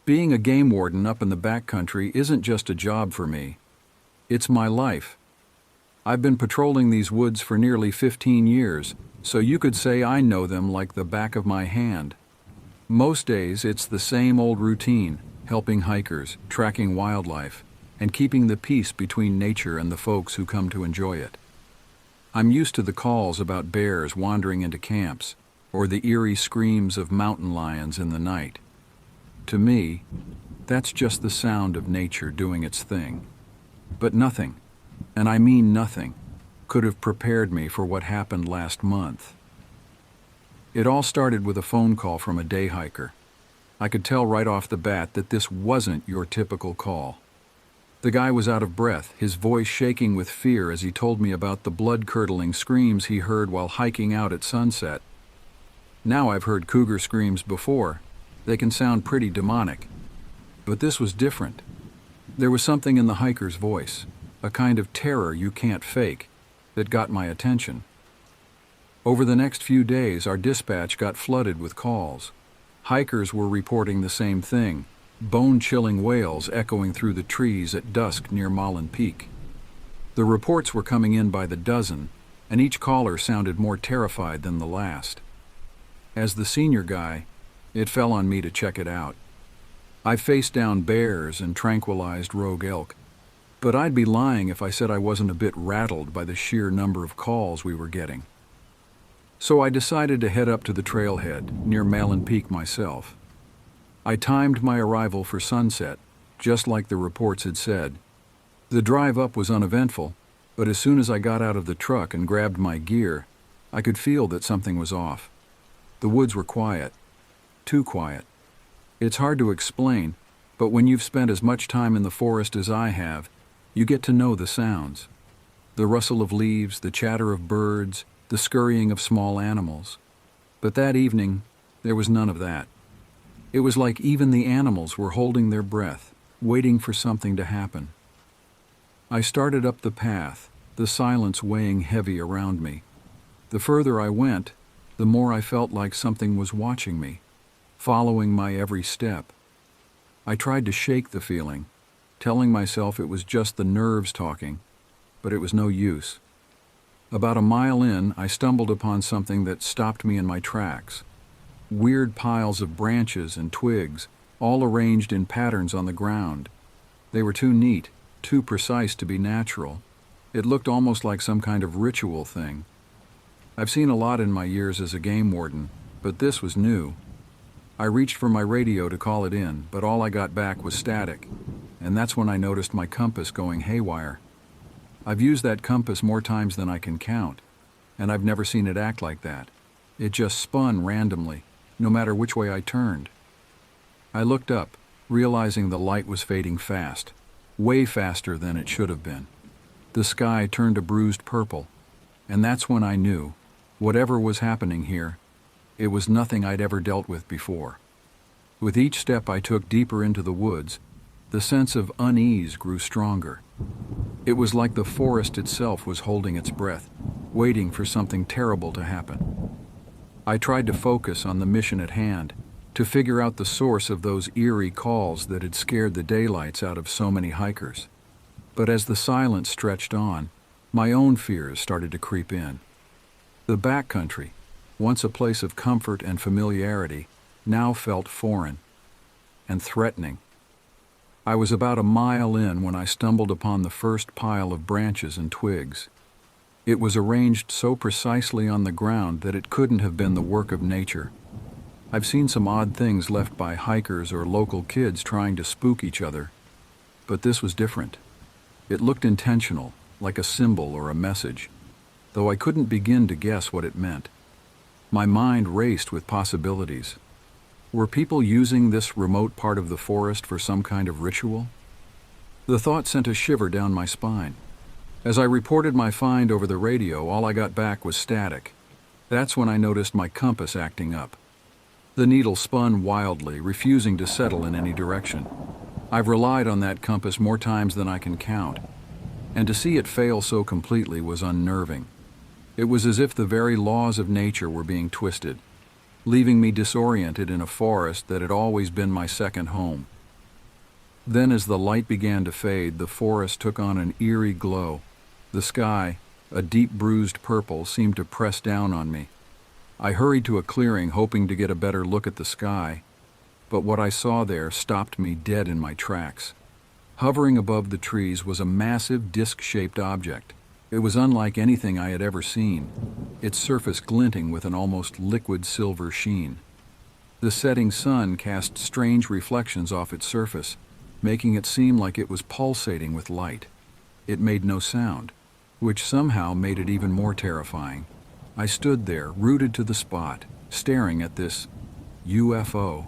Being a game warden up in the backcountry isn't just a job for me. It's my life. I've been patrolling these woods for nearly 15 years, so you could say I know them like the back of my hand. Most days it's the same old routine, helping hikers, tracking wildlife, and keeping the peace between nature and the folks who come to enjoy it. I'm used to the calls about bears wandering into camps, or the eerie screams of mountain lions in the night. To me, that's just the sound of nature doing its thing. But nothing, and I mean nothing, could have prepared me for what happened last month. It all started with a phone call from a day hiker. I could tell right off the bat that this wasn't your typical call. The guy was out of breath, his voice shaking with fear as he told me about the blood-curdling screams he heard while hiking out at sunset. Now I've heard cougar screams before. They can sound pretty demonic. But this was different. There was something in the hiker's voice, a kind of terror you can't fake, that got my attention. Over the next few days, our dispatch got flooded with calls. Hikers were reporting the same thing, bone-chilling wails echoing through the trees at dusk near Mullen Peak. The reports were coming in by the dozen, and each caller sounded more terrified than the last. As the senior guy, it fell on me to check it out. I faced down bears and tranquilized rogue elk, but I'd be lying if I said I wasn't a bit rattled by the sheer number of calls we were getting. So I decided to head up to the trailhead near Mullen Peak myself. I timed my arrival for sunset, just like the reports had said. The drive up was uneventful, but as soon as I got out of the truck and grabbed my gear, I could feel that something was off. The woods were quiet. Too quiet. It's hard to explain, but when you've spent as much time in the forest as I have, you get to know the sounds. The rustle of leaves, the chatter of birds, the scurrying of small animals. But that evening, there was none of that. It was like even the animals were holding their breath, waiting for something to happen. I started up the path, the silence weighing heavy around me. The further I went, the more I felt like something was watching me, following my every step. I tried to shake the feeling, telling myself it was just the nerves talking, but it was no use. About a mile in, I stumbled upon something that stopped me in my tracks. Weird piles of branches and twigs, all arranged in patterns on the ground. They were too neat, too precise to be natural. It looked almost like some kind of ritual thing. I've seen a lot in my years as a game warden, but this was new. I reached for my radio to call it in, but all I got back was static, and that's when I noticed my compass going haywire. I've used that compass more times than I can count, and I've never seen it act like that. It just spun randomly, no matter which way I turned. I looked up, realizing the light was fading fast, way faster than it should have been. The sky turned a bruised purple, and that's when I knew, whatever was happening here, it was nothing I'd ever dealt with before. With each step I took deeper into the woods, the sense of unease grew stronger. It was like the forest itself was holding its breath, waiting for something terrible to happen. I tried to focus on the mission at hand, to figure out the source of those eerie calls that had scared the daylights out of so many hikers. But as the silence stretched on, my own fears started to creep in. The backcountry, once a place of comfort and familiarity, now felt foreign and threatening. I was about a mile in when I stumbled upon the first pile of branches and twigs. It was arranged so precisely on the ground that it couldn't have been the work of nature. I've seen some odd things left by hikers or local kids trying to spook each other, but this was different. It looked intentional, like a symbol or a message, though I couldn't begin to guess what it meant. My mind raced with possibilities. Were people using this remote part of the forest for some kind of ritual? The thought sent a shiver down my spine. As I reported my find over the radio, all I got back was static. That's when I noticed my compass acting up. The needle spun wildly, refusing to settle in any direction. I've relied on that compass more times than I can count, and to see it fail so completely was unnerving. It was as if the very laws of nature were being twisted, leaving me disoriented in a forest that had always been my second home. Then as the light began to fade, the forest took on an eerie glow. The sky, a deep bruised purple, seemed to press down on me. I hurried to a clearing, hoping to get a better look at the sky, but what I saw there stopped me dead in my tracks. Hovering above the trees was a massive disc-shaped object. It was unlike anything I had ever seen, its surface glinting with an almost liquid silver sheen. The setting sun cast strange reflections off its surface, making it seem like it was pulsating with light. It made no sound, which somehow made it even more terrifying. I stood there, rooted to the spot, staring at this UFO.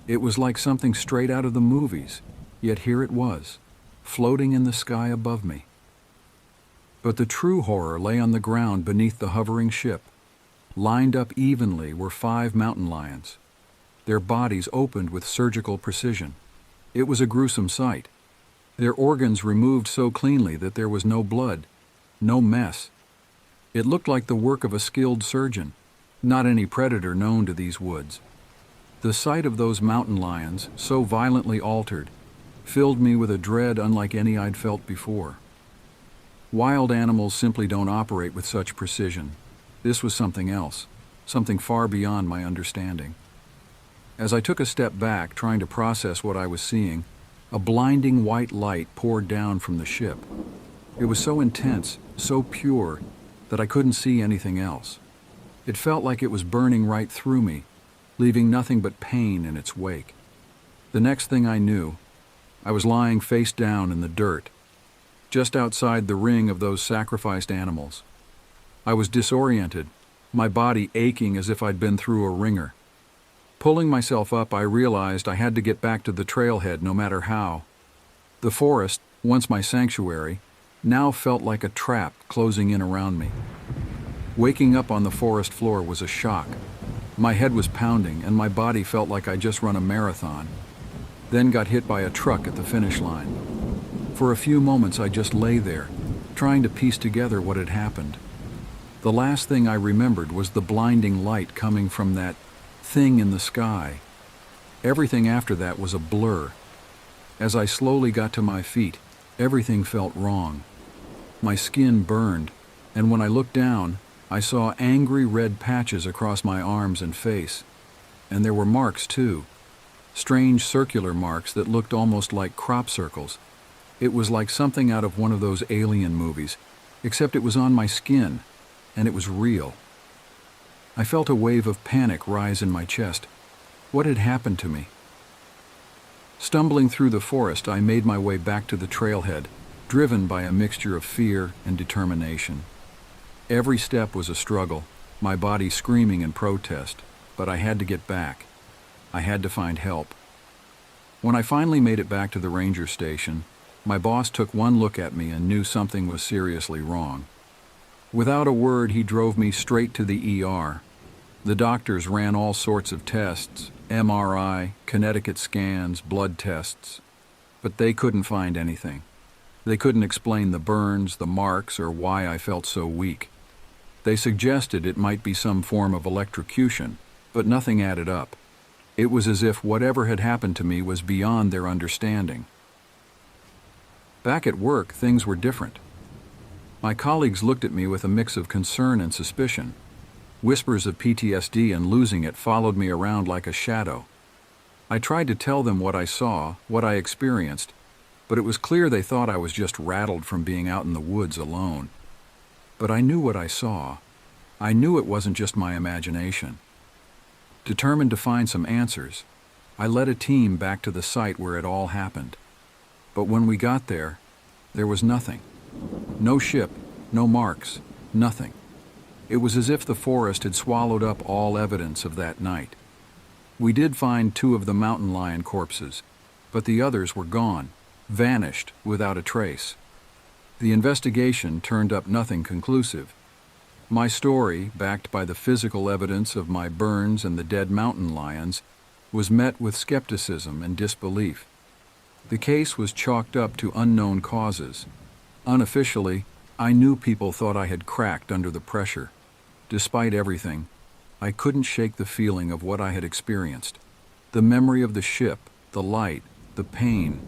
It was like something straight out of the movies, yet here it was, floating in the sky above me. But the true horror lay on the ground beneath the hovering ship. Lined up evenly were 5 mountain lions. Their bodies opened with surgical precision. It was a gruesome sight. Their organs removed so cleanly that there was no blood, no mess. It looked like the work of a skilled surgeon, not any predator known to these woods. The sight of those mountain lions, so violently altered, filled me with a dread unlike any I'd felt before. Wild animals simply don't operate with such precision. This was something else, something far beyond my understanding. As I took a step back, trying to process what I was seeing, a blinding white light poured down from the ship. It was so intense, so pure, that I couldn't see anything else. It felt like it was burning right through me, leaving nothing but pain in its wake. The next thing I knew, I was lying face down in the dirt, just outside the ring of those sacrificed animals. I was disoriented, my body aching as if I'd been through a wringer. Pulling myself up, I realized I had to get back to the trailhead no matter how. The forest, once my sanctuary, now felt like a trap closing in around me. Waking up on the forest floor was a shock. My head was pounding and my body felt like I'd just run a marathon, then got hit by a truck at the finish line. For a few moments I just lay there, trying to piece together what had happened. The last thing I remembered was the blinding light coming from that thing in the sky. Everything after that was a blur. As I slowly got to my feet, everything felt wrong. My skin burned, and when I looked down, I saw angry red patches across my arms and face. And there were marks too. Strange circular marks that looked almost like crop circles. It was like something out of one of those alien movies, except it was on my skin, and it was real. I felt a wave of panic rise in my chest. What had happened to me? Stumbling through the forest, I made my way back to the trailhead, driven by a mixture of fear and determination. Every step was a struggle, my body screaming in protest, but I had to get back. I had to find help. When I finally made it back to the ranger station, my boss took one look at me and knew something was seriously wrong. Without a word, he drove me straight to the ER. The doctors ran all sorts of tests, MRI, Connecticut scans, blood tests, but they couldn't find anything. They couldn't explain the burns, the marks, or why I felt so weak. They suggested it might be some form of electrocution, but nothing added up. It was as if whatever had happened to me was beyond their understanding. Back at work, things were different. My colleagues looked at me with a mix of concern and suspicion. Whispers of PTSD and losing it followed me around like a shadow. I tried to tell them what I saw, what I experienced, but it was clear they thought I was just rattled from being out in the woods alone. But I knew what I saw. I knew it wasn't just my imagination. Determined to find some answers, I led a team back to the site where it all happened. But when we got there was nothing. No ship, no marks, nothing. It was as if the forest had swallowed up all evidence of that night. We did find 2 of the mountain lion corpses, but the others were gone, vanished without a trace. The investigation turned up nothing conclusive. My story, backed by the physical evidence of my burns and the dead mountain lions, was met with skepticism and disbelief. The case was chalked up to unknown causes. Unofficially, I knew people thought I had cracked under the pressure. Despite everything, I couldn't shake the feeling of what I had experienced. The memory of the ship, the light, the pain.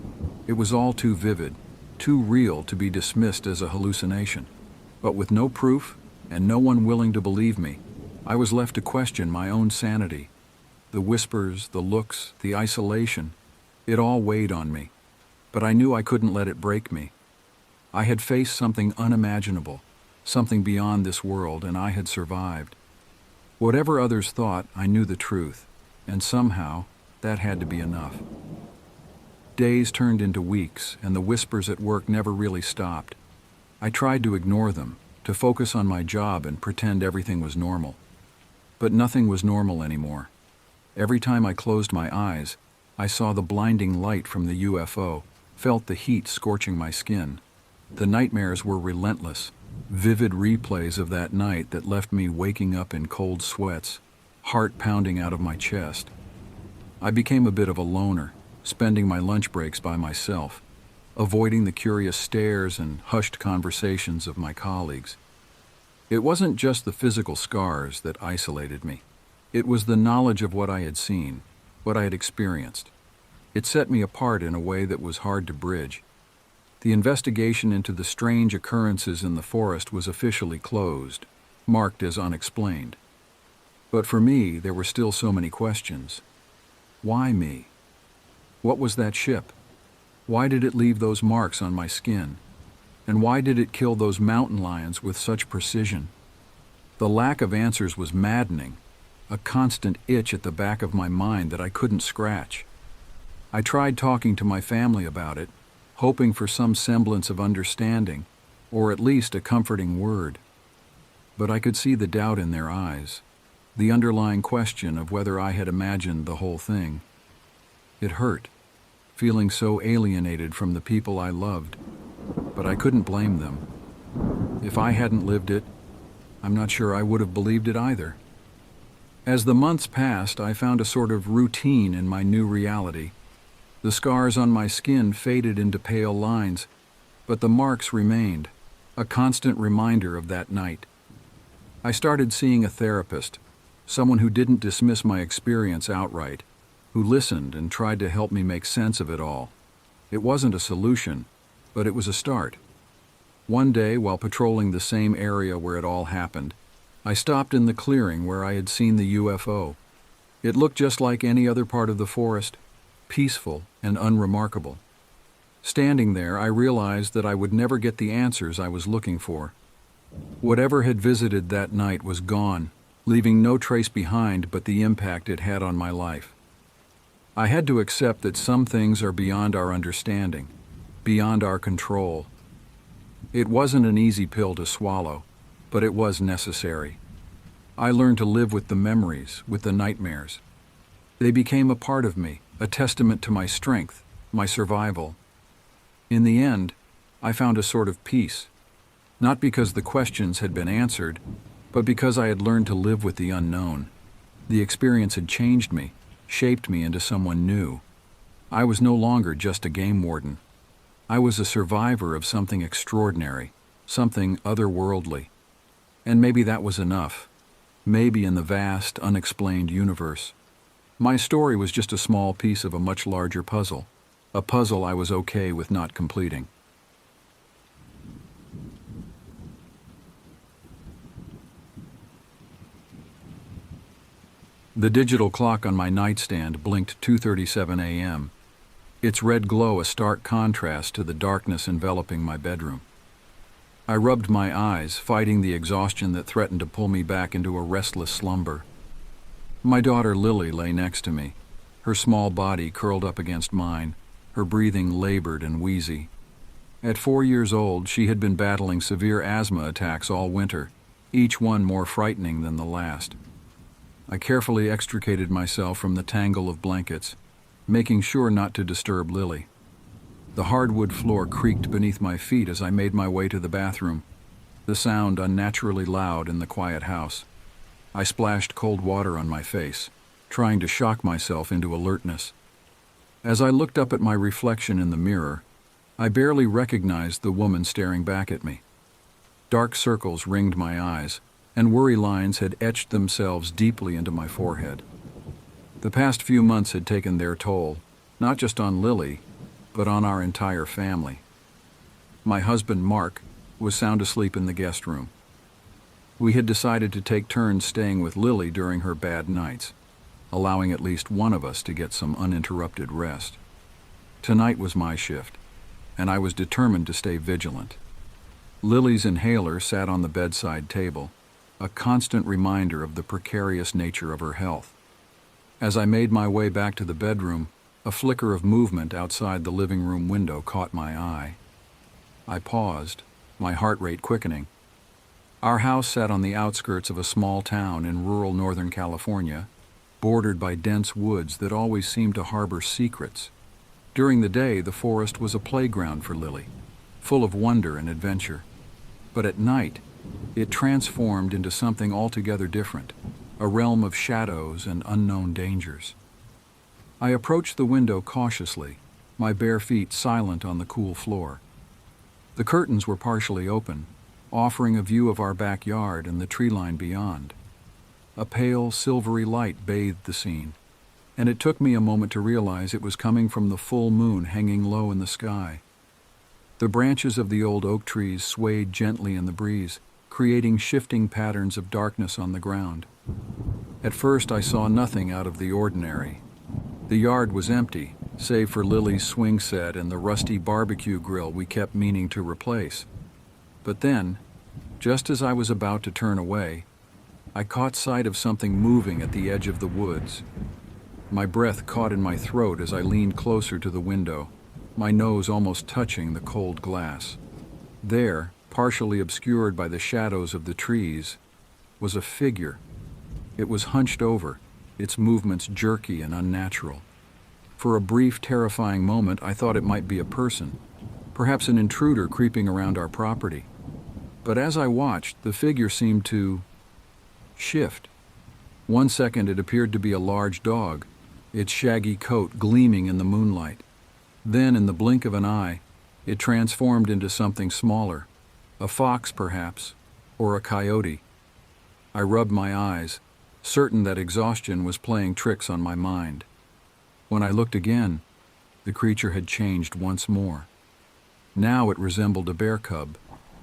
It was all too vivid, too real to be dismissed as a hallucination. But with no proof, and no one willing to believe me, I was left to question my own sanity. The whispers, the looks, the isolation, it all weighed on me. But I knew I couldn't let it break me. I had faced something unimaginable, something beyond this world, and I had survived. Whatever others thought, I knew the truth, and somehow, that had to be enough. Days turned into weeks, and the whispers at work never really stopped. I tried to ignore them, to focus on my job and pretend everything was normal. But nothing was normal anymore. Every time I closed my eyes, I saw the blinding light from the UFO, felt the heat scorching my skin. The nightmares were relentless, vivid replays of that night that left me waking up in cold sweats, heart pounding out of my chest. I became a bit of a loner, spending my lunch breaks by myself, avoiding the curious stares and hushed conversations of my colleagues. It wasn't just the physical scars that isolated me. It was the knowledge of what I had seen, what I had experienced. It set me apart in a way that was hard to bridge. The investigation into the strange occurrences in the forest was officially closed, marked as unexplained. But for me, there were still so many questions. Why me? What was that ship? Why did it leave those marks on my skin? And why did it kill those mountain lions with such precision? The lack of answers was maddening, a constant itch at the back of my mind that I couldn't scratch. I tried talking to my family about it, hoping for some semblance of understanding, or at least a comforting word. But I could see the doubt in their eyes, the underlying question of whether I had imagined the whole thing. It hurt, feeling so alienated from the people I loved, but I couldn't blame them. If I hadn't lived it, I'm not sure I would have believed it either. As the months passed, I found a sort of routine in my new reality. The scars on my skin faded into pale lines, but the marks remained, a constant reminder of that night. I started seeing a therapist, someone who didn't dismiss my experience outright, who listened and tried to help me make sense of it all. It wasn't a solution, but it was a start. One day, while patrolling the same area where it all happened, I stopped in the clearing where I had seen the UFO. It looked just like any other part of the forest, peaceful and unremarkable. Standing there, I realized that I would never get the answers I was looking for. Whatever had visited that night was gone, leaving no trace behind but the impact it had on my life. I had to accept that some things are beyond our understanding, beyond our control. It wasn't an easy pill to swallow, but it was necessary. I learned to live with the memories, with the nightmares. They became a part of me, a testament to my strength, my survival. In the end, I found a sort of peace, not because the questions had been answered, but because I had learned to live with the unknown. The experience had changed me, shaped me into someone new. I was no longer just a game warden. I was a survivor of something extraordinary, something otherworldly. And maybe that was enough. Maybe in the vast, unexplained universe. My story was just a small piece of a much larger puzzle, a puzzle I was okay with not completing. The digital clock on my nightstand blinked 2:37 a.m., its red glow a stark contrast to the darkness enveloping my bedroom. I rubbed my eyes, fighting the exhaustion that threatened to pull me back into a restless slumber. My daughter Lily lay next to me, her small body curled up against mine, her breathing labored and wheezy. At 4 years old, she had been battling severe asthma attacks all winter, each one more frightening than the last. I carefully extricated myself from the tangle of blankets, making sure not to disturb Lily. The hardwood floor creaked beneath my feet as I made my way to the bathroom, the sound unnaturally loud in the quiet house. I splashed cold water on my face, trying to shock myself into alertness. As I looked up at my reflection in the mirror, I barely recognized the woman staring back at me. Dark circles ringed my eyes, and worry lines had etched themselves deeply into my forehead. The past few months had taken their toll, not just on Lily, but on our entire family. My husband, Mark, was sound asleep in the guest room. We had decided to take turns staying with Lily during her bad nights, allowing at least one of us to get some uninterrupted rest. Tonight was my shift, and I was determined to stay vigilant. Lily's inhaler sat on the bedside table, a constant reminder of the precarious nature of her health. As I made my way back to the bedroom, a flicker of movement outside the living room window caught my eye. I paused, my heart rate quickening. Our house sat on the outskirts of a small town in rural Northern California, bordered by dense woods that always seemed to harbor secrets. During the day, the forest was a playground for Lily, full of wonder and adventure. But at night, it transformed into something altogether different, a realm of shadows and unknown dangers. I approached the window cautiously, my bare feet silent on the cool floor. The curtains were partially open, offering a view of our backyard and the tree line beyond. A pale, silvery light bathed the scene, and it took me a moment to realize it was coming from the full moon hanging low in the sky. The branches of the old oak trees swayed gently in the breeze, creating shifting patterns of darkness on the ground. At first I saw nothing out of the ordinary. The yard was empty, save for Lily's swing set and the rusty barbecue grill we kept meaning to replace. But then, just as I was about to turn away, I caught sight of something moving at the edge of the woods. My breath caught in my throat as I leaned closer to the window, my nose almost touching the cold glass. There, partially obscured by the shadows of the trees, was a figure. It was hunched over, its movements jerky and unnatural. For a brief, terrifying moment, I thought it might be a person, perhaps an intruder creeping around our property. But as I watched, the figure seemed to shift. One second it appeared to be a large dog, its shaggy coat gleaming in the moonlight. Then, in the blink of an eye, it transformed into something smaller, a fox perhaps, or a coyote. I rubbed my eyes, certain that exhaustion was playing tricks on my mind. When I looked again, the creature had changed once more. Now it resembled a bear cub,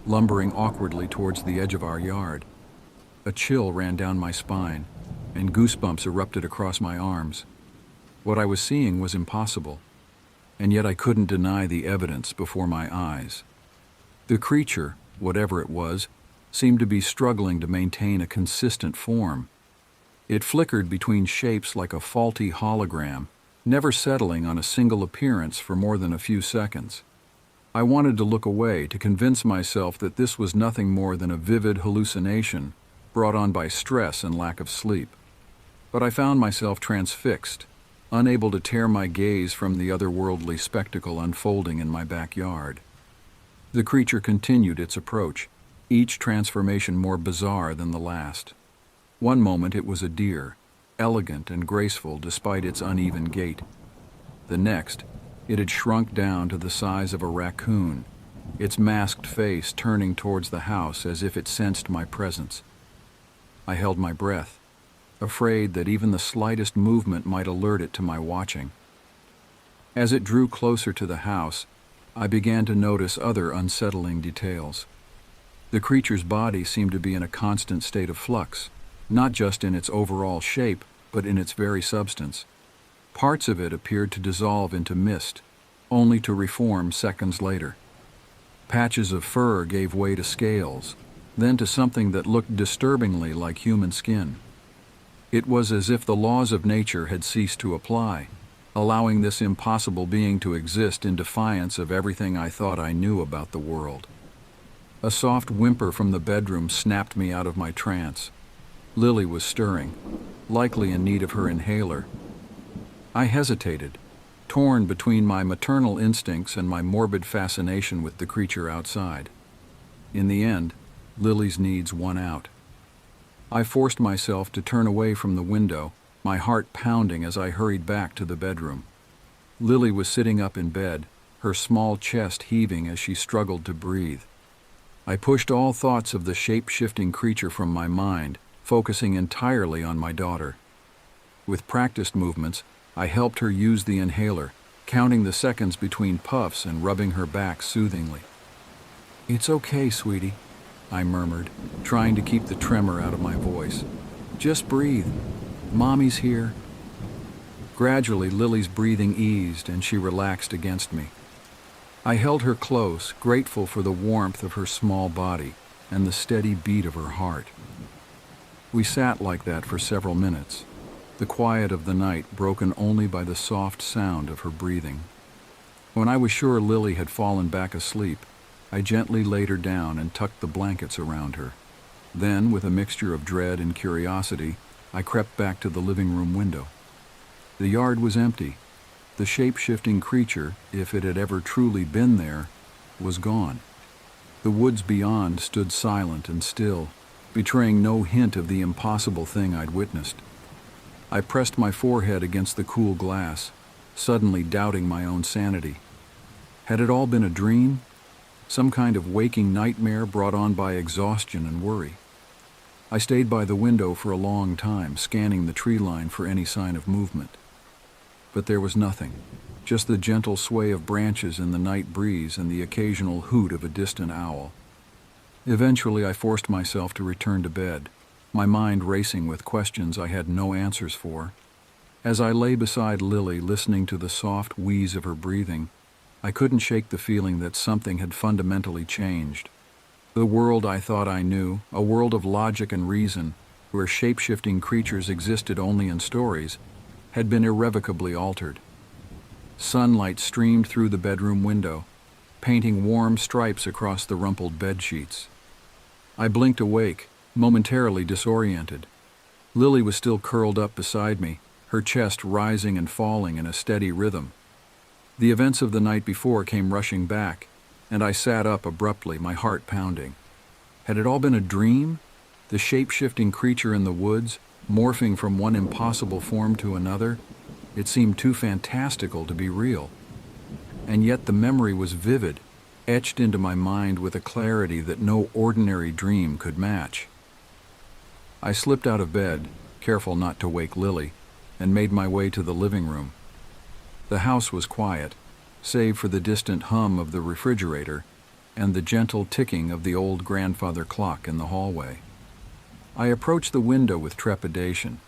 lumbering awkwardly towards the edge of our yard. A chill ran down my spine, and goosebumps erupted across my arms. What I was seeing was impossible, and yet I couldn't deny the evidence before my eyes. The creature, whatever it was, seemed to be struggling to maintain a consistent form. It flickered between shapes like a faulty hologram, never settling on a single appearance for more than a few seconds. I wanted to look away to convince myself that this was nothing more than a vivid hallucination brought on by stress and lack of sleep. But I found myself transfixed, unable to tear my gaze from the otherworldly spectacle unfolding in my backyard. The creature continued its approach, each transformation more bizarre than the last. One moment it was a deer, elegant and graceful despite its uneven gait. The next, it had shrunk down to the size of a raccoon, its masked face turning towards the house as if it sensed my presence. I held my breath, afraid that even the slightest movement might alert it to my watching. As it drew closer to the house, I began to notice other unsettling details. The creature's body seemed to be in a constant state of flux, not just in its overall shape, but in its very substance. Parts of it appeared to dissolve into mist, only to reform seconds later. Patches of fur gave way to scales, then to something that looked disturbingly like human skin. It was as if the laws of nature had ceased to apply, allowing this impossible being to exist in defiance of everything I thought I knew about the world. A soft whimper from the bedroom snapped me out of my trance. Lily was stirring, likely in need of her inhaler. I hesitated, torn between my maternal instincts and my morbid fascination with the creature outside. In the end, Lily's needs won out. I forced myself to turn away from the window, my heart pounding as I hurried back to the bedroom. Lily was sitting up in bed, her small chest heaving as she struggled to breathe. I pushed all thoughts of the shape-shifting creature from my mind, focusing entirely on my daughter. With practiced movements, I helped her use the inhaler, counting the seconds between puffs and rubbing her back soothingly. "It's okay, sweetie," I murmured, trying to keep the tremor out of my voice. "Just breathe. Mommy's here." Gradually, Lily's breathing eased and she relaxed against me. I held her close, grateful for the warmth of her small body and the steady beat of her heart. We sat like that for several minutes, the quiet of the night broken only by the soft sound of her breathing. When I was sure Lily had fallen back asleep, I gently laid her down and tucked the blankets around her. Then, with a mixture of dread and curiosity, I crept back to the living room window. The yard was empty. The shape-shifting creature, if it had ever truly been there, was gone. The woods beyond stood silent and still, betraying no hint of the impossible thing I'd witnessed. I pressed my forehead against the cool glass, suddenly doubting my own sanity. Had it all been a dream? Some kind of waking nightmare brought on by exhaustion and worry? I stayed by the window for a long time, scanning the tree line for any sign of movement. But there was nothing, just the gentle sway of branches in the night breeze and the occasional hoot of a distant owl. Eventually, I forced myself to return to bed, my mind racing with questions I had no answers for. As I lay beside Lily, listening to the soft wheeze of her breathing, I couldn't shake the feeling that something had fundamentally changed. The world I thought I knew, a world of logic and reason, where shape-shifting creatures existed only in stories, had been irrevocably altered. Sunlight streamed through the bedroom window, painting warm stripes across the rumpled bed sheets. I blinked awake, momentarily disoriented. Lily was still curled up beside me, her chest rising and falling in a steady rhythm. The events of the night before came rushing back, and I sat up abruptly, my heart pounding. Had it all been a dream? The shape-shifting creature in the woods, morphing from one impossible form to another? It seemed too fantastical to be real. And yet the memory was vivid, etched into my mind with a clarity that no ordinary dream could match. I slipped out of bed, careful not to wake Lily, and made my way to the living room. The house was quiet, save for the distant hum of the refrigerator and the gentle ticking of the old grandfather clock in the hallway. I approached the window with trepidation,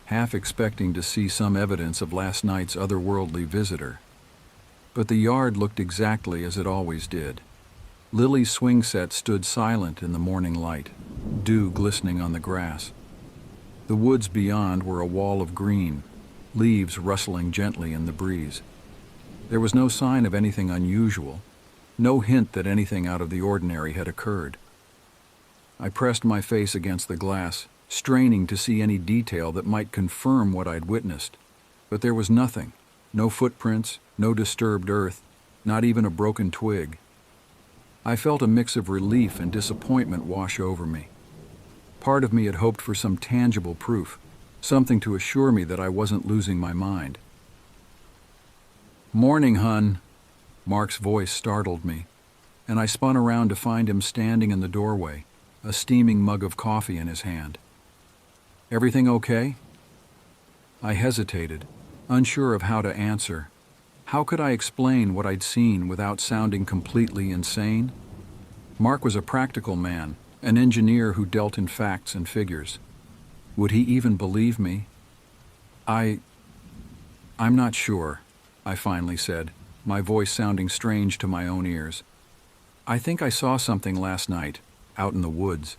half expecting to see some evidence of last night's otherworldly visitor. But the yard looked exactly as it always did. Lily's swing set stood silent in the morning light, dew glistening on the grass. The woods beyond were a wall of green, leaves rustling gently in the breeze. There was no sign of anything unusual, no hint that anything out of the ordinary had occurred. I pressed my face against the glass, straining to see any detail that might confirm what I'd witnessed. But there was nothing, no footprints, no disturbed earth, not even a broken twig. I felt a mix of relief and disappointment wash over me. Part of me had hoped for some tangible proof, something to assure me that I wasn't losing my mind. "Morning, hun." Mark's voice startled me, and I spun around to find him standing in the doorway, a steaming mug of coffee in his hand. "Everything okay?" I hesitated, unsure of how to answer. How could I explain what I'd seen without sounding completely insane? Mark was a practical man, an engineer who dealt in facts and figures. Would he even believe me? I'm not sure," I finally said, my voice sounding strange to my own ears. "I think I saw something last night, out in the woods."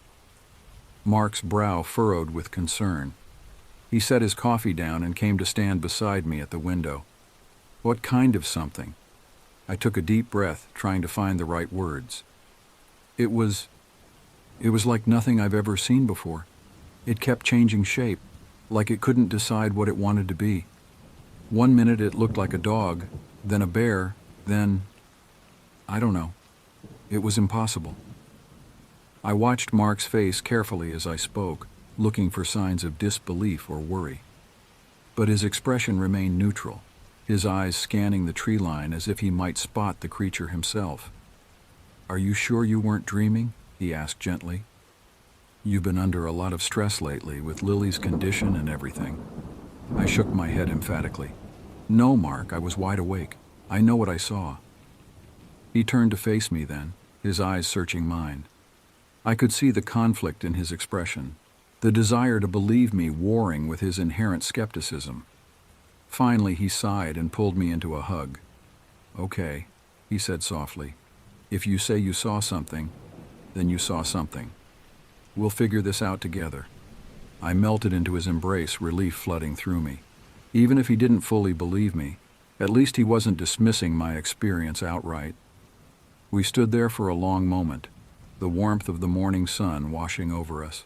Mark's brow furrowed with concern. He set his coffee down and came to stand beside me at the window. "What kind of something?" I took a deep breath, trying to find the right words. It was like nothing I've ever seen before. It kept changing shape, like it couldn't decide what it wanted to be. One minute it looked like a dog, then a bear, then... I don't know. It was impossible. I watched Mark's face carefully as I spoke, looking for signs of disbelief or worry. But his expression remained neutral, his eyes scanning the tree line as if he might spot the creature himself. "Are you sure you weren't dreaming?" he asked gently. "You've been under a lot of stress lately with Lily's condition and everything." I shook my head emphatically. "No, Mark, I was wide awake. I know what I saw." He turned to face me then, his eyes searching mine. I could see the conflict in his expression, the desire to believe me warring with his inherent skepticism. Finally, he sighed and pulled me into a hug. "Okay," he said softly. "If you say you saw something, then you saw something. We'll figure this out together." I melted into his embrace, relief flooding through me. Even if he didn't fully believe me, at least he wasn't dismissing my experience outright. We stood there for a long moment, the warmth of the morning sun washing over us.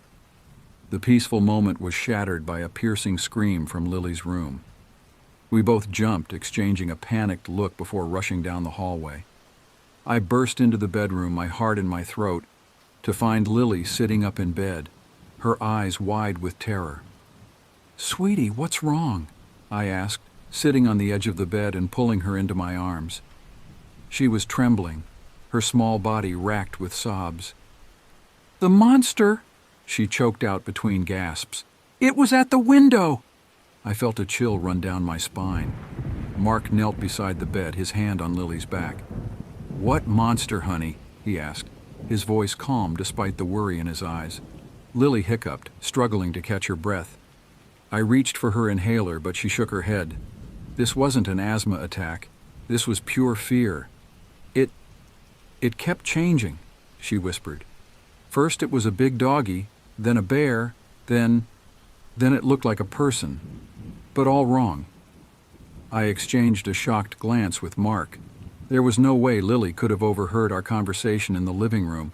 The peaceful moment was shattered by a piercing scream from Lily's room. We both jumped, exchanging a panicked look before rushing down the hallway. I burst into the bedroom, my heart in my throat, to find Lily sitting up in bed, her eyes wide with terror. "Sweetie, what's wrong?" I asked, sitting on the edge of the bed and pulling her into my arms. She was trembling, her small body racked with sobs. "The monster!" she choked out between gasps. "It was at the window!" I felt a chill run down my spine. Mark knelt beside the bed, his hand on Lily's back. "What monster, honey?" he asked, his voice calm despite the worry in his eyes. Lily hiccuped, struggling to catch her breath. I reached for her inhaler, but she shook her head. This wasn't an asthma attack. This was pure fear. It kept changing," she whispered. "First it was a big doggy, then a bear, then it looked like a person. But all wrong." I exchanged a shocked glance with Mark. There was no way Lily could have overheard our conversation in the living room.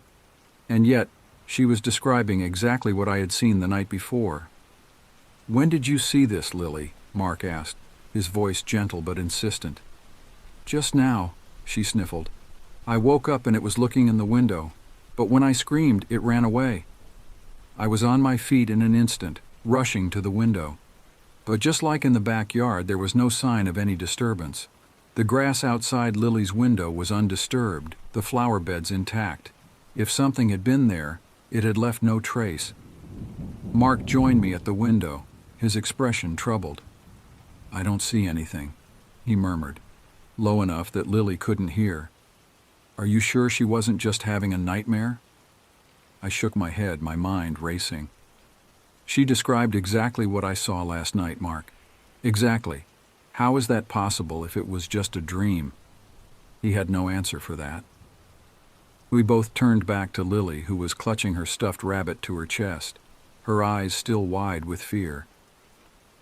And yet, she was describing exactly what I had seen the night before. "When did you see this, Lily?" Mark asked, his voice gentle but insistent. "Just now," she sniffled. "I woke up and it was looking in the window, but when I screamed, it ran away. I was on my feet in an instant, rushing to the window. But just like in the backyard, there was no sign of any disturbance. The grass outside Lily's window was undisturbed, the flower beds intact. If something had been there, it had left no trace." Mark joined me at the window, his expression troubled. "I don't see anything," he murmured, low enough that Lily couldn't hear. "Are you sure she wasn't just having a nightmare?" I shook my head, my mind racing. "She described exactly what I saw last night, Mark. Exactly. How is that possible if it was just a dream?" He had no answer for that. We both turned back to Lily, who was clutching her stuffed rabbit to her chest, her eyes still wide with fear.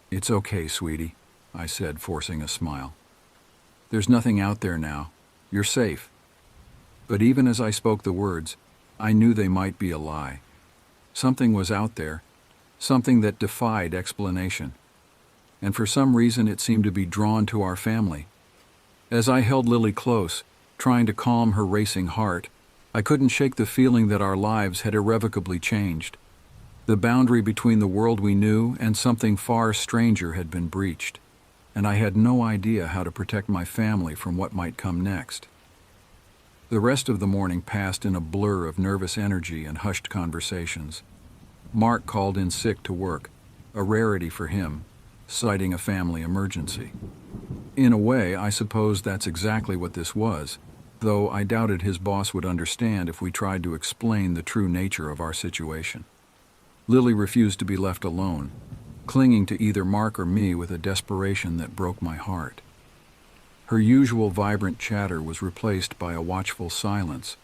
"It's okay, sweetie," I said, forcing a smile. "There's nothing out there now. You're safe." But even as I spoke the words, I knew they might be a lie. Something was out there, something that defied explanation. And for some reason it seemed to be drawn to our family. As I held Lily close, trying to calm her racing heart, I couldn't shake the feeling that our lives had irrevocably changed. The boundary between the world we knew and something far stranger had been breached, and I had no idea how to protect my family from what might come next. The rest of the morning passed in a blur of nervous energy and hushed conversations. Mark called in sick to work, a rarity for him, citing a family emergency. In a way, I suppose that's exactly what this was, though I doubted his boss would understand if we tried to explain the true nature of our situation. Lily refused to be left alone, clinging to either Mark or me with a desperation that broke my heart. Her usual vibrant chatter was replaced by a watchful silence,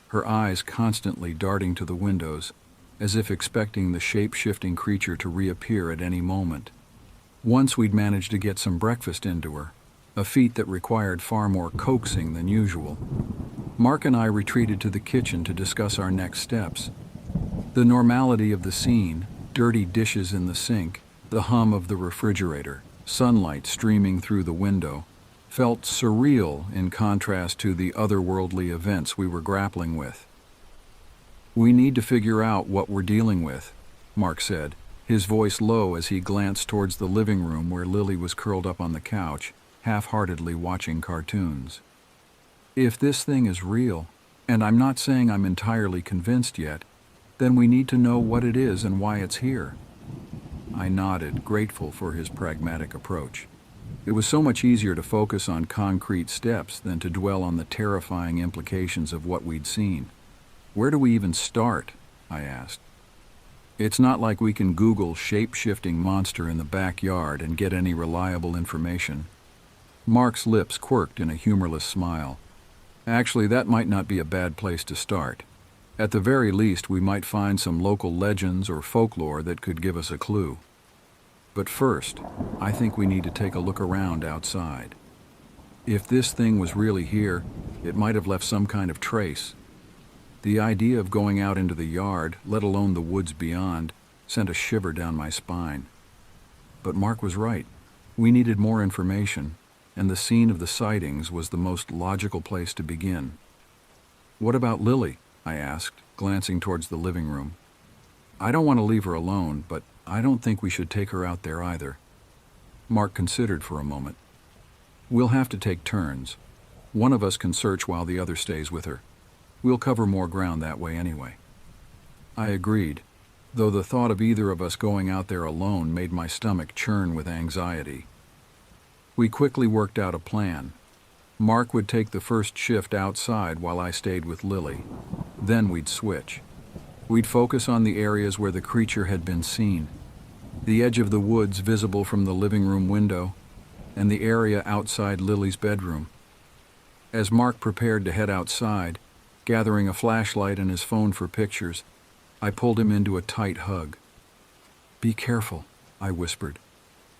her eyes constantly darting to the windows, as if expecting the shape-shifting creature to reappear at any moment. Once we'd managed to get some breakfast into her, a feat that required far more coaxing than usual. Mark and I retreated to the kitchen to discuss our next steps. The normality of the scene, dirty dishes in the sink, the hum of the refrigerator, sunlight streaming through the window, felt surreal in contrast to the otherworldly events we were grappling with. "We need to figure out what we're dealing with," Mark said, his voice low as he glanced towards the living room where Lily was curled up on the couch, half-heartedly watching cartoons. "If this thing is real, and I'm not saying I'm entirely convinced yet, then we need to know what it is and why it's here." I nodded, grateful for his pragmatic approach. It was so much easier to focus on concrete steps than to dwell on the terrifying implications of what we'd seen. Where do we even start? I asked. It's not like we can Google shape-shifting monster in the backyard and get any reliable information. Mark's lips quirked in a humorless smile. Actually, that might not be a bad place to start. At the very least, we might find some local legends or folklore that could give us a clue. But first, I think we need to take a look around outside. If this thing was really here, it might have left some kind of trace. The idea of going out into the yard, let alone the woods beyond, sent a shiver down my spine. But Mark was right. We needed more information, and the scene of the sightings was the most logical place to begin. "What about Lily?" I asked, glancing towards the living room. "I don't want to leave her alone, but I don't think we should take her out there either." Mark considered for a moment. "We'll have to take turns. One of us can search while the other stays with her. We'll cover more ground that way anyway." I agreed, though the thought of either of us going out there alone made my stomach churn with anxiety. We quickly worked out a plan. Mark would take the first shift outside while I stayed with Lily. Then we'd switch. We'd focus on the areas where the creature had been seen, the edge of the woods visible from the living room window, and the area outside Lily's bedroom. As Mark prepared to head outside, gathering a flashlight and his phone for pictures, I pulled him into a tight hug. "Be careful," I whispered,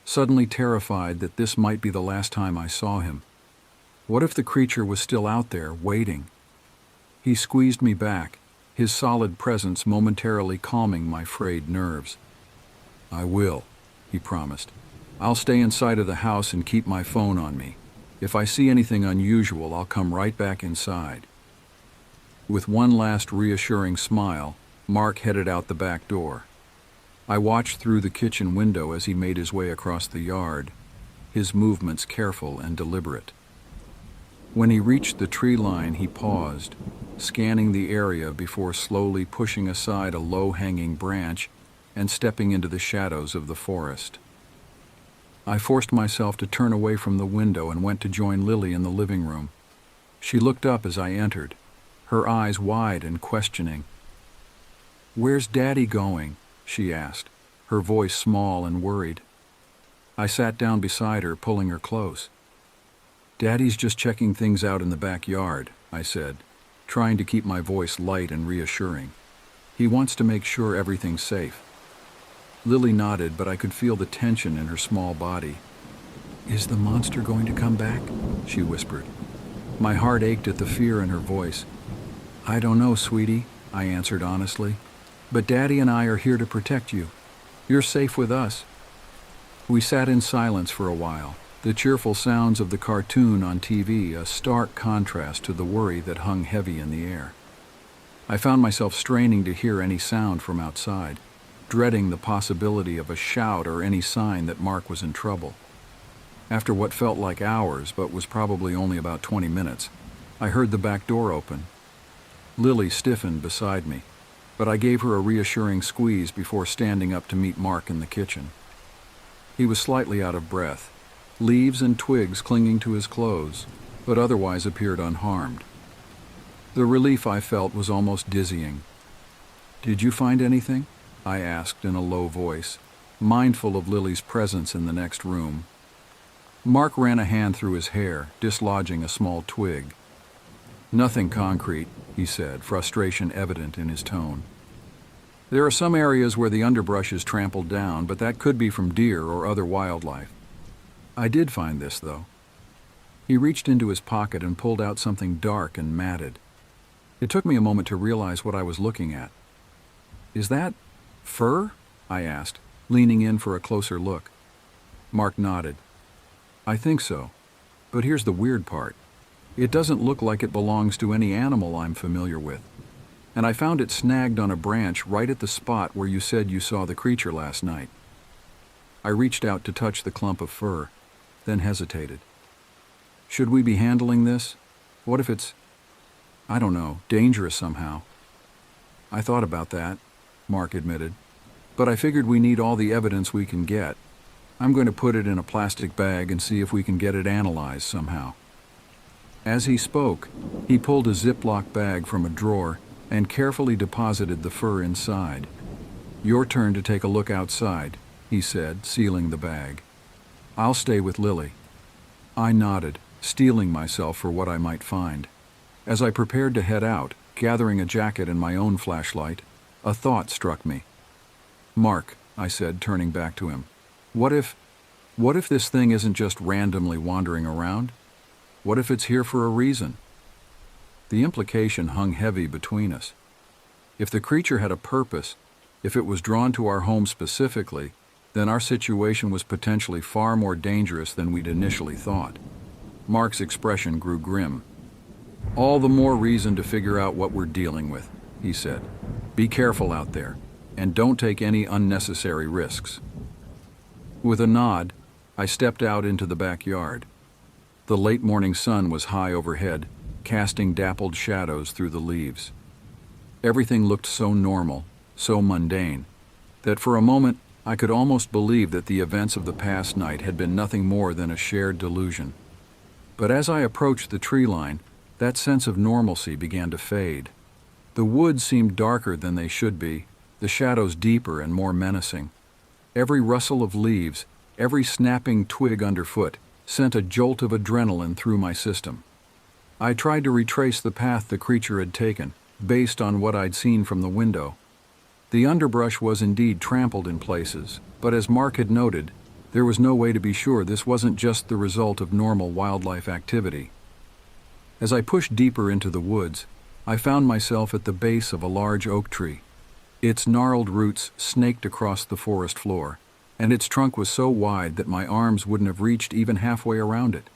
suddenly terrified that this might be the last time I saw him. What if the creature was still out there, waiting? He squeezed me back, his solid presence momentarily calming my frayed nerves. "I will," he promised. "I'll stay inside of the house and keep my phone on me. If I see anything unusual, I'll come right back inside." With one last reassuring smile, Mark headed out the back door. I watched through the kitchen window as he made his way across the yard, his movements careful and deliberate. When he reached the tree line, he paused, scanning the area before slowly pushing aside a low-hanging branch and stepping into the shadows of the forest. I forced myself to turn away from the window and went to join Lily in the living room. She looked up as I entered, her eyes wide and questioning. "Where's Daddy going?" she asked, her voice small and worried. I sat down beside her, pulling her close. "Daddy's just checking things out in the backyard," I said, trying to keep my voice light and reassuring. "He wants to make sure everything's safe." Lily nodded, but I could feel the tension in her small body. "Is the monster going to come back?" she whispered. My heart ached at the fear in her voice. "I don't know, sweetie," I answered honestly. "But Daddy and I are here to protect you. You're safe with us." We sat in silence for a while, the cheerful sounds of the cartoon on TV a stark contrast to the worry that hung heavy in the air. I found myself straining to hear any sound from outside, dreading the possibility of a shout or any sign that Mark was in trouble. After what felt like hours, but was probably only about 20 minutes, I heard the back door open. Lily stiffened beside me, but I gave her a reassuring squeeze before standing up to meet Mark in the kitchen. He was slightly out of breath, leaves and twigs clinging to his clothes, but otherwise appeared unharmed. The relief I felt was almost dizzying. "Did you find anything?" I asked in a low voice, mindful of Lily's presence in the next room. Mark ran a hand through his hair, dislodging a small twig. "Nothing concrete," he said, frustration evident in his tone. "There are some areas where the underbrush is trampled down, but that could be from deer or other wildlife. I did find this, though." He reached into his pocket and pulled out something dark and matted. It took me a moment to realize what I was looking at. "Is that fur?" I asked, leaning in for a closer look. Mark nodded. "I think so. But here's the weird part. It doesn't look like it belongs to any animal I'm familiar with. And I found it snagged on a branch right at the spot where you said you saw the creature last night." I reached out to touch the clump of fur, then hesitated. "Should we be handling this? What if it's, I don't know, dangerous somehow?" "I thought about that," Mark admitted. "But I figured we need all the evidence we can get. I'm going to put it in a plastic bag and see if we can get it analyzed somehow." As he spoke, he pulled a Ziploc bag from a drawer and carefully deposited the fur inside. "Your turn to take a look outside," he said, sealing the bag. "I'll stay with Lily." I nodded, steeling myself for what I might find. As I prepared to head out, gathering a jacket and my own flashlight, a thought struck me. "Mark," I said, turning back to him, what if this thing isn't just randomly wandering around? What if it's here for a reason?" The implication hung heavy between us. If the creature had a purpose, if it was drawn to our home specifically, then our situation was potentially far more dangerous than we'd initially thought. Mark's expression grew grim. "All the more reason to figure out what we're dealing with," he said. "Be careful out there, and don't take any unnecessary risks." With a nod, I stepped out into the backyard. The late morning sun was high overhead, casting dappled shadows through the leaves. Everything looked so normal, so mundane, that for a moment I could almost believe that the events of the past night had been nothing more than a shared delusion. But as I approached the tree line, that sense of normalcy began to fade. The woods seemed darker than they should be, the shadows deeper and more menacing. Every rustle of leaves, every snapping twig underfoot, sent a jolt of adrenaline through my system. I tried to retrace the path the creature had taken, based on what I'd seen from the window. The underbrush was indeed trampled in places, but as Mark had noted, there was no way to be sure this wasn't just the result of normal wildlife activity. As I pushed deeper into the woods, I found myself at the base of a large oak tree. Its gnarled roots snaked across the forest floor, and its trunk was so wide that my arms wouldn't have reached even halfway around it.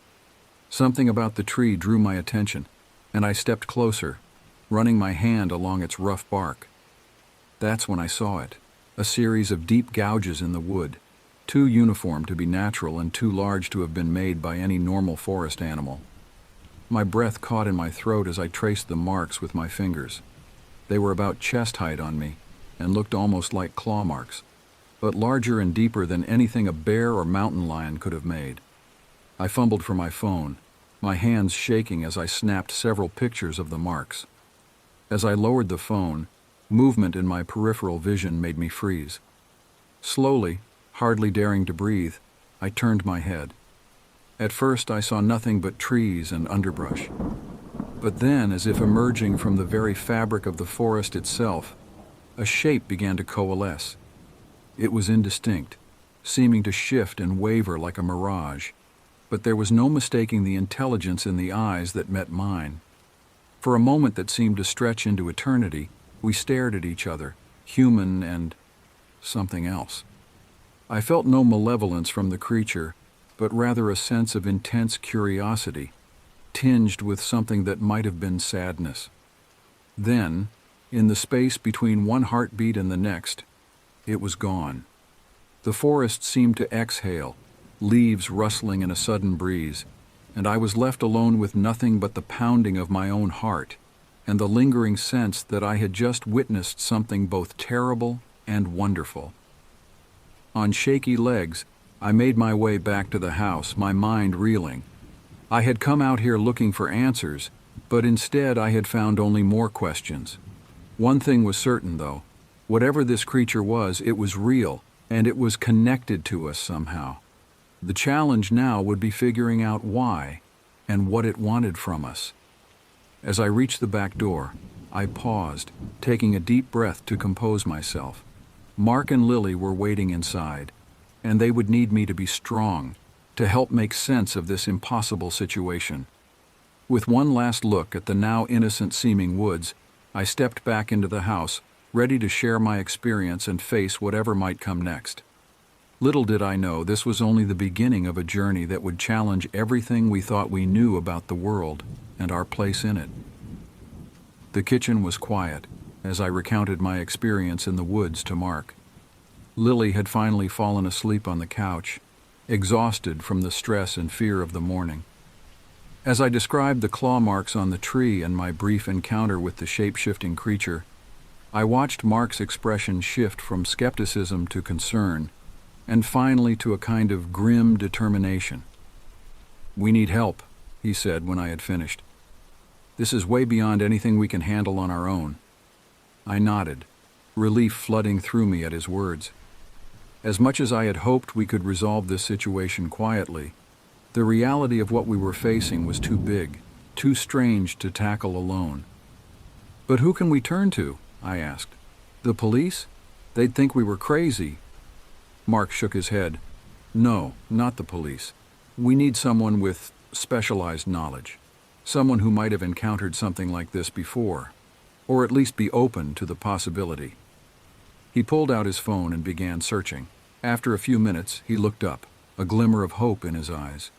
Something about the tree drew my attention, and I stepped closer, running my hand along its rough bark. That's when I saw it, a series of deep gouges in the wood, too uniform to be natural and too large to have been made by any normal forest animal. My breath caught in my throat as I traced the marks with my fingers. They were about chest height on me, and looked almost like claw marks, but larger and deeper than anything a bear or mountain lion could have made. I fumbled for my phone, my hands shaking as I snapped several pictures of the marks. As I lowered the phone, movement in my peripheral vision made me freeze. Slowly, hardly daring to breathe, I turned my head. At first I saw nothing but trees and underbrush. But then, as if emerging from the very fabric of the forest itself, a shape began to coalesce. It was indistinct, seeming to shift and waver like a mirage, but there was no mistaking the intelligence in the eyes that met mine. For a moment that seemed to stretch into eternity, we stared at each other, human and something else. I felt no malevolence from the creature, but rather a sense of intense curiosity, tinged with something that might have been sadness. Then, in the space between one heartbeat and the next, it was gone. The forest seemed to exhale, leaves rustling in a sudden breeze, and I was left alone with nothing but the pounding of my own heart and the lingering sense that I had just witnessed something both terrible and wonderful. On shaky legs, I made my way back to the house, my mind reeling. I had come out here looking for answers, but instead I had found only more questions. One thing was certain, though. Whatever this creature was, it was real, and it was connected to us somehow. The challenge now would be figuring out why and what it wanted from us. As I reached the back door, I paused, taking a deep breath to compose myself. Mark and Lily were waiting inside, and they would need me to be strong, to help make sense of this impossible situation. With one last look at the now innocent-seeming woods, I stepped back into the house, ready to share my experience and face whatever might come next. Little did I know this was only the beginning of a journey that would challenge everything we thought we knew about the world and our place in it. The kitchen was quiet as I recounted my experience in the woods to Mark. Lily had finally fallen asleep on the couch, exhausted from the stress and fear of the morning. As I described the claw marks on the tree and my brief encounter with the shape-shifting creature, I watched Mark's expression shift from skepticism to concern, and finally to a kind of grim determination. "We need help," he said when I had finished. "This is way beyond anything we can handle on our own." I nodded, relief flooding through me at his words. As much as I had hoped we could resolve this situation quietly, the reality of what we were facing was too big, too strange to tackle alone. "But who can we turn to?" I asked. "The police? They'd think we were crazy." Mark shook his head. "No, not the police. We need someone with specialized knowledge. Someone who might have encountered something like this before, or at least be open to the possibility." He pulled out his phone and began searching. After a few minutes, he looked up, a glimmer of hope in his eyes.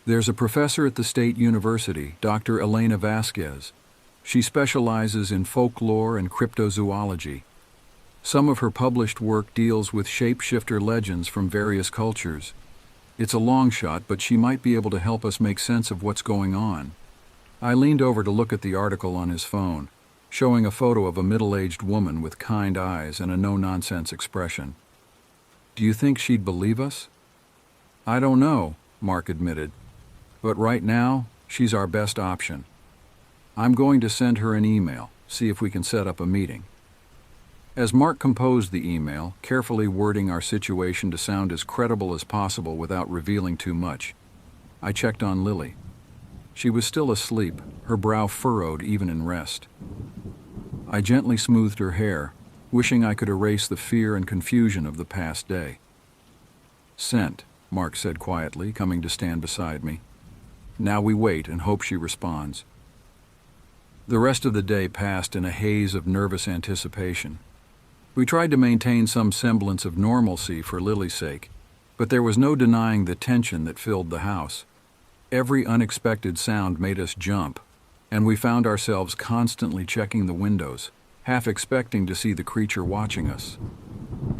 "There's a professor at the State University, Dr. Elena Vasquez. She specializes in folklore and cryptozoology. Some of her published work deals with shapeshifter legends from various cultures. It's a long shot, but she might be able to help us make sense of what's going on." I leaned over to look at the article on his phone, showing a photo of a middle-aged woman with kind eyes and a no-nonsense expression. "Do you think she'd believe us?" "I don't know," Mark admitted. "But right now, she's our best option. I'm going to send her an email, see if we can set up a meeting." As Mark composed the email, carefully wording our situation to sound as credible as possible without revealing too much, I checked on Lily. She was still asleep, her brow furrowed even in rest. I gently smoothed her hair, wishing I could erase the fear and confusion of the past day. "Sent," Mark said quietly, coming to stand beside me. "Now we wait and hope she responds." The rest of the day passed in a haze of nervous anticipation. We tried to maintain some semblance of normalcy for Lily's sake, but there was no denying the tension that filled the house. Every unexpected sound made us jump, and we found ourselves constantly checking the windows, half expecting to see the creature watching us.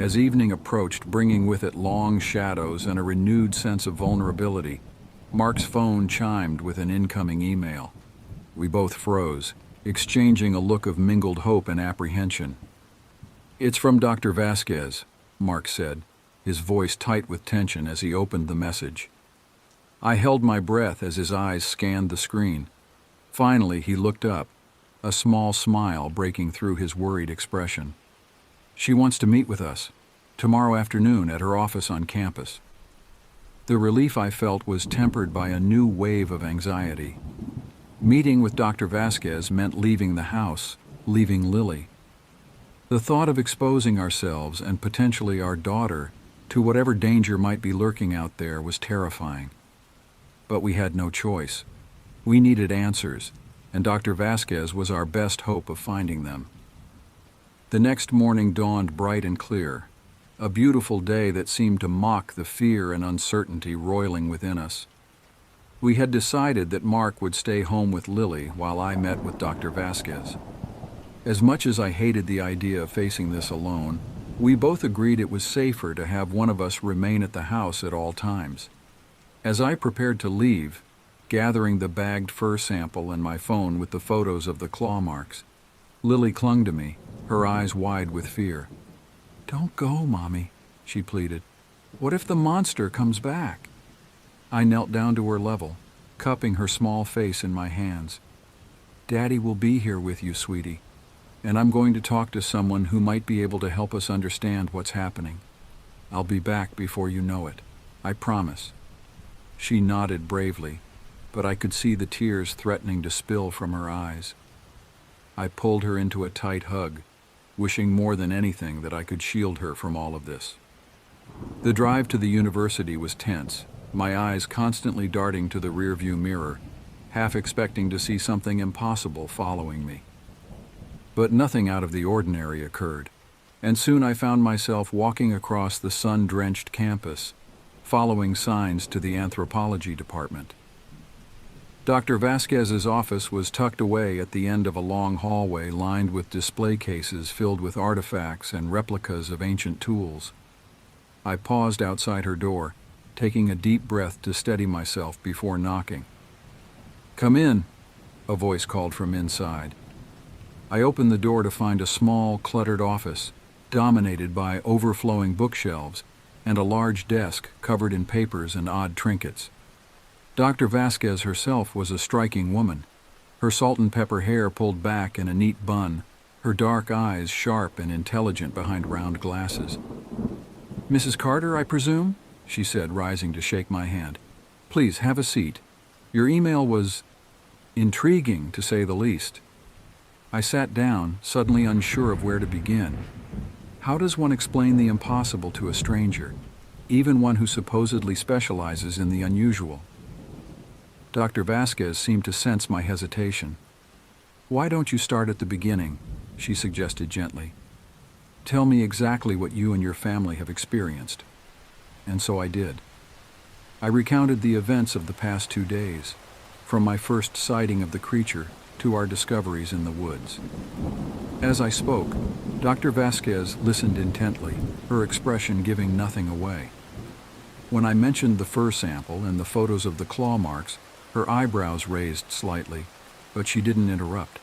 As evening approached, bringing with it long shadows and a renewed sense of vulnerability, Mark's phone chimed with an incoming email. We both froze, exchanging a look of mingled hope and apprehension. "It's from Dr. Vasquez," Mark said, his voice tight with tension as he opened the message. I held my breath as his eyes scanned the screen. Finally, he looked up, a small smile breaking through his worried expression. "She wants to meet with us, tomorrow afternoon at her office on campus." The relief I felt was tempered by a new wave of anxiety. Meeting with Dr. Vasquez meant leaving the house, leaving Lily. The thought of exposing ourselves and potentially our daughter to whatever danger might be lurking out there was terrifying. But we had no choice. We needed answers, and Dr. Vasquez was our best hope of finding them. The next morning dawned bright and clear, a beautiful day that seemed to mock the fear and uncertainty roiling within us. We had decided that Mark would stay home with Lily while I met with Dr. Vasquez. As much as I hated the idea of facing this alone, we both agreed it was safer to have one of us remain at the house at all times. As I prepared to leave, gathering the bagged fur sample and my phone with the photos of the claw marks, Lily clung to me, her eyes wide with fear. "Don't go, Mommy," she pleaded. "What if the monster comes back?" I knelt down to her level, cupping her small face in my hands. "Daddy will be here with you, sweetie, and I'm going to talk to someone who might be able to help us understand what's happening. I'll be back before you know it. I promise." She nodded bravely, but I could see the tears threatening to spill from her eyes. I pulled her into a tight hug, wishing more than anything that I could shield her from all of this. The drive to the university was tense, my eyes constantly darting to the rearview mirror, half expecting to see something impossible following me. But nothing out of the ordinary occurred, and soon I found myself walking across the sun-drenched campus, following signs to the anthropology department. Dr. Vasquez's office was tucked away at the end of a long hallway lined with display cases filled with artifacts and replicas of ancient tools. I paused outside her door, taking a deep breath to steady myself before knocking. "Come in," a voice called from inside. I opened the door to find a small, cluttered office, dominated by overflowing bookshelves and a large desk covered in papers and odd trinkets. Dr. Vasquez herself was a striking woman, her salt and pepper hair pulled back in a neat bun, her dark eyes sharp and intelligent behind round glasses. "Mrs. Carter, I presume?" she said, rising to shake my hand. "Please, have a seat. Your email was intriguing, to say the least." I sat down, suddenly unsure of where to begin. How does one explain the impossible to a stranger, even one who supposedly specializes in the unusual? Dr. Vasquez seemed to sense my hesitation. "Why don't you start at the beginning?" she suggested gently. "Tell me exactly what you and your family have experienced." And so I did. I recounted the events of the past 2 days, from my first sighting of the creature to our discoveries in the woods. As I spoke, Dr. Vasquez listened intently, her expression giving nothing away. When I mentioned the fur sample and the photos of the claw marks, her eyebrows raised slightly, but she didn't interrupt.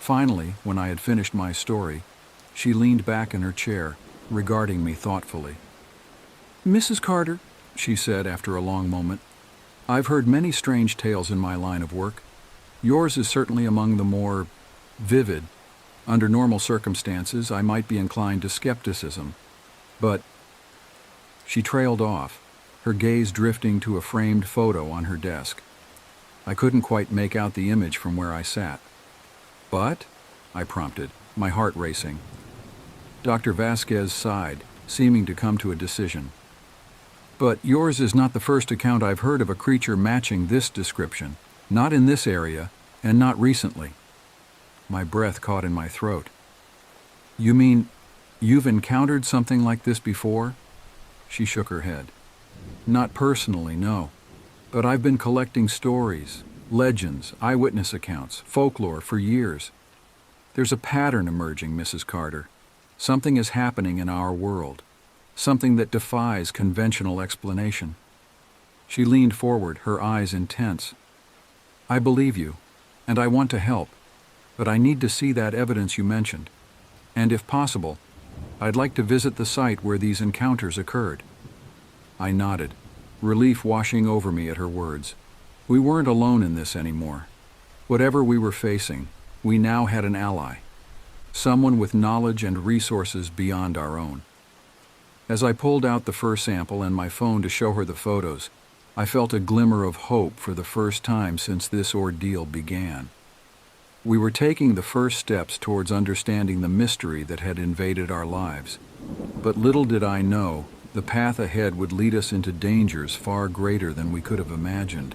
Finally, when I had finished my story, she leaned back in her chair, regarding me thoughtfully. "Mrs. Carter," she said after a long moment, "I've heard many strange tales in my line of work. Yours is certainly among the more vivid. Under normal circumstances, I might be inclined to skepticism. But—" She trailed off, her gaze drifting to a framed photo on her desk. I couldn't quite make out the image from where I sat. "But?" I prompted, my heart racing. Dr. Vasquez sighed, seeming to come to a decision. "But yours is not the first account I've heard of a creature matching this description, not in this area, and not recently." My breath caught in my throat. "You mean you've encountered something like this before?" She shook her head. "Not personally, no. But I've been collecting stories, legends, eyewitness accounts, folklore for years. There's a pattern emerging, Mrs. Carter. Something is happening in our world. Something that defies conventional explanation." She leaned forward, her eyes intense. "I believe you, and I want to help, but I need to see that evidence you mentioned. And if possible, I'd like to visit the site where these encounters occurred." I nodded, relief washing over me at her words. We weren't alone in this anymore. Whatever we were facing, we now had an ally. Someone with knowledge and resources beyond our own. As I pulled out the fur sample and my phone to show her the photos, I felt a glimmer of hope for the first time since this ordeal began. We were taking the first steps towards understanding the mystery that had invaded our lives. But little did I know, the path ahead would lead us into dangers far greater than we could have imagined,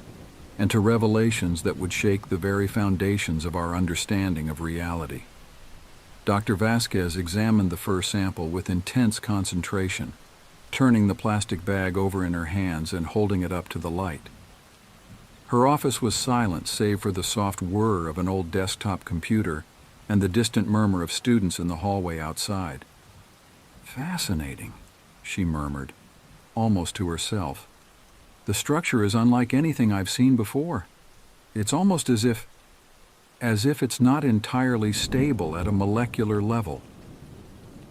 and to revelations that would shake the very foundations of our understanding of reality. Dr. Vasquez examined the fur sample with intense concentration, turning the plastic bag over in her hands and holding it up to the light. Her office was silent save for the soft whir of an old desktop computer and the distant murmur of students in the hallway outside. "Fascinating," she murmured, almost to herself. "The structure is unlike anything I've seen before. It's almost as if it's not entirely stable at a molecular level."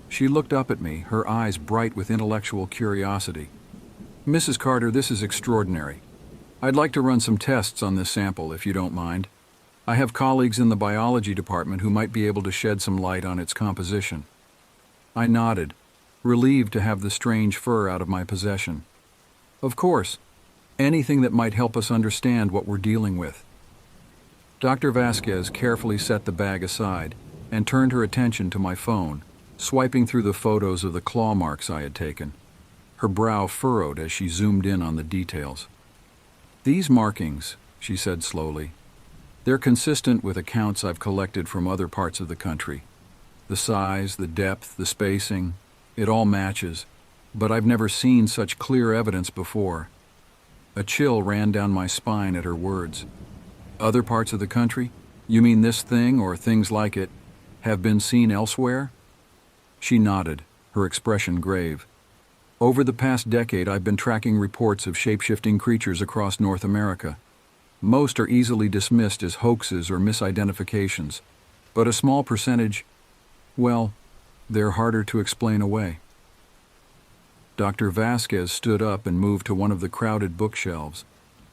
She looked up at me, her eyes bright with intellectual curiosity. "Mrs. Carter, this is extraordinary. I'd like to run some tests on this sample, if you don't mind. I have colleagues in the biology department who might be able to shed some light on its composition." I nodded, relieved to have the strange fur out of my possession. "Of course. Anything that might help us understand what we're dealing with." Dr. Vasquez carefully set the bag aside and turned her attention to my phone, swiping through the photos of the claw marks I had taken. Her brow furrowed as she zoomed in on the details. "These markings," she said slowly, "they're consistent with accounts I've collected from other parts of the country. The size, the depth, the spacing, it all matches, but I've never seen such clear evidence before." A chill ran down my spine at her words. "Other parts of the country? You mean this thing or things like it have been seen elsewhere?" She nodded, her expression grave. "Over the past decade, I've been tracking reports of shape-shifting creatures across North America. Most are easily dismissed as hoaxes or misidentifications, but a small percentage, well, they're harder to explain away." Dr. Vasquez stood up and moved to one of the crowded bookshelves,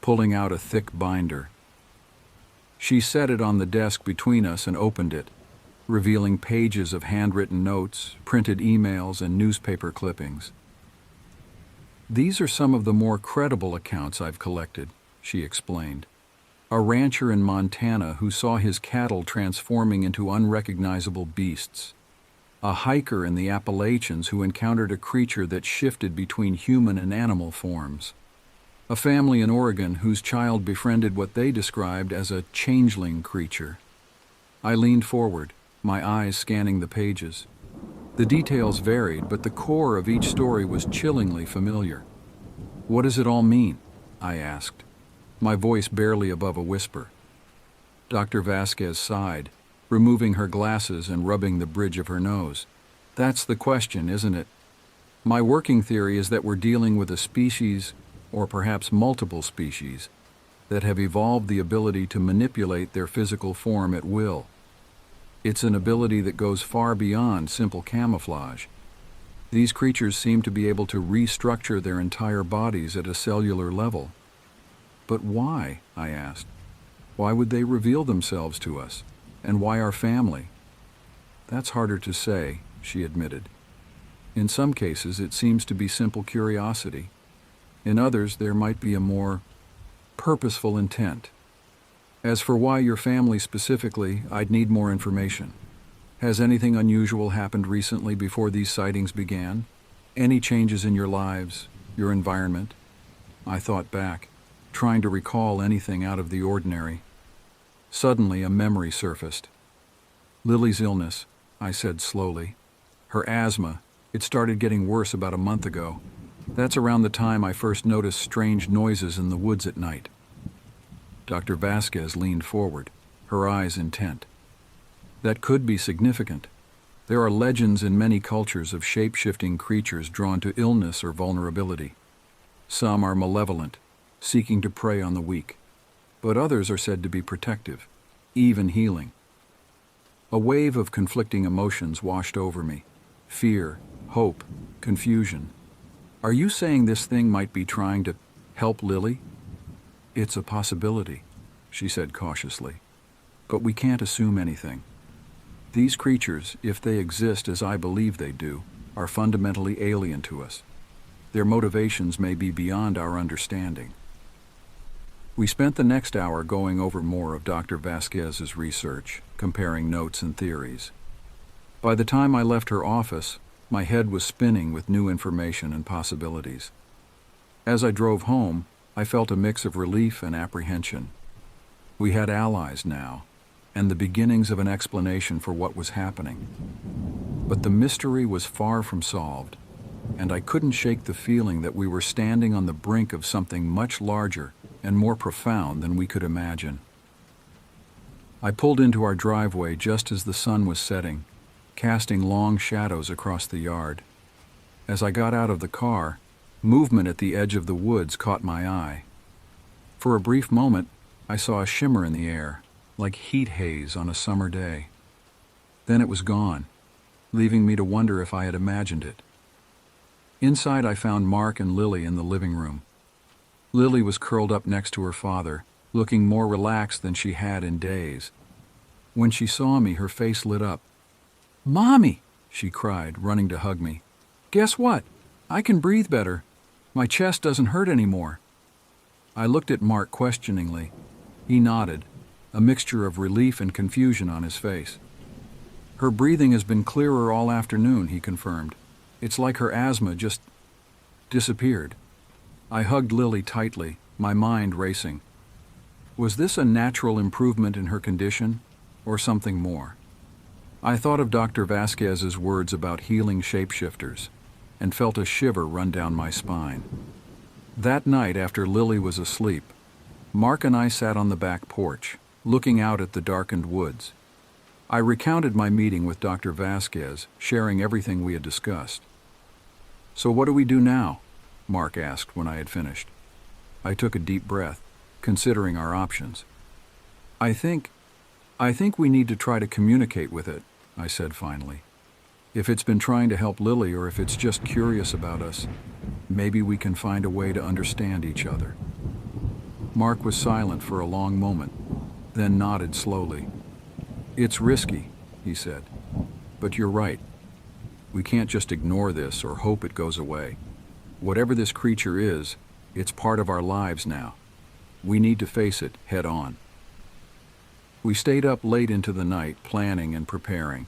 pulling out a thick binder. She set it on the desk between us and opened it, revealing pages of handwritten notes, printed emails, and newspaper clippings. "These are some of the more credible accounts I've collected," she explained. "A rancher in Montana who saw his cattle transforming into unrecognizable beasts. A hiker in the Appalachians who encountered a creature that shifted between human and animal forms. A family in Oregon whose child befriended what they described as a changeling creature." I leaned forward, my eyes scanning the pages. The details varied, but the core of each story was chillingly familiar. "What does it all mean?" I asked, my voice barely above a whisper. Dr. Vasquez sighed, removing her glasses and rubbing the bridge of her nose. "That's the question, isn't it? My working theory is that we're dealing with a species, or perhaps multiple species, that have evolved the ability to manipulate their physical form at will. It's an ability that goes far beyond simple camouflage. These creatures seem to be able to restructure their entire bodies at a cellular level." "But why?" I asked. "Why would they reveal themselves to us? And why our family?" "That's harder to say," she admitted. "In some cases, it seems to be simple curiosity. In others, there might be a more purposeful intent. As for why your family specifically, I'd need more information. Has anything unusual happened recently before these sightings began? Any changes in your lives, your environment?" I thought back, trying to recall anything out of the ordinary. Suddenly, a memory surfaced. "Lily's illness," I said slowly. "Her asthma, it started getting worse about a month ago. That's around the time I first noticed strange noises in the woods at night." Dr. Vasquez leaned forward, her eyes intent. "That could be significant. There are legends in many cultures of shape-shifting creatures drawn to illness or vulnerability. Some are malevolent, seeking to prey on the weak, but others are said to be protective, even healing." A wave of conflicting emotions washed over me. Fear, hope, confusion. "Are you saying this thing might be trying to help Lily?" "It's a possibility," she said cautiously. "But we can't assume anything. These creatures, if they exist as I believe they do, are fundamentally alien to us. Their motivations may be beyond our understanding." We spent the next hour going over more of Dr. Vasquez's research, comparing notes and theories. By the time I left her office, my head was spinning with new information and possibilities. As I drove home, I felt a mix of relief and apprehension. We had allies now, and the beginnings of an explanation for what was happening. But the mystery was far from solved, and I couldn't shake the feeling that we were standing on the brink of something much larger and more profound than we could imagine. I pulled into our driveway just as the sun was setting, casting long shadows across the yard. As I got out of the car, movement at the edge of the woods caught my eye. For a brief moment, I saw a shimmer in the air, like heat haze on a summer day. Then it was gone, leaving me to wonder if I had imagined it. Inside, I found Mark and Lily in the living room. Lily was curled up next to her father, looking more relaxed than she had in days. When she saw me, her face lit up. "Mommy!" she cried, running to hug me. "Guess what? I can breathe better. My chest doesn't hurt anymore." I looked at Mark questioningly. He nodded, a mixture of relief and confusion on his face. "Her breathing has been clearer all afternoon," he confirmed. "It's like her asthma just disappeared." I hugged Lily tightly, my mind racing. Was this a natural improvement in her condition, or something more? I thought of Dr. Vasquez's words about healing shapeshifters, and felt a shiver run down my spine. That night, after Lily was asleep, Mark and I sat on the back porch, looking out at the darkened woods. I recounted my meeting with Dr. Vasquez, sharing everything we had discussed. "So what do we do now?" Mark asked when I had finished. I took a deep breath, considering our options. I think we need to try to communicate with it," I said finally. If it's been trying to help Lily or if it's just curious about us, maybe we can find a way to understand each other. Mark was silent for a long moment, then nodded slowly. It's risky, he said, but you're right. We can't just ignore this or hope it goes away. Whatever this creature is, it's part of our lives now. We need to face it head on. We stayed up late into the night, planning and preparing.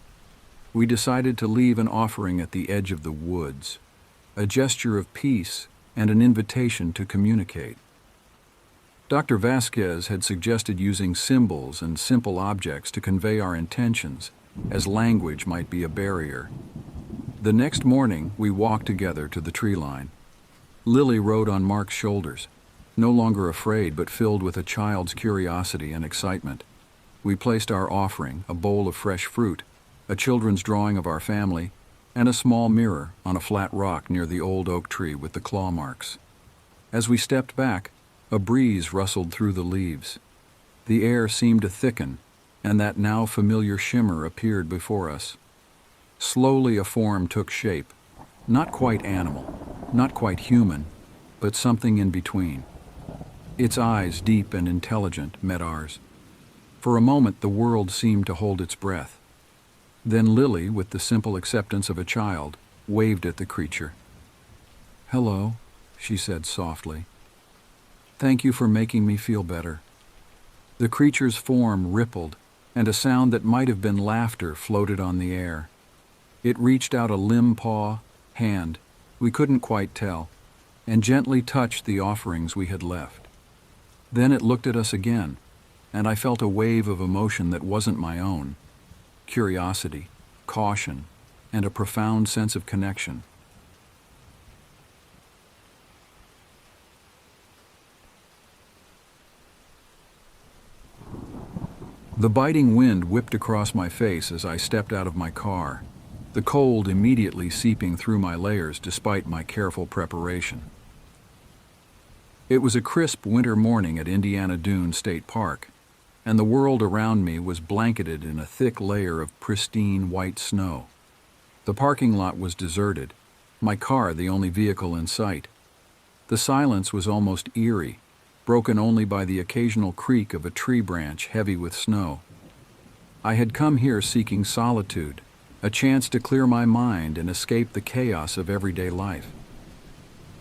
We decided to leave an offering at the edge of the woods, a gesture of peace and an invitation to communicate. Dr. Vasquez had suggested using symbols and simple objects to convey our intentions, as language might be a barrier. The next morning, we walked together to the tree line. Lily rode on Mark's shoulders, no longer afraid but filled with a child's curiosity and excitement. We placed our offering, a bowl of fresh fruit, a children's drawing of our family, and a small mirror on a flat rock near the old oak tree with the claw marks. As we stepped back, a breeze rustled through the leaves. The air seemed to thicken, and that now familiar shimmer appeared before us. Slowly a form took shape, not quite animal, not quite human, but something in between. Its eyes, deep and intelligent, met ours. For a moment the world seemed to hold its breath. Then Lily, with the simple acceptance of a child, waved at the creature. "Hello," she said softly. "Thank you for making me feel better." The creature's form rippled, and a sound that might have been laughter floated on the air. It reached out a limb paw, hand, we couldn't quite tell, and gently touched the offerings we had left. Then it looked at us again, and I felt a wave of emotion that wasn't my own. Curiosity, caution, and a profound sense of connection. The biting wind whipped across my face as I stepped out of my car, the cold immediately seeping through my layers despite my careful preparation. It was a crisp winter morning at Indiana Dunes State Park, and the world around me was blanketed in a thick layer of pristine white snow. The parking lot was deserted, my car the only vehicle in sight. The silence was almost eerie, broken only by the occasional creak of a tree branch heavy with snow. I had come here seeking solitude, a chance to clear my mind and escape the chaos of everyday life.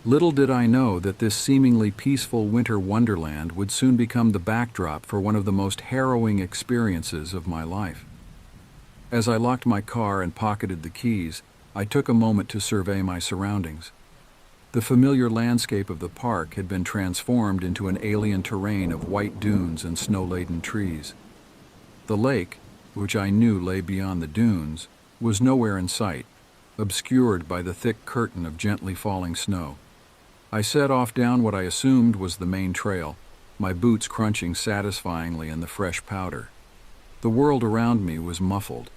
Little did I know that this seemingly peaceful winter wonderland would soon become the backdrop for one of the most harrowing experiences of my life. As I locked my car and pocketed the keys, I took a moment to survey my surroundings. The familiar landscape of the park had been transformed into an alien terrain of white dunes and snow-laden trees. The lake, which I knew lay beyond the dunes, was nowhere in sight, obscured by the thick curtain of gently falling snow. I set off down what I assumed was the main trail, my boots crunching satisfyingly in the fresh powder. The world around me was muffled,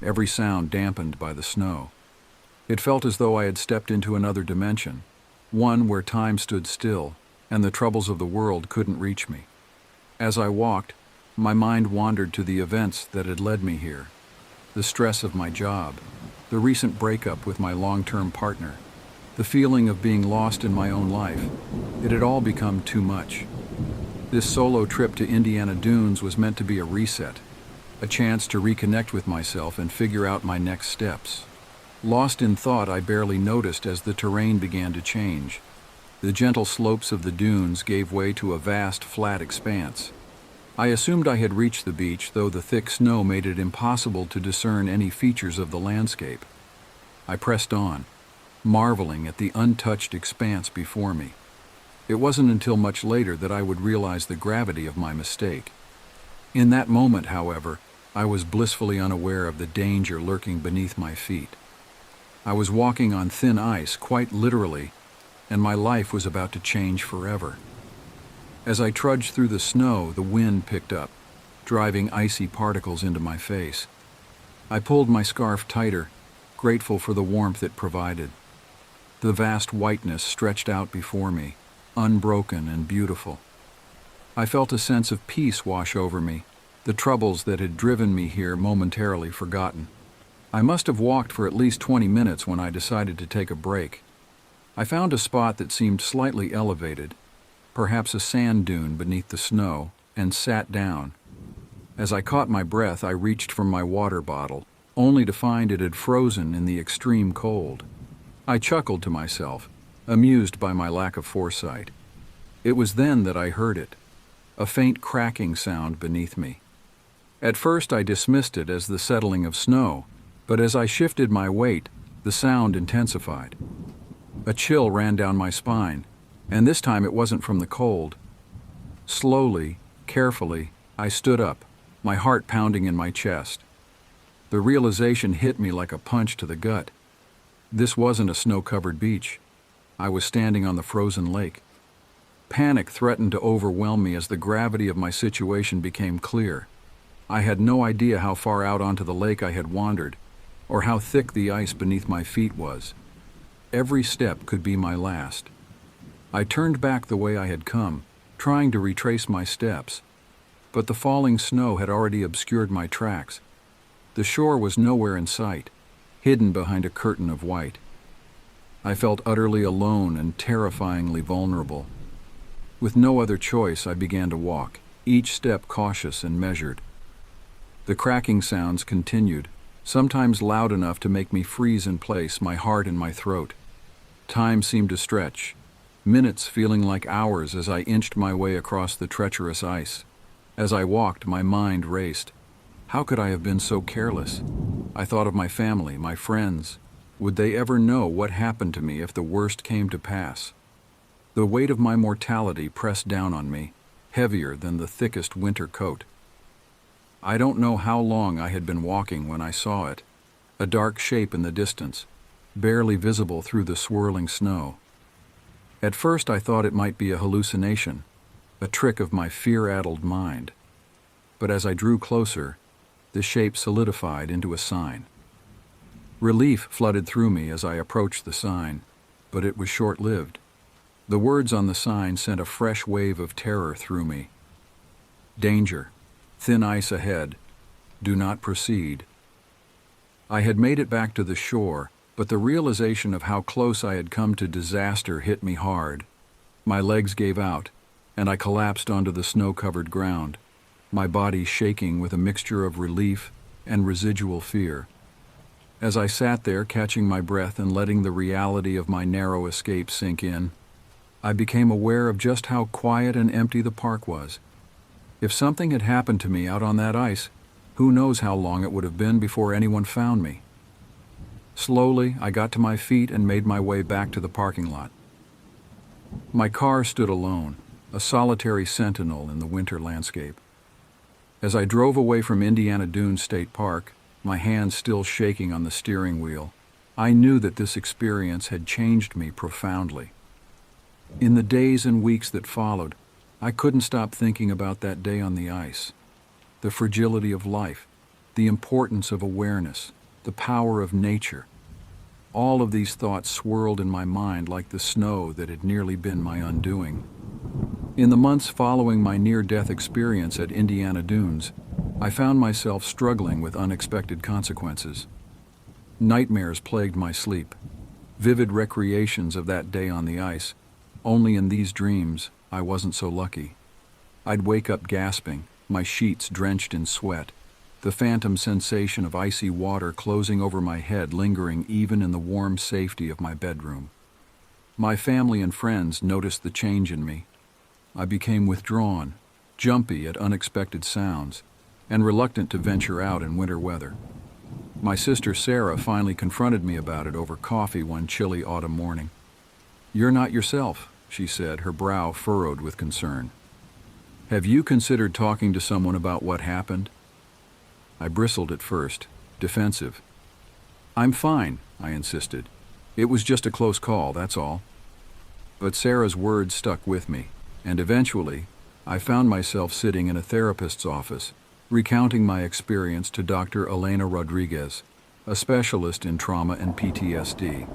every sound dampened by the snow. It felt as though I had stepped into another dimension, one where time stood still and the troubles of the world couldn't reach me. As I walked, my mind wandered to the events that had led me here. The stress of my job, the recent breakup with my long-term partner, the feeling of being lost in my own life. It had all become too much. This solo trip to Indiana Dunes was meant to be a reset, a chance to reconnect with myself and figure out my next steps. Lost in thought, I barely noticed as the terrain began to change. The gentle slopes of the dunes gave way to a vast, flat expanse. I assumed I had reached the beach, though the thick snow made it impossible to discern any features of the landscape. I pressed on, marveling at the untouched expanse before me. It wasn't until much later that I would realize the gravity of my mistake. In that moment, however, I was blissfully unaware of the danger lurking beneath my feet. I was walking on thin ice, quite literally, and my life was about to change forever. As I trudged through the snow, the wind picked up, driving icy particles into my face. I pulled my scarf tighter, grateful for the warmth it provided. The vast whiteness stretched out before me, unbroken and beautiful. I felt a sense of peace wash over me, the troubles that had driven me here momentarily forgotten. I must have walked for at least 20 minutes when I decided to take a break. I found a spot that seemed slightly elevated, perhaps a sand dune beneath the snow, and sat down. As I caught my breath, I reached for my water bottle, only to find it had frozen in the extreme cold. I chuckled to myself, amused by my lack of foresight. It was then that I heard it, a faint cracking sound beneath me. At first I dismissed it as the settling of snow, but as I shifted my weight, the sound intensified. A chill ran down my spine, and this time it wasn't from the cold. Slowly, carefully, I stood up, my heart pounding in my chest. The realization hit me like a punch to the gut. This wasn't a snow-covered beach. I was standing on the frozen lake. Panic threatened to overwhelm me as the gravity of my situation became clear. I had no idea how far out onto the lake I had wandered, or how thick the ice beneath my feet was. Every step could be my last. I turned back the way I had come, trying to retrace my steps, but the falling snow had already obscured my tracks. The shore was nowhere in sight, hidden behind a curtain of white. I felt utterly alone and terrifyingly vulnerable. With no other choice, I began to walk, each step cautious and measured. The cracking sounds continued, sometimes loud enough to make me freeze in place, my heart in my throat. Time seemed to stretch, minutes feeling like hours as I inched my way across the treacherous ice. As I walked, my mind raced. How could I have been so careless? I thought of my family, my friends. Would they ever know what happened to me if the worst came to pass? The weight of my mortality pressed down on me, heavier than the thickest winter coat. I don't know how long I had been walking when I saw it, a dark shape in the distance, barely visible through the swirling snow. At first I thought it might be a hallucination, a trick of my fear-addled mind. But as I drew closer, the shape solidified into a sign. Relief flooded through me as I approached the sign, but it was short-lived. The words on the sign sent a fresh wave of terror through me. Danger. Thin ice ahead. Do not proceed. I had made it back to the shore, but the realization of how close I had come to disaster hit me hard. My legs gave out, and I collapsed onto the snow-covered ground, my body shaking with a mixture of relief and residual fear. As I sat there catching my breath and letting the reality of my narrow escape sink in, I became aware of just how quiet and empty the park was. If something had happened to me out on that ice, who knows how long it would have been before anyone found me. Slowly, I got to my feet and made my way back to the parking lot. My car stood alone, a solitary sentinel in the winter landscape. As I drove away from Indiana Dunes State Park, my hands still shaking on the steering wheel, I knew that this experience had changed me profoundly. In the days and weeks that followed, I couldn't stop thinking about that day on the ice. The fragility of life, the importance of awareness, the power of nature. All of these thoughts swirled in my mind like the snow that had nearly been my undoing. In the months following my near-death experience at Indiana Dunes, I found myself struggling with unexpected consequences. Nightmares plagued my sleep, vivid recreations of that day on the ice. Only in these dreams, I wasn't so lucky. I'd wake up gasping, my sheets drenched in sweat, the phantom sensation of icy water closing over my head lingering even in the warm safety of my bedroom. My family and friends noticed the change in me. I became withdrawn, jumpy at unexpected sounds, and reluctant to venture out in winter weather. My sister Sarah finally confronted me about it over coffee one chilly autumn morning. "You're not yourself," she said, her brow furrowed with concern. "Have you considered talking to someone about what happened?" I bristled at first, defensive. "I'm fine," I insisted. "It was just a close call, that's all." But Sarah's words stuck with me, and eventually, I found myself sitting in a therapist's office, recounting my experience to Dr. Elena Rodriguez, a specialist in trauma and PTSD.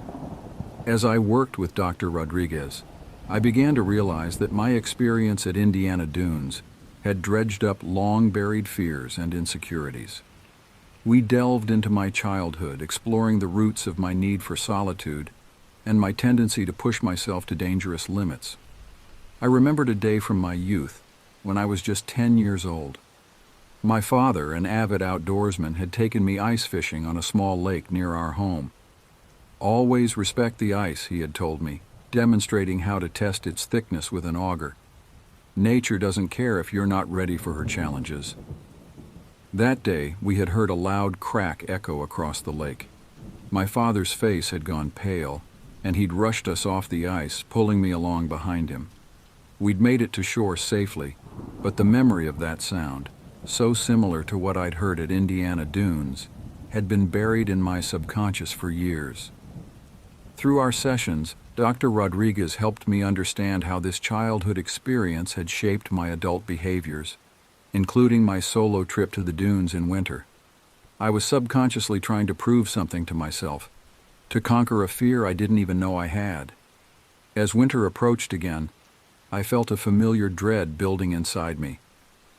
As I worked with Dr. Rodriguez, I began to realize that my experience at Indiana Dunes had dredged up long-buried fears and insecurities. We delved into my childhood, exploring the roots of my need for solitude and my tendency to push myself to dangerous limits. I remembered a day from my youth, when I was just 10 years old. My father, an avid outdoorsman, had taken me ice fishing on a small lake near our home. "Always respect the ice," he had told me, demonstrating how to test its thickness with an auger. "Nature doesn't care if you're not ready for her challenges." That day, we had heard a loud crack echo across the lake. My father's face had gone pale, and he'd rushed us off the ice, pulling me along behind him. We'd made it to shore safely, but the memory of that sound, so similar to what I'd heard at Indiana Dunes, had been buried in my subconscious for years. Through our sessions, Dr. Rodriguez helped me understand how this childhood experience had shaped my adult behaviors, including my solo trip to the dunes in winter. I was subconsciously trying to prove something to myself, to conquer a fear I didn't even know I had. As winter approached again, I felt a familiar dread building inside me.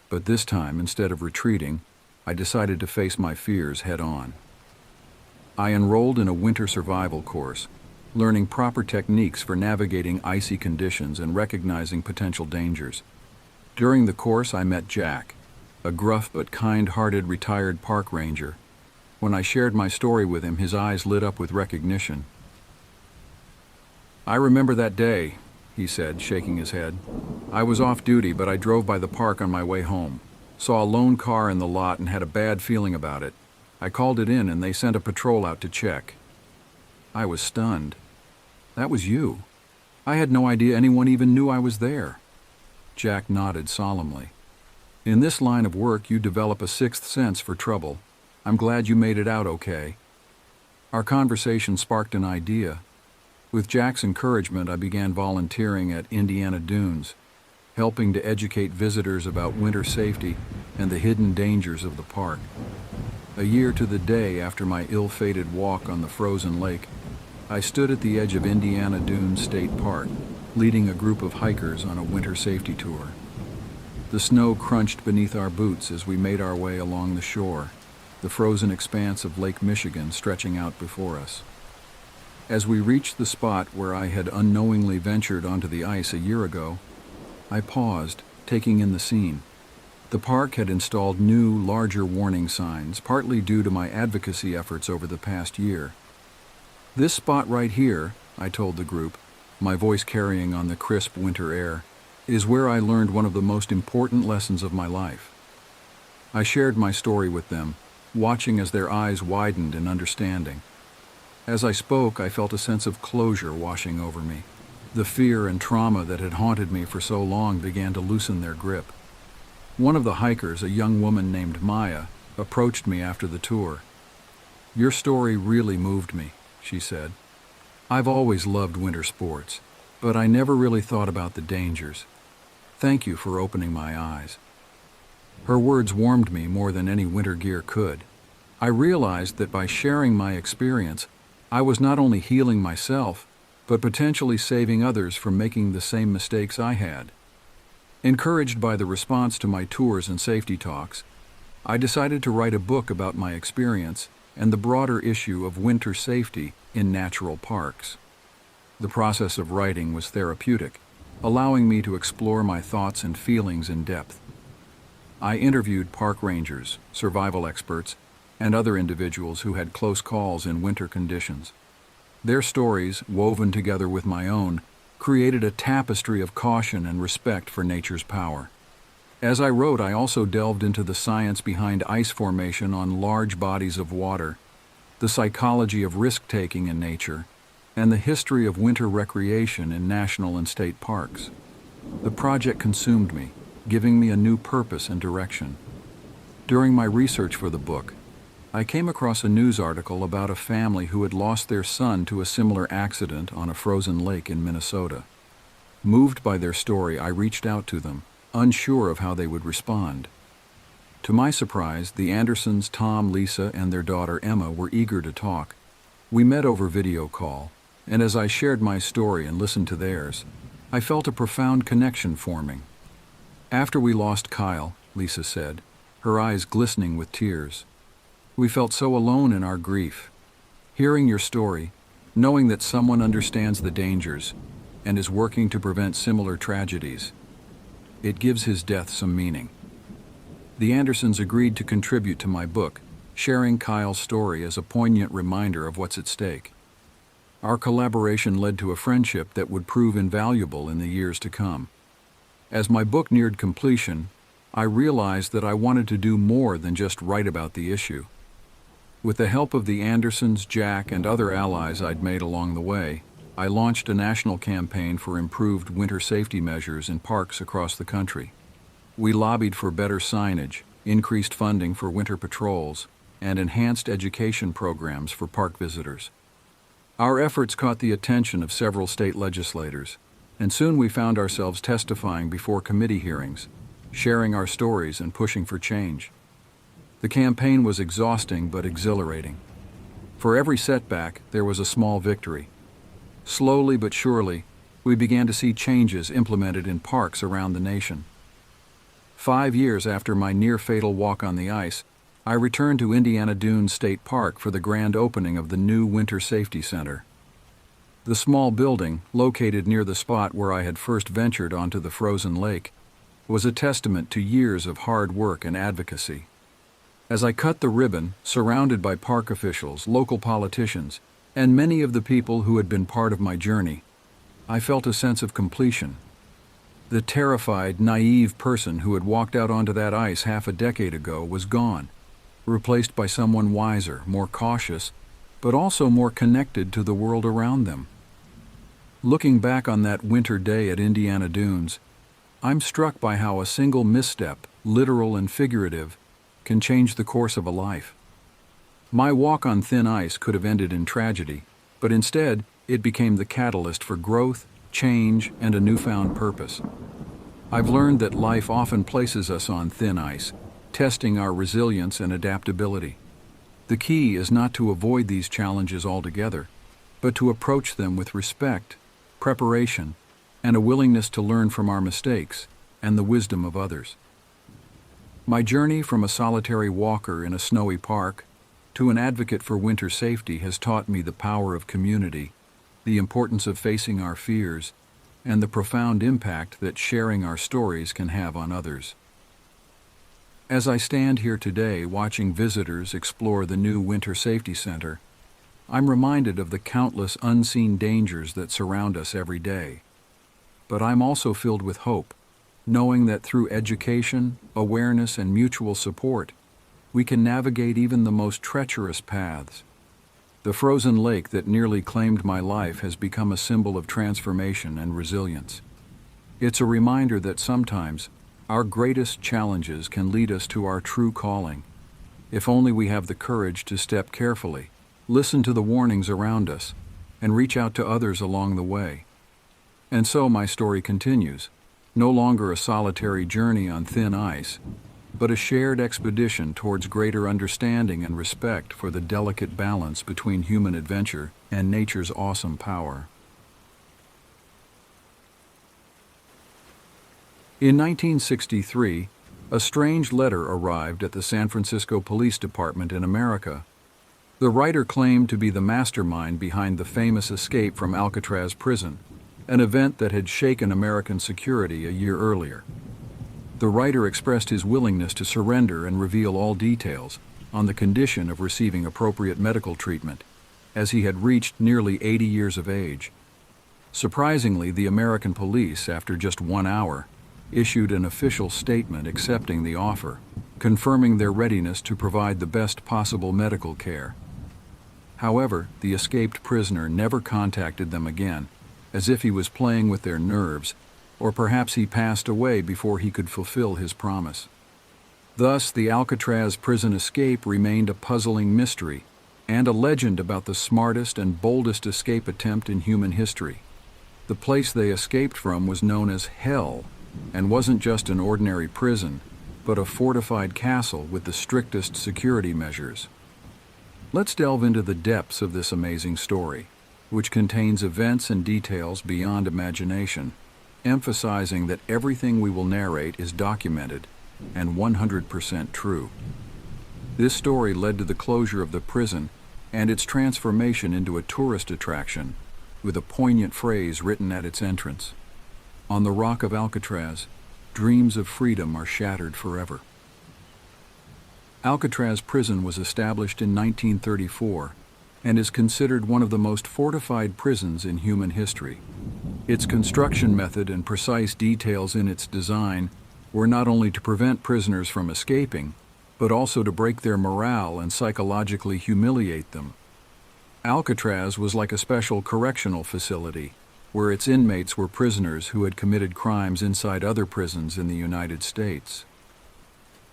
But this time, instead of retreating, I decided to face my fears head on. I enrolled in a winter survival course, learning proper techniques for navigating icy conditions and recognizing potential dangers. During the course, I met Jack, a gruff but kind-hearted retired park ranger. When I shared my story with him, his eyes lit up with recognition. "I remember that day," he said, shaking his head. "I was off duty, but I drove by the park on my way home. Saw a lone car in the lot and had a bad feeling about it. I called it in and they sent a patrol out to check." I was stunned. "That was you? I had no idea anyone even knew I was there." Jack nodded solemnly. "In this line of work, you develop a sixth sense for trouble. I'm glad you made it out okay." Our conversation sparked an idea. With Jack's encouragement, I began volunteering at Indiana Dunes, helping to educate visitors about winter safety and the hidden dangers of the park. A year to the day after my ill-fated walk on the frozen lake, I stood at the edge of Indiana Dunes State Park, leading a group of hikers on a winter safety tour. The snow crunched beneath our boots as we made our way along the shore, the frozen expanse of Lake Michigan stretching out before us. As we reached the spot where I had unknowingly ventured onto the ice a year ago, I paused, taking in the scene. The park had installed new, larger warning signs, partly due to my advocacy efforts over the past year. "This spot right here," I told the group, my voice carrying on the crisp winter air, "is where I learned one of the most important lessons of my life." I shared my story with them, watching as their eyes widened in understanding. As I spoke, I felt a sense of closure washing over me. The fear and trauma that had haunted me for so long began to loosen their grip. One of the hikers, a young woman named Maya, approached me after the tour. "Your story really moved me," she said. "I've always loved winter sports, but I never really thought about the dangers. Thank you for opening my eyes." Her words warmed me more than any winter gear could. I realized that by sharing my experience, I was not only healing myself, but potentially saving others from making the same mistakes I had. Encouraged by the response to my tours and safety talks, I decided to write a book about my experience and the broader issue of winter safety in natural parks. The process of writing was therapeutic, allowing me to explore my thoughts and feelings in depth. I interviewed park rangers, survival experts, and other individuals who had close calls in winter conditions. Their stories, woven together with my own, created a tapestry of caution and respect for nature's power. As I wrote, I also delved into the science behind ice formation on large bodies of water, the psychology of risk-taking in nature, and the history of winter recreation in national and state parks. The project consumed me, giving me a new purpose and direction. During my research for the book, I came across a news article about a family who had lost their son to a similar accident on a frozen lake in Minnesota. Moved by their story, I reached out to them, unsure of how they would respond. To my surprise, the Andersons, Tom, Lisa, and their daughter Emma were eager to talk. We met over video call, and as I shared my story and listened to theirs, I felt a profound connection forming. "After we lost Kyle," Lisa said, her eyes glistening with tears, We felt so alone in our grief. Hearing your story, knowing that someone understands the dangers and is working to prevent similar tragedies, it gives his death some meaning. The Andersons agreed to contribute to my book, sharing Kyle's story as a poignant reminder of what's at stake. Our collaboration led to a friendship that would prove invaluable in the years to come. As my book neared completion, I realized that I wanted to do more than just write about the issue. With the help of the Andersons, Jack, and other allies I'd made along the way, I launched a national campaign for improved winter safety measures in parks across the country. We lobbied for better signage, increased funding for winter patrols, and enhanced education programs for park visitors. Our efforts caught the attention of several state legislators, and soon we found ourselves testifying before committee hearings, sharing our stories and pushing for change. The campaign was exhausting but exhilarating. For every setback, there was a small victory. Slowly but surely, we began to see changes implemented in parks around the nation. 5 years after my near-fatal walk on the ice, I returned to Indiana Dunes State Park for the grand opening of the new Winter Safety Center. The small building, located near the spot where I had first ventured onto the frozen lake, was a testament to years of hard work and advocacy. As I cut the ribbon, surrounded by park officials, local politicians, and many of the people who had been part of my journey, I felt a sense of completion. The terrified, naive person who had walked out onto that ice half a decade ago was gone, replaced by someone wiser, more cautious, but also more connected to the world around them. Looking back on that winter day at Indiana Dunes, I'm struck by how a single misstep, literal and figurative, can change the course of a life. My walk on thin ice could have ended in tragedy, but instead, it became the catalyst for growth, change, and a newfound purpose. I've learned that life often places us on thin ice, testing our resilience and adaptability. The key is not to avoid these challenges altogether, but to approach them with respect, preparation, and a willingness to learn from our mistakes and the wisdom of others. My journey from a solitary walker in a snowy park to an advocate for winter safety has taught me the power of community, the importance of facing our fears, and the profound impact that sharing our stories can have on others. As I stand here today watching visitors explore the new Winter Safety Center, I'm reminded of the countless unseen dangers that surround us every day. But I'm also filled with hope, knowing that through education, awareness, and mutual support, we can navigate even the most treacherous paths. The frozen lake that nearly claimed my life has become a symbol of transformation and resilience. It's a reminder that sometimes our greatest challenges can lead us to our true calling, if only we have the courage to step carefully, listen to the warnings around us, and reach out to others along the way. And so my story continues, no longer a solitary journey on thin ice, but a shared expedition towards greater understanding and respect for the delicate balance between human adventure and nature's awesome power. In 1963, a strange letter arrived at the San Francisco Police Department in America. The writer claimed to be the mastermind behind the famous escape from Alcatraz prison, an event that had shaken American security a year earlier. The writer expressed his willingness to surrender and reveal all details on the condition of receiving appropriate medical treatment, as he had reached nearly 80 years of age. Surprisingly, the American police, after just 1 hour, issued an official statement accepting the offer, confirming their readiness to provide the best possible medical care. However, the escaped prisoner never contacted them again, as if he was playing with their nerves, or perhaps he passed away before he could fulfill his promise. Thus, the Alcatraz prison escape remained a puzzling mystery and a legend about the smartest and boldest escape attempt in human history. The place they escaped from was known as Hell, and wasn't just an ordinary prison, but a fortified castle with the strictest security measures. Let's delve into the depths of this amazing story, which contains events and details beyond imagination, emphasizing that everything we will narrate is documented and 100% true. This story led to the closure of the prison and its transformation into a tourist attraction, with a poignant phrase written at its entrance: "On the rock of Alcatraz, dreams of freedom are shattered forever." Alcatraz prison was established in 1934 and is considered one of the most fortified prisons in human history. Its construction method and precise details in its design were not only to prevent prisoners from escaping, but also to break their morale and psychologically humiliate them. Alcatraz was like a special correctional facility, where its inmates were prisoners who had committed crimes inside other prisons in the United States.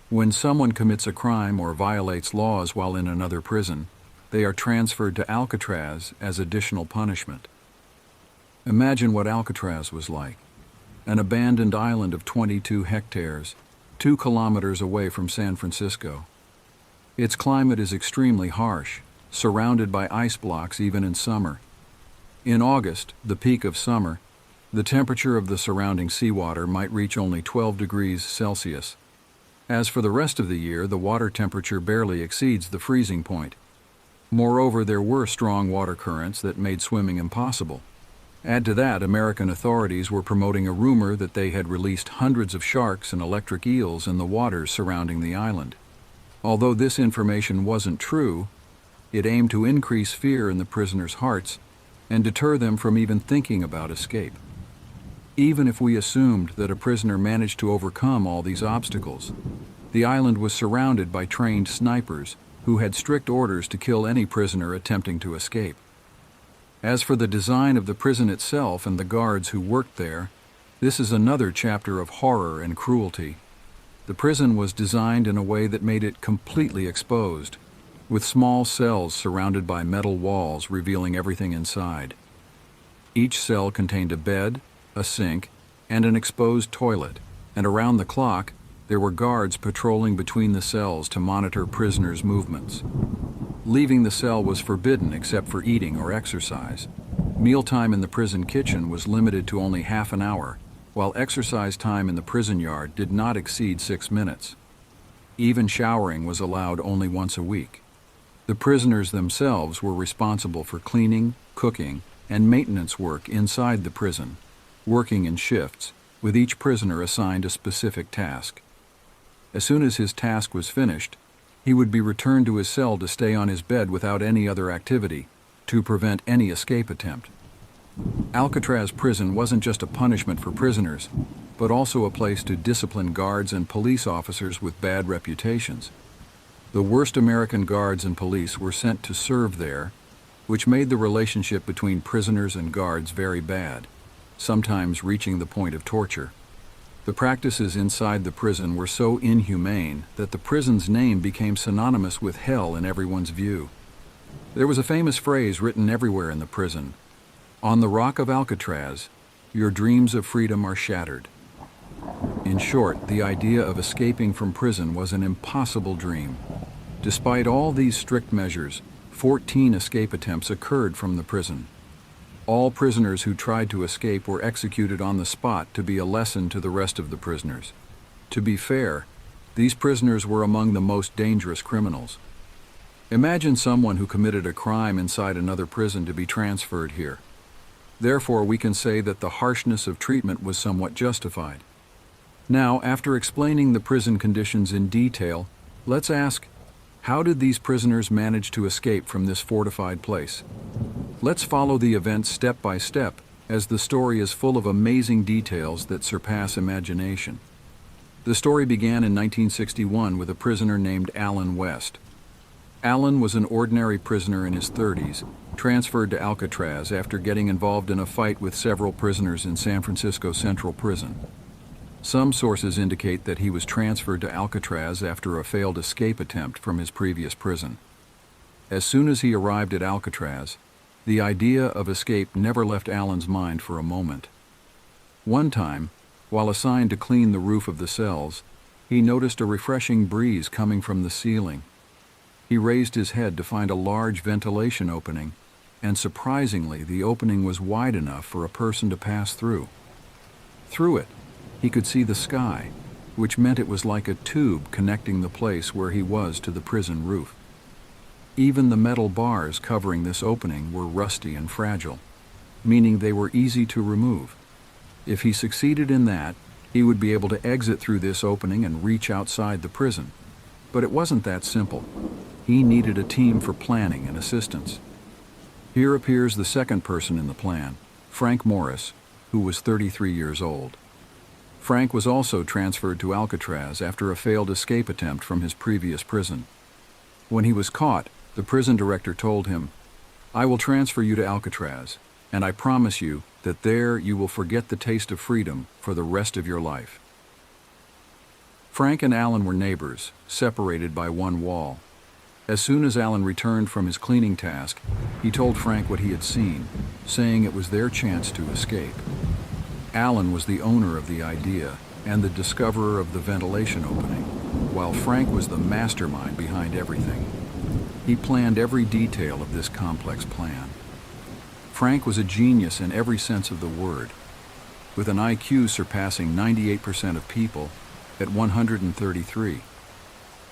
When someone commits a crime or violates laws while in another prison, they are transferred to Alcatraz as additional punishment. Imagine what Alcatraz was like: an abandoned island of 22 hectares, 2 kilometers away from San Francisco. Its climate is extremely harsh, surrounded by ice blocks even in summer. In August, the peak of summer, the temperature of the surrounding seawater might reach only 12 degrees Celsius. As for the rest of the year, the water temperature barely exceeds the freezing point. Moreover, there were strong water currents that made swimming impossible. Add to that, American authorities were promoting a rumor that they had released hundreds of sharks and electric eels in the waters surrounding the island. Although this information wasn't true, it aimed to increase fear in the prisoners' hearts and deter them from even thinking about escape. Even if we assumed that a prisoner managed to overcome all these obstacles, the island was surrounded by trained snipers who had strict orders to kill any prisoner attempting to escape. As for the design of the prison itself and the guards who worked there, this is another chapter of horror and cruelty. The prison was designed in a way that made it completely exposed, with small cells surrounded by metal walls revealing everything inside. Each cell contained a bed, a sink, and an exposed toilet, and around the clock, there were guards patrolling between the cells to monitor prisoners' movements. Leaving the cell was forbidden except for eating or exercise. Mealtime in the prison kitchen was limited to only half an hour, while exercise time in the prison yard did not exceed 6 minutes. Even showering was allowed only once a week. The prisoners themselves were responsible for cleaning, cooking, and maintenance work inside the prison, working in shifts, with each prisoner assigned a specific task. As soon as his task was finished, he would be returned to his cell to stay on his bed without any other activity, to prevent any escape attempt. Alcatraz prison wasn't just a punishment for prisoners, but also a place to discipline guards and police officers with bad reputations. The worst American guards and police were sent to serve there, which made the relationship between prisoners and guards very bad, sometimes reaching the point of torture. The practices inside the prison were so inhumane that the prison's name became synonymous with hell in everyone's view. There was a famous phrase written everywhere in the prison: "On the rock of Alcatraz, your dreams of freedom are shattered." In short, the idea of escaping from prison was an impossible dream. Despite all these strict measures, 14 escape attempts occurred from the prison. All prisoners who tried to escape were executed on the spot to be a lesson to the rest of the prisoners. To be fair, these prisoners were among the most dangerous criminals. Imagine someone who committed a crime inside another prison to be transferred here. Therefore, we can say that the harshness of treatment was somewhat justified. Now, after explaining the prison conditions in detail, let's ask, how did these prisoners manage to escape from this fortified place? Let's follow the events step by step, as the story is full of amazing details that surpass imagination. The story began in 1961 with a prisoner named Allen West. Allen was an ordinary prisoner in his 30s, transferred to Alcatraz after getting involved in a fight with several prisoners in San Francisco Central Prison. Some sources indicate that he was transferred to Alcatraz after a failed escape attempt from his previous prison. As soon as he arrived at Alcatraz, the idea of escape never left Allen's mind for a moment. One time, while assigned to clean the roof of the cells, he noticed a refreshing breeze coming from the ceiling. He raised his head to find a large ventilation opening, and surprisingly, the opening was wide enough for a person to pass through. Through it, he could see the sky, which meant it was like a tube connecting the place where he was to the prison roof. Even the metal bars covering this opening were rusty and fragile, meaning they were easy to remove. If he succeeded in that, he would be able to exit through this opening and reach outside the prison. But it wasn't that simple. He needed a team for planning and assistance. Here appears the second person in the plan, Frank Morris, who was 33 years old. Frank was also transferred to Alcatraz after a failed escape attempt from his previous prison. When he was caught, the prison director told him, "I will transfer you to Alcatraz, and I promise you that there you will forget the taste of freedom for the rest of your life." Frank and Alan were neighbors, separated by one wall. As soon as Alan returned from his cleaning task, he told Frank what he had seen, saying it was their chance to escape. Alan was the owner of the idea and the discoverer of the ventilation opening, while Frank was the mastermind behind everything. He planned every detail of this complex plan. Frank was a genius in every sense of the word, with an IQ surpassing 98% of people at 133.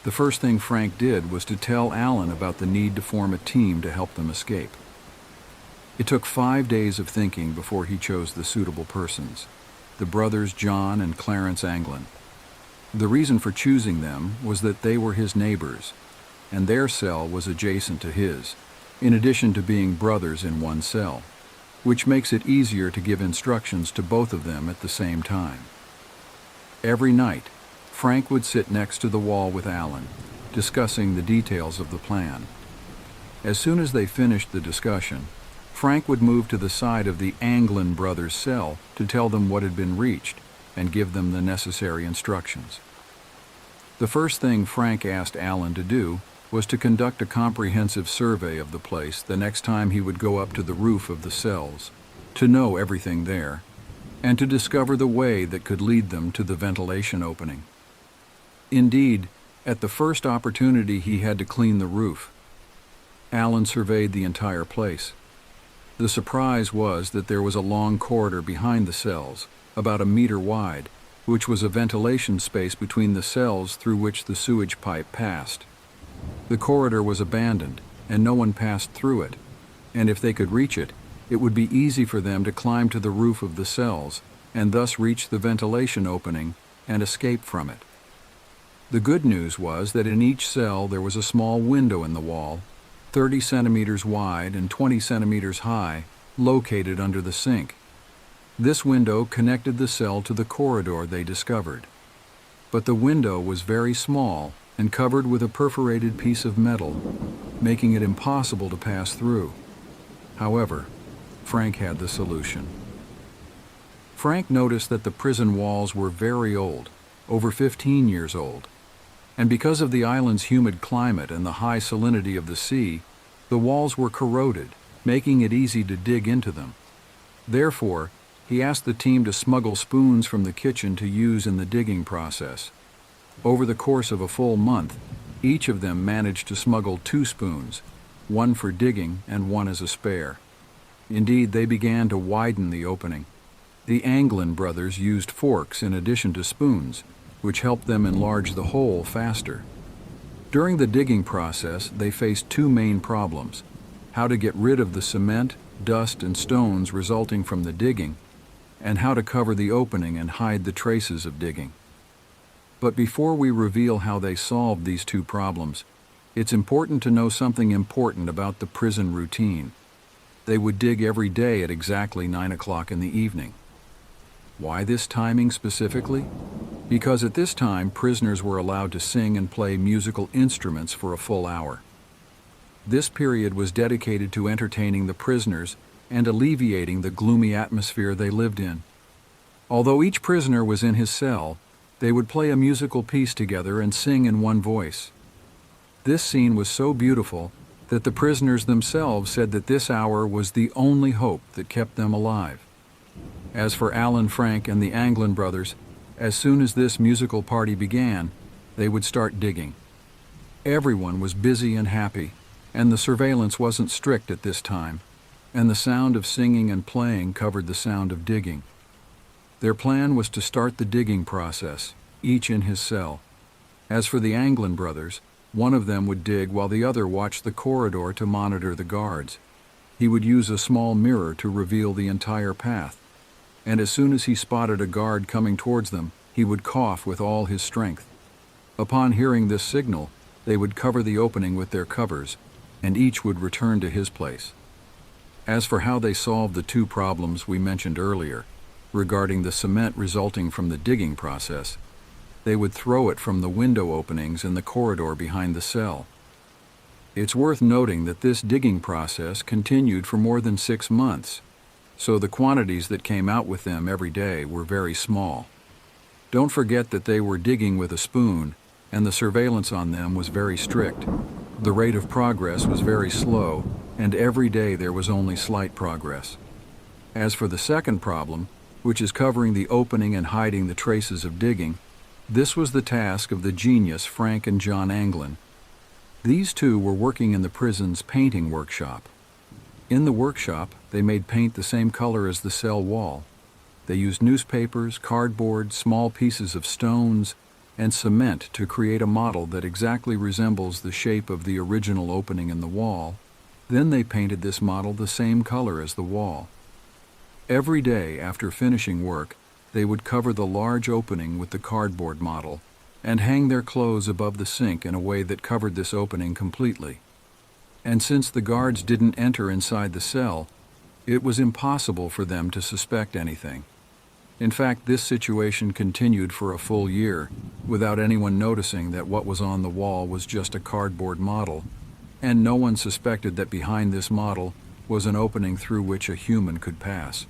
The first thing Frank did was to tell Alan about the need to form a team to help them escape. It took 5 days of thinking before he chose the suitable persons, the brothers John and Clarence Anglin. The reason for choosing them was that they were his neighbors, and their cell was adjacent to his, in addition to being brothers in one cell, which makes it easier to give instructions to both of them at the same time. Every night, Frank would sit next to the wall with Alan, discussing the details of the plan. As soon as they finished the discussion, Frank would move to the side of the Anglin brothers' cell to tell them what had been reached and give them the necessary instructions. The first thing Frank asked Alan to do was to conduct a comprehensive survey of the place the next time he would go up to the roof of the cells, to know everything there, and to discover the way that could lead them to the ventilation opening. Indeed, at the first opportunity he had to clean the roof. Alan surveyed the entire place. The surprise was that there was a long corridor behind the cells, about a meter wide, which was a ventilation space between the cells through which the sewage pipe passed. The corridor was abandoned, and no one passed through it, and if they could reach it, it would be easy for them to climb to the roof of the cells and thus reach the ventilation opening and escape from it. The good news was that in each cell there was a small window in the wall, 30 centimeters wide and 20 centimeters high, located under the sink. This window connected the cell to the corridor they discovered. But the window was very small and covered with a perforated piece of metal, making it impossible to pass through. However, Frank had the solution. Frank noticed that the prison walls were very old, over 15 years old, and because of the island's humid climate and the high salinity of the sea, the walls were corroded, making it easy to dig into them. Therefore, he asked the team to smuggle spoons from the kitchen to use in the digging process. Over the course of a full month, each of them managed to smuggle 2 spoons, one for digging and one as a spare. Indeed, they began to widen the opening. The Anglin brothers used forks in addition to spoons, which helped them enlarge the hole faster. During the digging process, they faced 2 main problems: how to get rid of the cement, dust, and stones resulting from the digging, and how to cover the opening and hide the traces of digging. But before we reveal how they solved these 2 problems, it's important to know something important about the prison routine. They would dig every day at exactly 9 o'clock in the evening. Why this timing specifically? Because at this time, prisoners were allowed to sing and play musical instruments for a full hour. This period was dedicated to entertaining the prisoners and alleviating the gloomy atmosphere they lived in. Although each prisoner was in his cell, they would play a musical piece together and sing in one voice. This scene was so beautiful that the prisoners themselves said that this hour was the only hope that kept them alive. As for Alan, Frank, and the Anglin brothers, as soon as this musical party began, they would start digging. Everyone was busy and happy, and the surveillance wasn't strict at this time, and the sound of singing and playing covered the sound of digging. Their plan was to start the digging process, each in his cell. As for the Anglin brothers, one of them would dig while the other watched the corridor to monitor the guards. He would use a small mirror to reveal the entire path, and as soon as he spotted a guard coming towards them, he would cough with all his strength. Upon hearing this signal, they would cover the opening with their covers, and each would return to his place. As for how they solved the two problems we mentioned earlier, regarding the cement resulting from the digging process, they would throw it from the window openings in the corridor behind the cell. It's worth noting that this digging process continued for more than 6 months, so the quantities that came out with them every day were very small. Don't forget that they were digging with a spoon, and the surveillance on them was very strict. The rate of progress was very slow, and every day there was only slight progress. As for the second problem, which is covering the opening and hiding the traces of digging, this was the task of the genius Frank and John Anglin. These two were working in the prison's painting workshop. In the workshop, they made paint the same color as the cell wall. They used newspapers, cardboard, small pieces of stones, and cement to create a model that exactly resembles the shape of the original opening in the wall. Then they painted this model the same color as the wall. Every day after finishing work, they would cover the large opening with the cardboard model and hang their clothes above the sink in a way that covered this opening completely. And since the guards didn't enter inside the cell, it was impossible for them to suspect anything. In fact, this situation continued for a full year, without anyone noticing that what was on the wall was just a cardboard model, and no one suspected that behind this model was an opening through which a human could pass.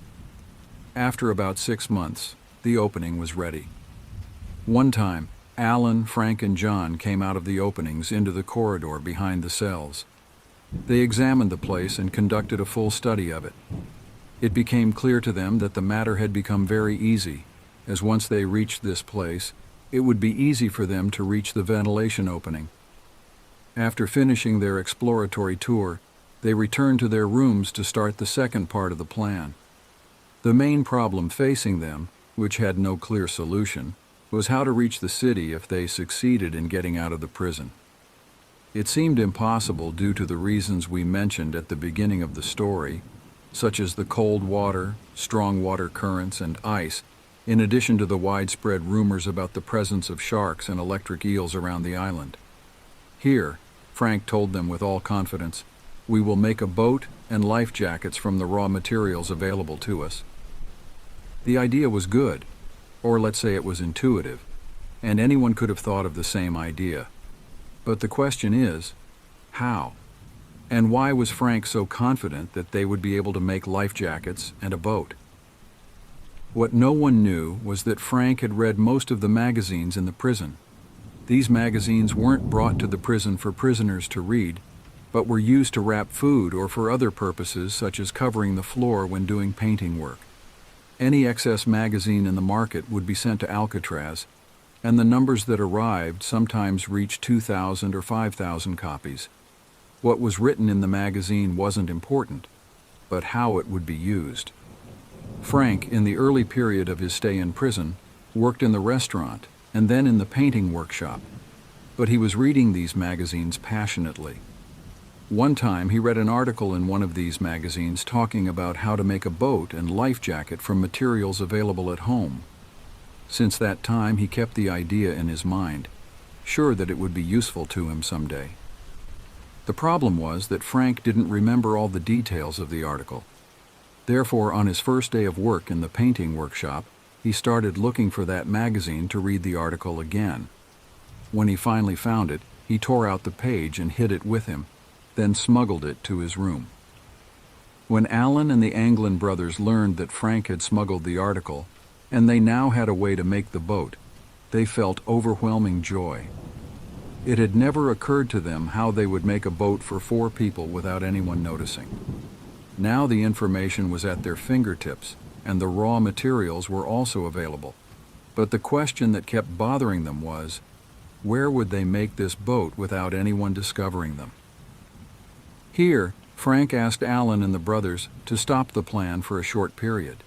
After about 6 months, the opening was ready. One time, Alan, Frank, and John came out of the openings into the corridor behind the cells. They examined the place and conducted a full study of it. It became clear to them that the matter had become very easy, as once they reached this place, it would be easy for them to reach the ventilation opening. After finishing their exploratory tour, they returned to their rooms to start the second part of the plan. The main problem facing them, which had no clear solution, was how to reach the city if they succeeded in getting out of the prison. It seemed impossible due to the reasons we mentioned at the beginning of the story, such as the cold water, strong water currents, and ice, in addition to the widespread rumors about the presence of sharks and electric eels around the island. Here, Frank told them with all confidence, "We will make a boat and life jackets from the raw materials available to us." The idea was good, or let's say it was intuitive, and anyone could have thought of the same idea. But the question is, how? And why was Frank so confident that they would be able to make life jackets and a boat? What no one knew was that Frank had read most of the magazines in the prison. These magazines weren't brought to the prison for prisoners to read, but were used to wrap food or for other purposes such as covering the floor when doing painting work. Any excess magazine in the market would be sent to Alcatraz, and the numbers that arrived sometimes reached 2,000 or 5,000 copies. What was written in the magazine wasn't important, but how it would be used. Frank, in the early period of his stay in prison, worked in the restaurant and then in the painting workshop, but he was reading these magazines passionately. One time he read an article in one of these magazines talking about how to make a boat and life jacket from materials available at home. Since that time he kept the idea in his mind, sure that it would be useful to him someday. The problem was that Frank didn't remember all the details of the article. Therefore, on his first day of work in the painting workshop, he started looking for that magazine to read the article again. When he finally found it, he tore out the page and hid it with him, then smuggled it to his room. When Alan and the Anglin brothers learned that Frank had smuggled the article, and they now had a way to make the boat, they felt overwhelming joy. It had never occurred to them how they would make a boat for 4 people without anyone noticing. Now the information was at their fingertips, and the raw materials were also available. But the question that kept bothering them was, where would they make this boat without anyone discovering them? Here, Frank asked Alan and the brothers to stop the plan for a short period.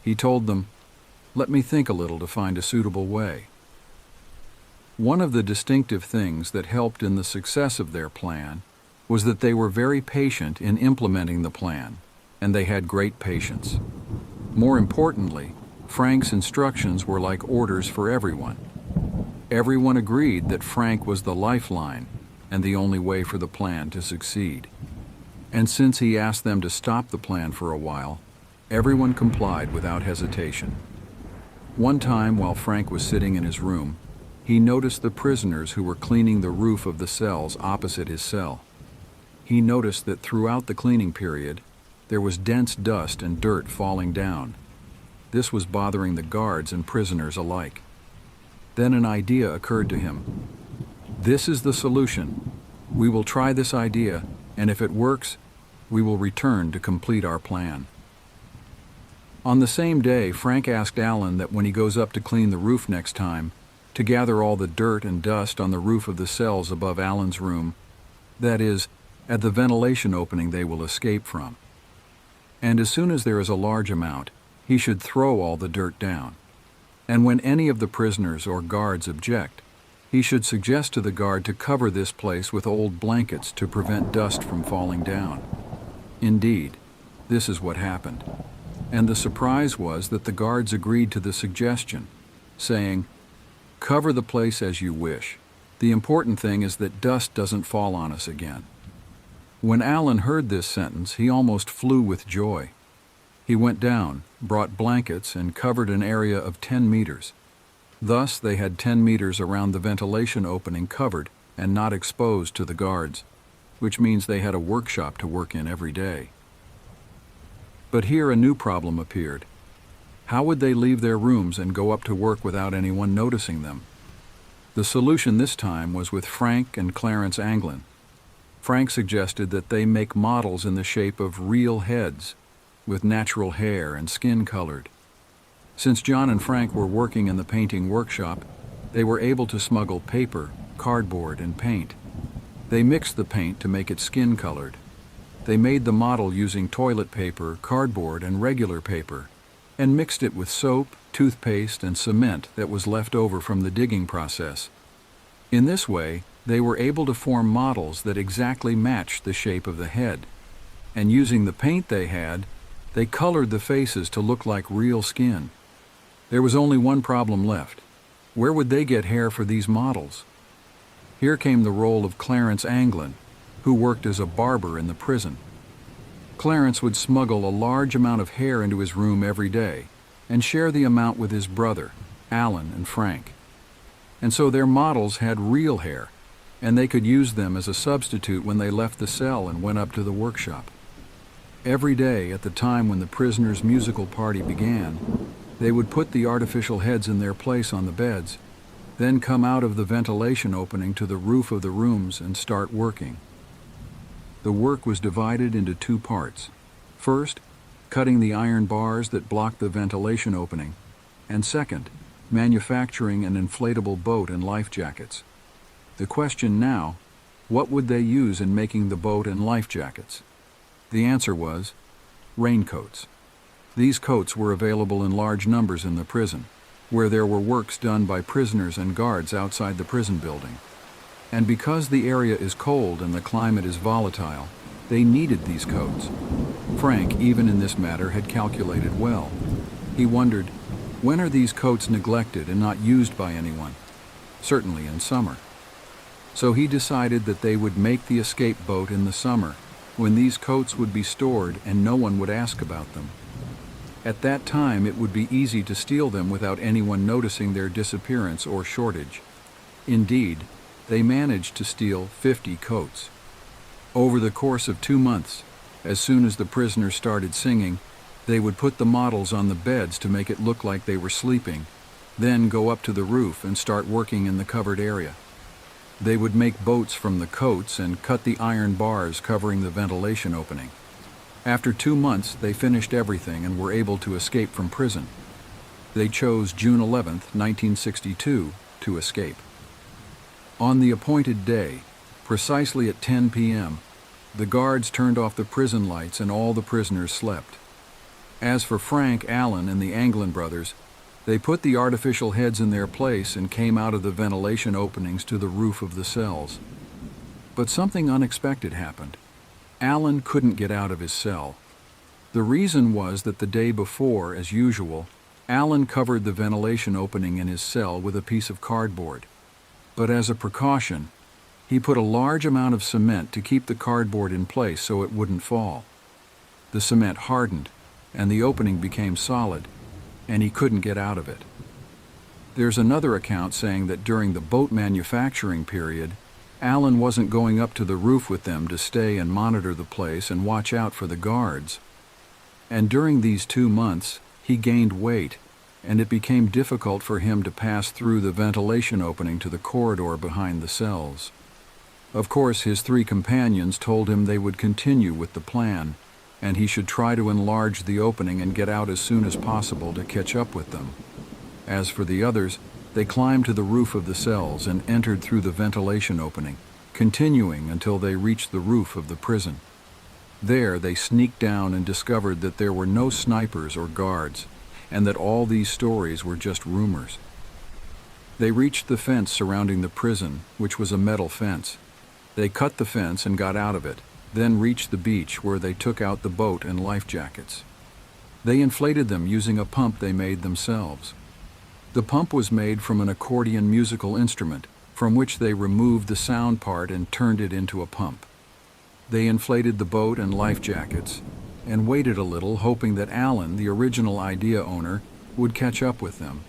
He told them, "Let me think a little to find a suitable way." One of the distinctive things that helped in the success of their plan was that they were very patient in implementing the plan, and they had great patience. More importantly, Frank's instructions were like orders for everyone. Everyone agreed that Frank was the lifeline and the only way for the plan to succeed. And since he asked them to stop the plan for a while, everyone complied without hesitation. One time, while Frank was sitting in his room, he noticed the prisoners who were cleaning the roof of the cells opposite his cell. He noticed that throughout the cleaning period, there was dense dust and dirt falling down. This was bothering the guards and prisoners alike. Then an idea occurred to him. This is the solution. We will try this idea, and if it works, we will return to complete our plan. On the same day, Frank asked Alan that when he goes up to clean the roof next time, to gather all the dirt and dust on the roof of the cells above Alan's room, that is, at the ventilation opening they will escape from. And as soon as there is a large amount, he should throw all the dirt down. And when any of the prisoners or guards object, he should suggest to the guard to cover this place with old blankets to prevent dust from falling down. Indeed, this is what happened. And the surprise was that the guards agreed to the suggestion, saying, "Cover the place as you wish. The important thing is that dust doesn't fall on us again." When Alan heard this sentence, he almost flew with joy. He went down, brought blankets, and covered an area of 10 meters. Thus, they had 10 meters around the ventilation opening covered and not exposed to the guards, which means they had a workshop to work in every day. But here a new problem appeared. How would they leave their rooms and go up to work without anyone noticing them? The solution this time was with Frank and Clarence Anglin. Frank suggested that they make models in the shape of real heads, with natural hair and skin colored. Since John and Frank were working in the painting workshop, they were able to smuggle paper, cardboard, and paint. They mixed the paint to make it skin colored. They made the model using toilet paper, cardboard, and regular paper, and mixed it with soap, toothpaste, and cement that was left over from the digging process. In this way, they were able to form models that exactly matched the shape of the head. And using the paint they had, they colored the faces to look like real skin. There was only one problem left. Where would they get hair for these models? Here came the role of Clarence Anglin, who worked as a barber in the prison. Clarence would smuggle a large amount of hair into his room every day and share the amount with his brother, Alan and Frank. And so their models had real hair, and they could use them as a substitute when they left the cell and went up to the workshop. Every day at the time when the prisoners' musical party began, they would put the artificial heads in their place on the beds, then come out of the ventilation opening to the roof of the rooms and start working. The work was divided into two parts. First, cutting the iron bars that blocked the ventilation opening, and second, manufacturing an inflatable boat and life jackets. The question now, what would they use in making the boat and life jackets? The answer was raincoats. These coats were available in large numbers in the prison, where there were works done by prisoners and guards outside the prison building. And because the area is cold and the climate is volatile, they needed these coats. Frank, even in this matter, had calculated well. He wondered, when are these coats neglected and not used by anyone? Certainly in summer. So he decided that they would make the escape boat in the summer, when these coats would be stored and no one would ask about them. At that time, it would be easy to steal them without anyone noticing their disappearance or shortage. Indeed, they managed to steal 50 coats. Over the course of 2 months, as soon as the prisoners started singing, they would put the models on the beds to make it look like they were sleeping, then go up to the roof and start working in the covered area. They would make boats from the coats and cut the iron bars covering the ventilation opening. After 2 months, they finished everything and were able to escape from prison. They chose June 11, 1962, to escape. On the appointed day, precisely at 10 p.m., the guards turned off the prison lights and all the prisoners slept. As for Frank, Alan, and the Anglin brothers, They put the artificial heads in their place and came out of the ventilation openings to the roof of the cells. But something unexpected happened. Alan couldn't get out of his cell. The reason was that the day before, as usual, Alan covered the ventilation opening in his cell with a piece of cardboard. But as a precaution, he put a large amount of cement to keep the cardboard in place so it wouldn't fall. The cement hardened, and the opening became solid, and he couldn't get out of it. There's another account saying that during the boat manufacturing period, Alan wasn't going up to the roof with them to stay and monitor the place and watch out for the guards. And during these 2 months, he gained weight, and it became difficult for him to pass through the ventilation opening to the corridor behind the cells. Of course, his 3 companions told him they would continue with the plan, and he should try to enlarge the opening and get out as soon as possible to catch up with them. As for the others, they climbed to the roof of the cells and entered through the ventilation opening, continuing until they reached the roof of the prison. There, they sneaked down and discovered that there were no snipers or guards, and that all these stories were just rumors. They reached the fence surrounding the prison, which was a metal fence. They cut the fence and got out of it, then reached the beach where they took out the boat and life jackets. They inflated them using a pump they made themselves. The pump was made from an accordion musical instrument, from which they removed the sound part and turned it into a pump. They inflated the boat and life jackets, and waited a little, hoping that Alan, the original idea owner, would catch up with them.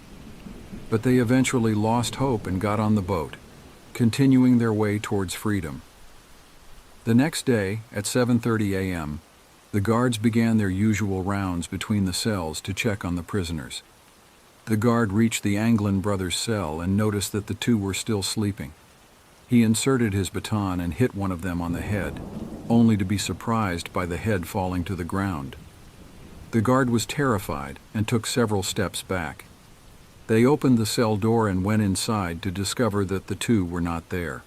But they eventually lost hope and got on the boat, continuing their way towards freedom. The next day, at 7:30 a.m., the guards began their usual rounds between the cells to check on the prisoners. The guard reached the Anglin brothers' cell and noticed that the 2 were still sleeping. He inserted his baton and hit one of them on the head, only to be surprised by the head falling to the ground. The guard was terrified and took several steps back. They opened the cell door and went inside to discover that the 2 were not there.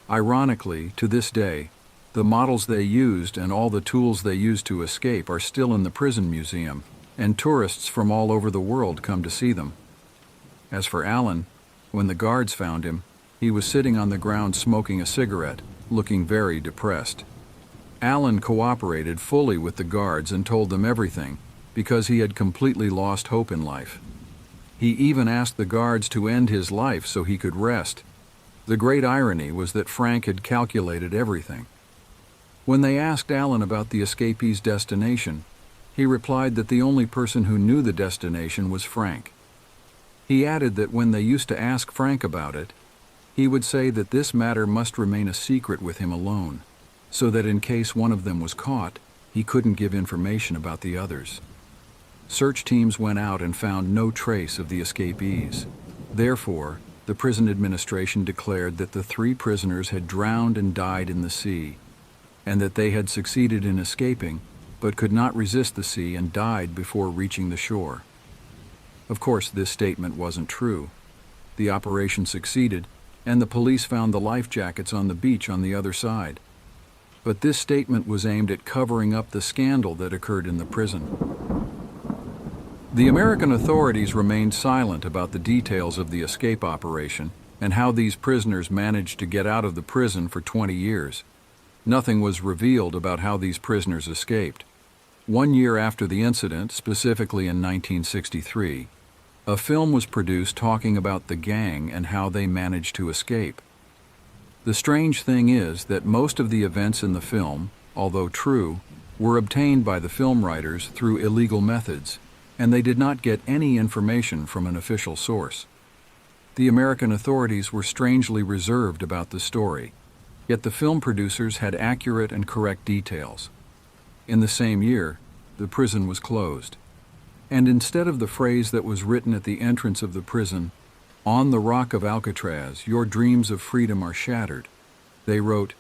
Ironically, to this day, the models they used and all the tools they used to escape are still in the prison museum, and tourists from all over the world come to see them. As for Alan, when the guards found him, he was sitting on the ground smoking a cigarette, looking very depressed. Alan cooperated fully with the guards and told them everything, because he had completely lost hope in life. He even asked the guards to end his life so he could rest. The great irony was that Frank had calculated everything. When they asked Alan about the escapees' destination, he replied that the only person who knew the destination was Frank. He added that when they used to ask Frank about it, he would say that this matter must remain a secret with him alone, so that in case one of them was caught, he couldn't give information about the others. Search teams went out and found no trace of the escapees. Therefore, the prison administration declared that the 3 prisoners had drowned and died in the sea, and that they had succeeded in escaping, but could not resist the sea and died before reaching the shore. Of course, this statement wasn't true. The operation succeeded, and the police found the life jackets on the beach on the other side. But this statement was aimed at covering up the scandal that occurred in the prison. The American authorities remained silent about the details of the escape operation and how these prisoners managed to get out of the prison for 20 years. Nothing was revealed about how these prisoners escaped. 1 year after the incident, specifically in 1963, a film was produced talking about the gang and how they managed to escape. The strange thing is that most of the events in the film, although true, were obtained by the film writers through illegal methods, and they did not get any information from an official source. The American authorities were strangely reserved about the story, yet the film producers had accurate and correct details. In the same year, the prison was closed. And instead of the phrase that was written at the entrance of the prison, "On the rock of Alcatraz, your dreams of freedom are shattered," they wrote,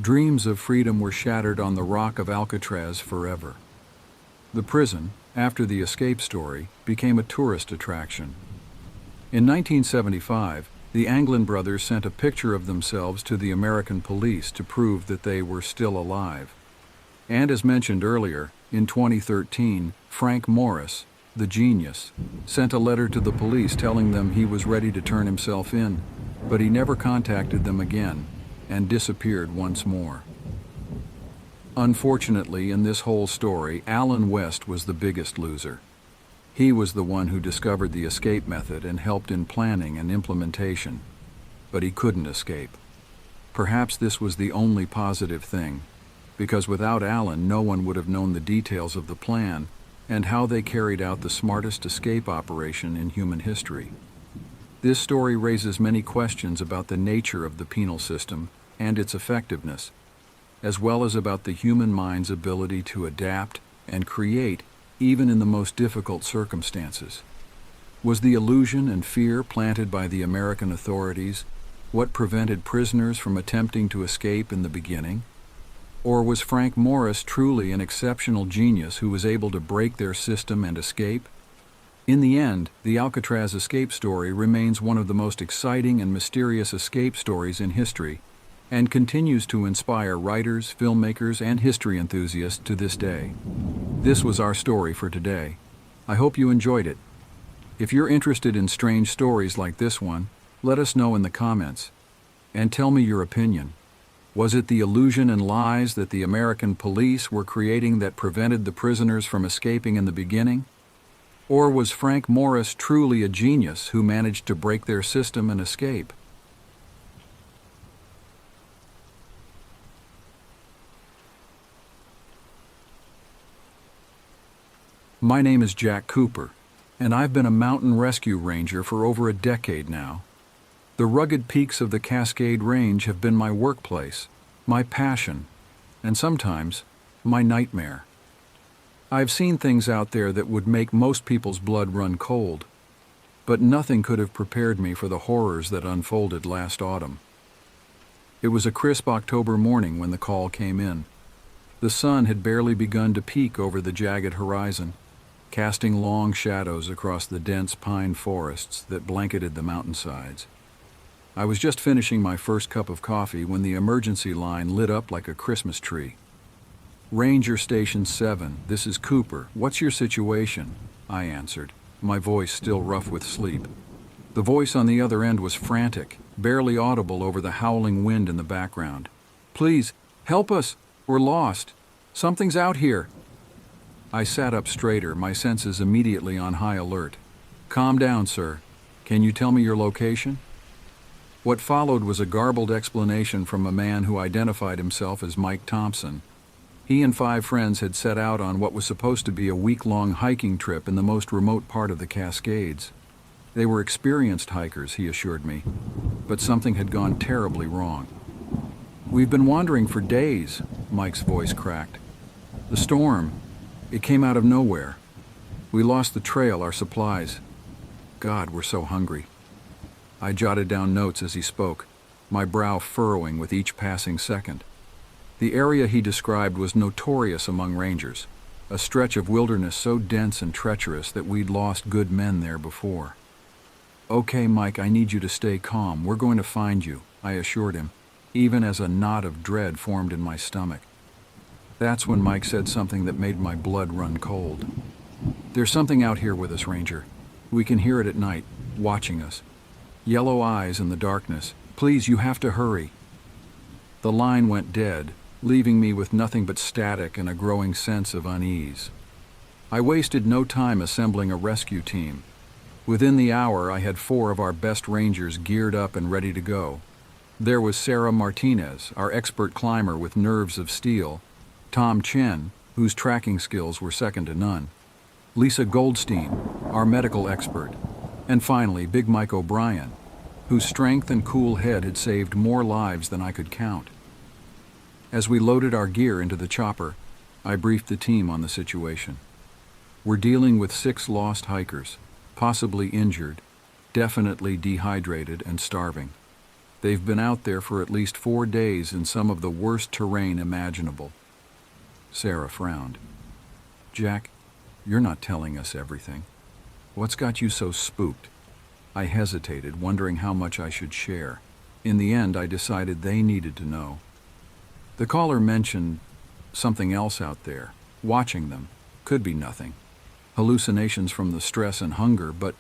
"Dreams of freedom were shattered on the rock of Alcatraz forever." The prison, after the escape story, became a tourist attraction. In 1975, the Anglin brothers sent a picture of themselves to the American police to prove that they were still alive. And as mentioned earlier, in 2013, Frank Morris, the genius, sent a letter to the police telling them he was ready to turn himself in, but he never contacted them again and disappeared once more. Unfortunately, in this whole story, Alan West was the biggest loser. He was the one who discovered the escape method and helped in planning and implementation, but he couldn't escape. Perhaps this was the only positive thing, because without Alan, no one would have known the details of the plan and how they carried out the smartest escape operation in human history. This story raises many questions about the nature of the penal system and its effectiveness, as well as about the human mind's ability to adapt and create even in the most difficult circumstances. Was the illusion and fear planted by the American authorities what prevented prisoners from attempting to escape in the beginning? Or was Frank Morris truly an exceptional genius who was able to break their system and escape? In the end, the Alcatraz escape story remains one of the most exciting and mysterious escape stories in history, and continues to inspire writers, filmmakers, and history enthusiasts to this day. This was our story for today. I hope you enjoyed it. If you're interested in strange stories like this one, let us know in the comments. And tell me your opinion. Was it the illusion and lies that the American police were creating that prevented the prisoners from escaping in the beginning? Or was Frank Morris truly a genius who managed to break their system and escape? My name is Jack Cooper, and I've been a mountain rescue ranger for over a decade now. The rugged peaks of the Cascade Range have been my workplace, my passion, and sometimes my nightmare. I've seen things out there that would make most people's blood run cold, but nothing could have prepared me for the horrors that unfolded last autumn. It was a crisp October morning when the call came in. The sun had barely begun to peek over the jagged horizon, casting long shadows across the dense pine forests that blanketed the mountainsides. I was just finishing my first cup of coffee when the emergency line lit up like a Christmas tree. "Ranger Station 7, this is Cooper. What's your situation?" I answered, my voice still rough with sleep. The voice on the other end was frantic, barely audible over the howling wind in the background. "Please, help us! We're lost! Something's out here!" I sat up straighter, my senses immediately on high alert. "Calm down, sir. Can you tell me your location?" What followed was a garbled explanation from a man who identified himself as Mike Thompson. He and 5 friends had set out on what was supposed to be a week-long hiking trip in the most remote part of the Cascades. They were experienced hikers, he assured me, but something had gone terribly wrong. "We've been wandering for days," Mike's voice cracked. "The storm, it came out of nowhere. We lost the trail, our supplies. God, we're so hungry." I jotted down notes as he spoke, my brow furrowing with each passing second. The area he described was notorious among rangers, a stretch of wilderness so dense and treacherous that we'd lost good men there before. "Okay, Mike, I need you to stay calm. We're going to find you," I assured him, even as a knot of dread formed in my stomach. That's when Mike said something that made my blood run cold. "There's something out here with us, Ranger. We can hear it at night, watching us. Yellow eyes in the darkness. Please, you have to hurry." The line went dead, leaving me with nothing but static and a growing sense of unease. I wasted no time assembling a rescue team. Within the hour, I had 4 of our best rangers geared up and ready to go. There was Sarah Martinez, our expert climber with nerves of steel, Tom Chen, whose tracking skills were second to none, Lisa Goldstein, our medical expert, and finally Big Mike O'Brien, whose strength and cool head had saved more lives than I could count. As we loaded our gear into the chopper, I briefed the team on the situation. "We're dealing with 6 lost hikers, possibly injured, definitely dehydrated and starving. They've been out there for at least 4 days in some of the worst terrain imaginable." Sarah frowned. "Jack, you're not telling us everything. What's got you so spooked?" I hesitated, wondering how much I should share. In the end, I decided they needed to know. The caller mentioned something else out there, watching them. Could be nothing. hallucinations from the stress and hunger, but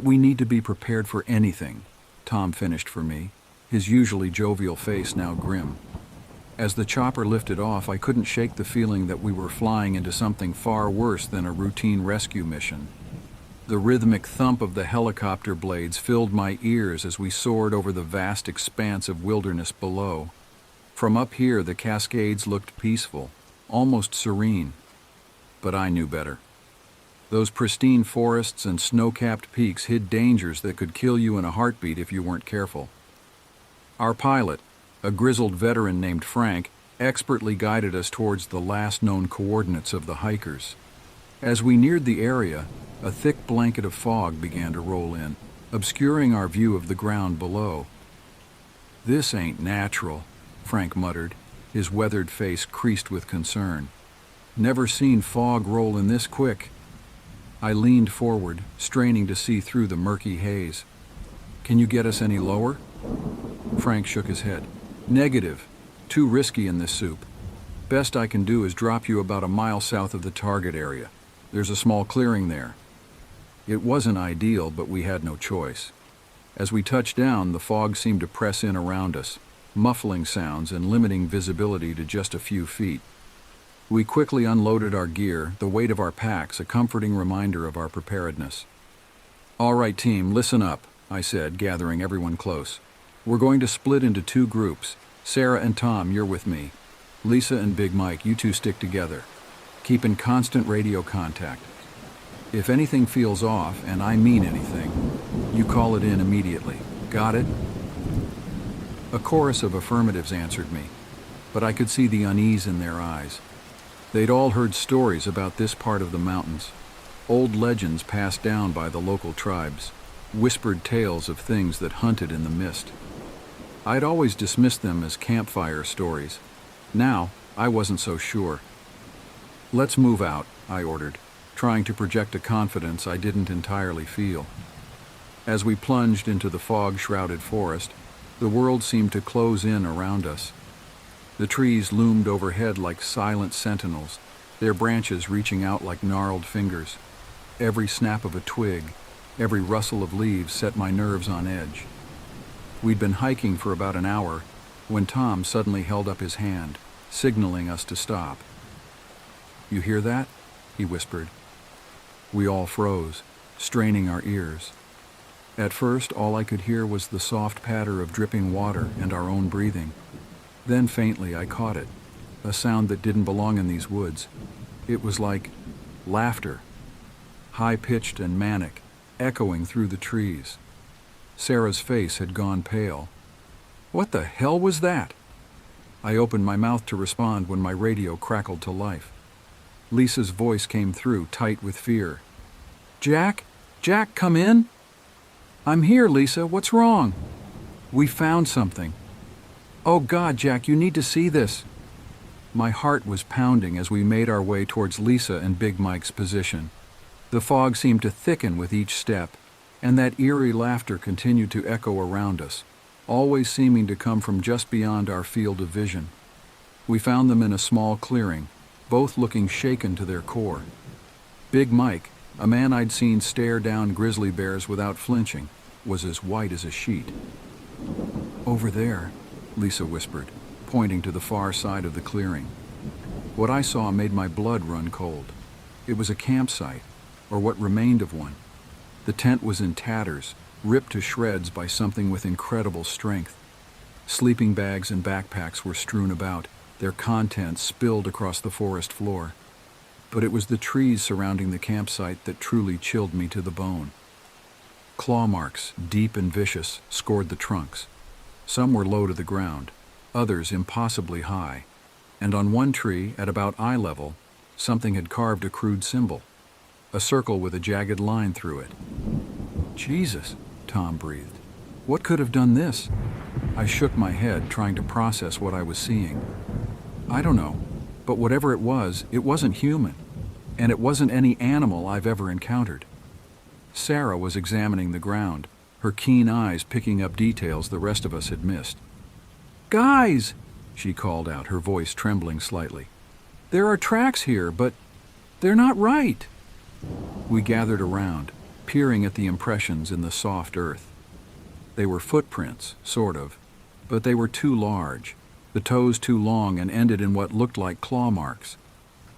we need to be prepared for anything, Tom finished for me, his usually jovial face now grim. As the chopper lifted off, I couldn't shake the feeling that we were flying into something far worse than a routine rescue mission. The rhythmic thump of the helicopter blades filled my ears as we soared over the vast expanse of wilderness below. From up here, the Cascades looked peaceful, almost serene. But I knew better. Those pristine forests and snow-capped peaks hid dangers that could kill you in a heartbeat if you weren't careful. Our pilot, a grizzled veteran named Frank, expertly guided us towards the last known coordinates of the hikers. As we neared the area, a thick blanket of fog began to roll in, obscuring our view of the ground below. "This ain't natural," Frank muttered, his weathered face creased with concern. "Never seen fog roll in this quick." I leaned forward, straining to see through the murky haze. "Can you get us any lower?" Frank shook his head. "Negative. Too risky in this soup. Best I can do is drop you about a mile south of the target area. There's a small clearing there." It wasn't ideal, but we had no choice. As we touched down, the fog seemed to press in around us, muffling sounds and limiting visibility to just a few feet. We quickly unloaded our gear, the weight of our packs a comforting reminder of our preparedness. "All right, team, listen up," I said, gathering everyone close. "We're going to split into two groups. Sarah and Tom, you're with me. Lisa and Big Mike, you two stick together. Keep in constant radio contact. If anything feels off, and I mean anything, you call it in immediately. Got it?" A chorus of affirmatives answered me, but I could see the unease in their eyes. They'd all heard stories about this part of the mountains, old legends passed down by the local tribes, whispered tales of things that hunted in the mist. I'd always dismissed them as campfire stories. Now, I wasn't so sure. "Let's move out," I ordered, trying to project a confidence I didn't entirely feel. As we plunged into the fog-shrouded forest, the world seemed to close in around us. The trees loomed overhead like silent sentinels, their branches reaching out like gnarled fingers. Every snap of a twig, every rustle of leaves set my nerves on edge. We'd been hiking for about an hour when Tom suddenly held up his hand, signaling us to stop. "You hear that?" he whispered. We all froze, straining our ears. At first, all I could hear was the soft patter of dripping water and our own breathing. Then faintly I caught it, a sound that didn't belong in these woods. It was like laughter, high-pitched and manic, echoing through the trees. Sarah's face had gone pale. "What the hell was that?" I opened my mouth to respond when my radio crackled to life. Lisa's voice came through, tight with fear. "Jack? Jack, come in?" "I'm here, Lisa. What's wrong?" "We found something." "Oh God, Jack, you need to see this." My heart was pounding as we made our way towards Lisa and Big Mike's position. The fog seemed to thicken with each step, and that eerie laughter continued to echo around us, always seeming to come from just beyond our field of vision. We found them in a small clearing, both looking shaken to their core. Big Mike, a man I'd seen stare down grizzly bears without flinching, was as white as a sheet. "Over there," Lisa whispered, pointing to the far side of the clearing. What I saw made my blood run cold. It was a campsite, or what remained of one. The tent was in tatters, ripped to shreds by something with incredible strength. Sleeping bags and backpacks were strewn about, their contents spilled across the forest floor. But it was the trees surrounding the campsite that truly chilled me to the bone. Claw marks, deep and vicious, scored the trunks. Some were low to the ground, others impossibly high, and on one tree, at about eye level, something had carved a crude symbol, a circle with a jagged line through it. "Jesus," Tom breathed. "What could have done this?" I shook my head, trying to process what I was seeing. "I don't know, but whatever it wasn't human, and it wasn't any animal I've ever encountered." Sarah was examining the ground, her keen eyes picking up details the rest of us had missed. "Guys!" she called out, her voice trembling slightly. "There are tracks here, but they're not right." We gathered around, peering at the impressions in the soft earth. They were footprints, sort of, but they were too large, the toes too long and ended in what looked like claw marks.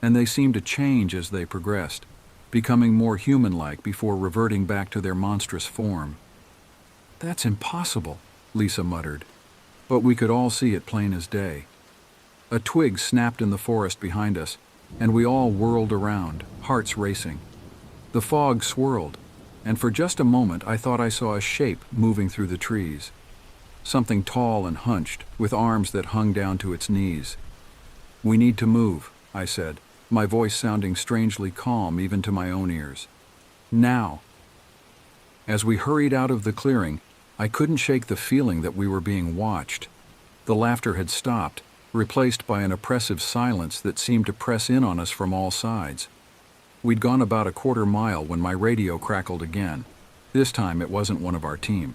And they seemed to change as they progressed, becoming more human-like before reverting back to their monstrous form. "That's impossible," Lisa muttered, but we could all see it plain as day. A twig snapped in the forest behind us, and we all whirled around, hearts racing. The fog swirled, and for just a moment I thought I saw a shape moving through the trees. Something tall and hunched, with arms that hung down to its knees. "We need to move," I said, my voice sounding strangely calm even to my own ears. "Now." As we hurried out of the clearing, I couldn't shake the feeling that we were being watched. The laughter had stopped, replaced by an oppressive silence that seemed to press in on us from all sides. We'd gone about a quarter mile when my radio crackled again. This time it wasn't one of our team.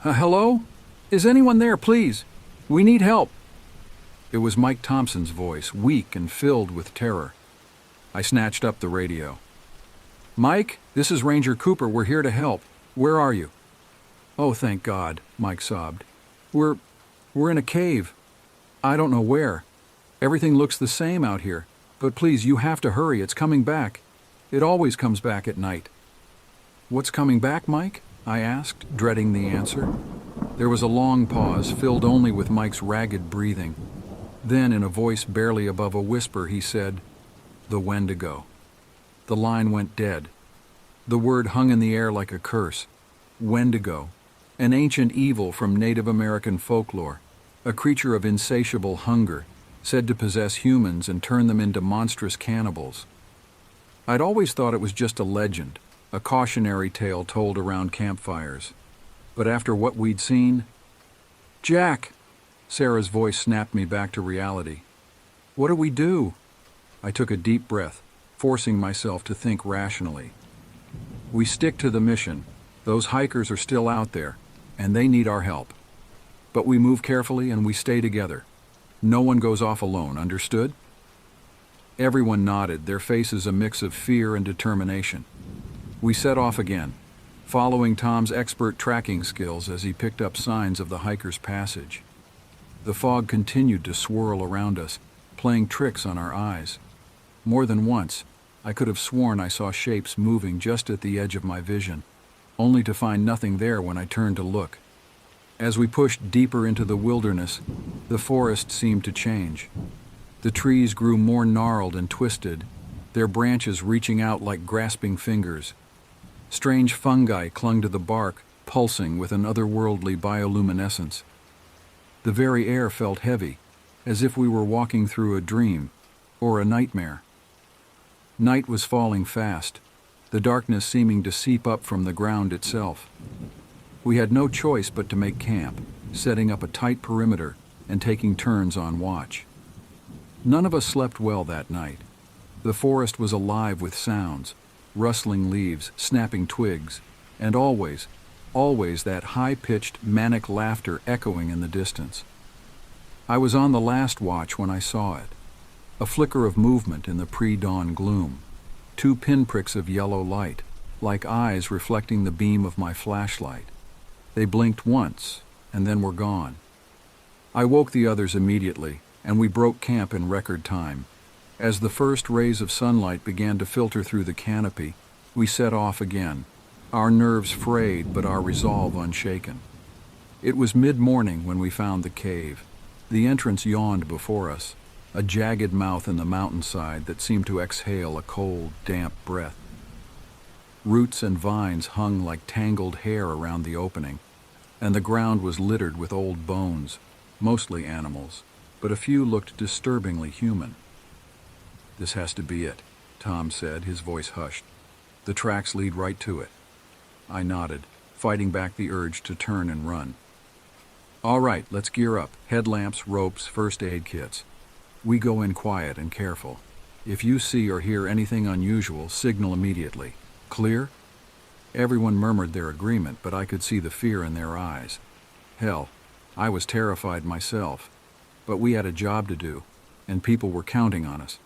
"Hello? Is anyone there, please? We need help." It was Mike Thompson's voice, weak and filled with terror. I snatched up the radio. "Mike, this is Ranger Cooper. We're here to help. Where are you?" "Oh, thank God," Mike sobbed. We're in a cave. I don't know where. Everything looks the same out here. But please, you have to hurry. It's coming back. It always comes back at night." "What's coming back, Mike?" I asked, dreading the answer. There was a long pause, filled only with Mike's ragged breathing. Then, in a voice barely above a whisper, he said, "The Wendigo." The line went dead. The word hung in the air like a curse. Wendigo, an ancient evil from Native American folklore, a creature of insatiable hunger, said to possess humans and turn them into monstrous cannibals. I'd always thought it was just a legend, a cautionary tale told around campfires. But after what we'd seen... "Jack!" Sarah's voice snapped me back to reality. "What do we do?" I took a deep breath, forcing myself to think rationally. "We stick to the mission. Those hikers are still out there, and they need our help. But we move carefully and we stay together. No one goes off alone, understood?" Everyone nodded, their faces a mix of fear and determination. We set off again, following Tom's expert tracking skills as he picked up signs of the hiker's passage. The fog continued to swirl around us, playing tricks on our eyes. More than once, I could have sworn I saw shapes moving just at the edge of my vision, only to find nothing there when I turned to look. As we pushed deeper into the wilderness, the forest seemed to change. The trees grew more gnarled and twisted, their branches reaching out like grasping fingers. Strange fungi clung to the bark, pulsing with an otherworldly bioluminescence. The very air felt heavy, as if we were walking through a dream or a nightmare. Night was falling fast, the darkness seeming to seep up from the ground itself. We had no choice but to make camp, setting up a tight perimeter and taking turns on watch. None of us slept well that night. The forest was alive with sounds, rustling leaves, snapping twigs, and always that high-pitched, manic laughter echoing in the distance. I was on the last watch when I saw it. A flicker of movement in the pre-dawn gloom. 2 pinpricks of yellow light, like eyes reflecting the beam of my flashlight. They blinked once, and then were gone. I woke the others immediately, and we broke camp in record time. As the first rays of sunlight began to filter through the canopy, we set off again, our nerves frayed but our resolve unshaken. It was mid-morning when we found the cave. The entrance yawned before us, a jagged mouth in the mountainside that seemed to exhale a cold, damp breath. Roots and vines hung like tangled hair around the opening, and the ground was littered with old bones, mostly animals, but a few looked disturbingly human. "This has to be it," Tom said, his voice hushed. "The tracks lead right to it." I nodded, fighting back the urge to turn and run. "All right, let's gear up. Headlamps, ropes, first aid kits. We go in quiet and careful. If you see or hear anything unusual, signal immediately. Clear?" Everyone murmured their agreement, but I could see the fear in their eyes. Hell, I was terrified myself, but we had a job to do, and people were counting on us.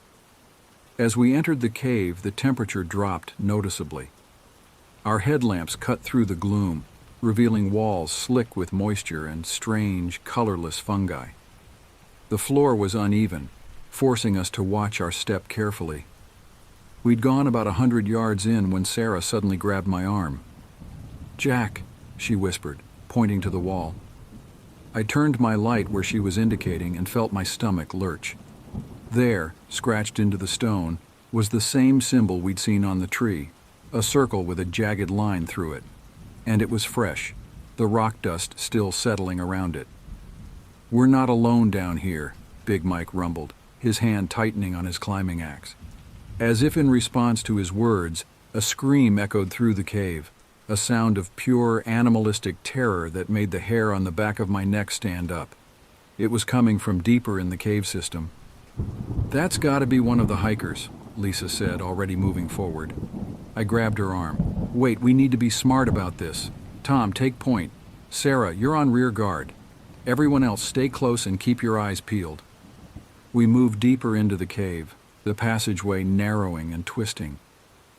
As we entered the cave, the temperature dropped noticeably. Our headlamps cut through the gloom, revealing walls slick with moisture and strange, colorless fungi. The floor was uneven, forcing us to watch our step carefully. We'd gone about 100 yards in when Sarah suddenly grabbed my arm. "Jack," she whispered, pointing to the wall. I turned my light where she was indicating and felt my stomach lurch. There, scratched into the stone, was the same symbol we'd seen on the tree, a circle with a jagged line through it. And it was fresh, the rock dust still settling around it. "We're not alone down here," Big Mike rumbled, his hand tightening on his climbing axe. As if in response to his words, a scream echoed through the cave, a sound of pure animalistic terror that made the hair on the back of my neck stand up. It was coming from deeper in the cave system. "That's gotta be one of the hikers," Lisa said, already moving forward. I grabbed her arm. "Wait, we need to be smart about this. Tom, take point. Sarah, you're on rear guard. Everyone else stay close and keep your eyes peeled." We moved deeper into the cave, the passageway narrowing and twisting.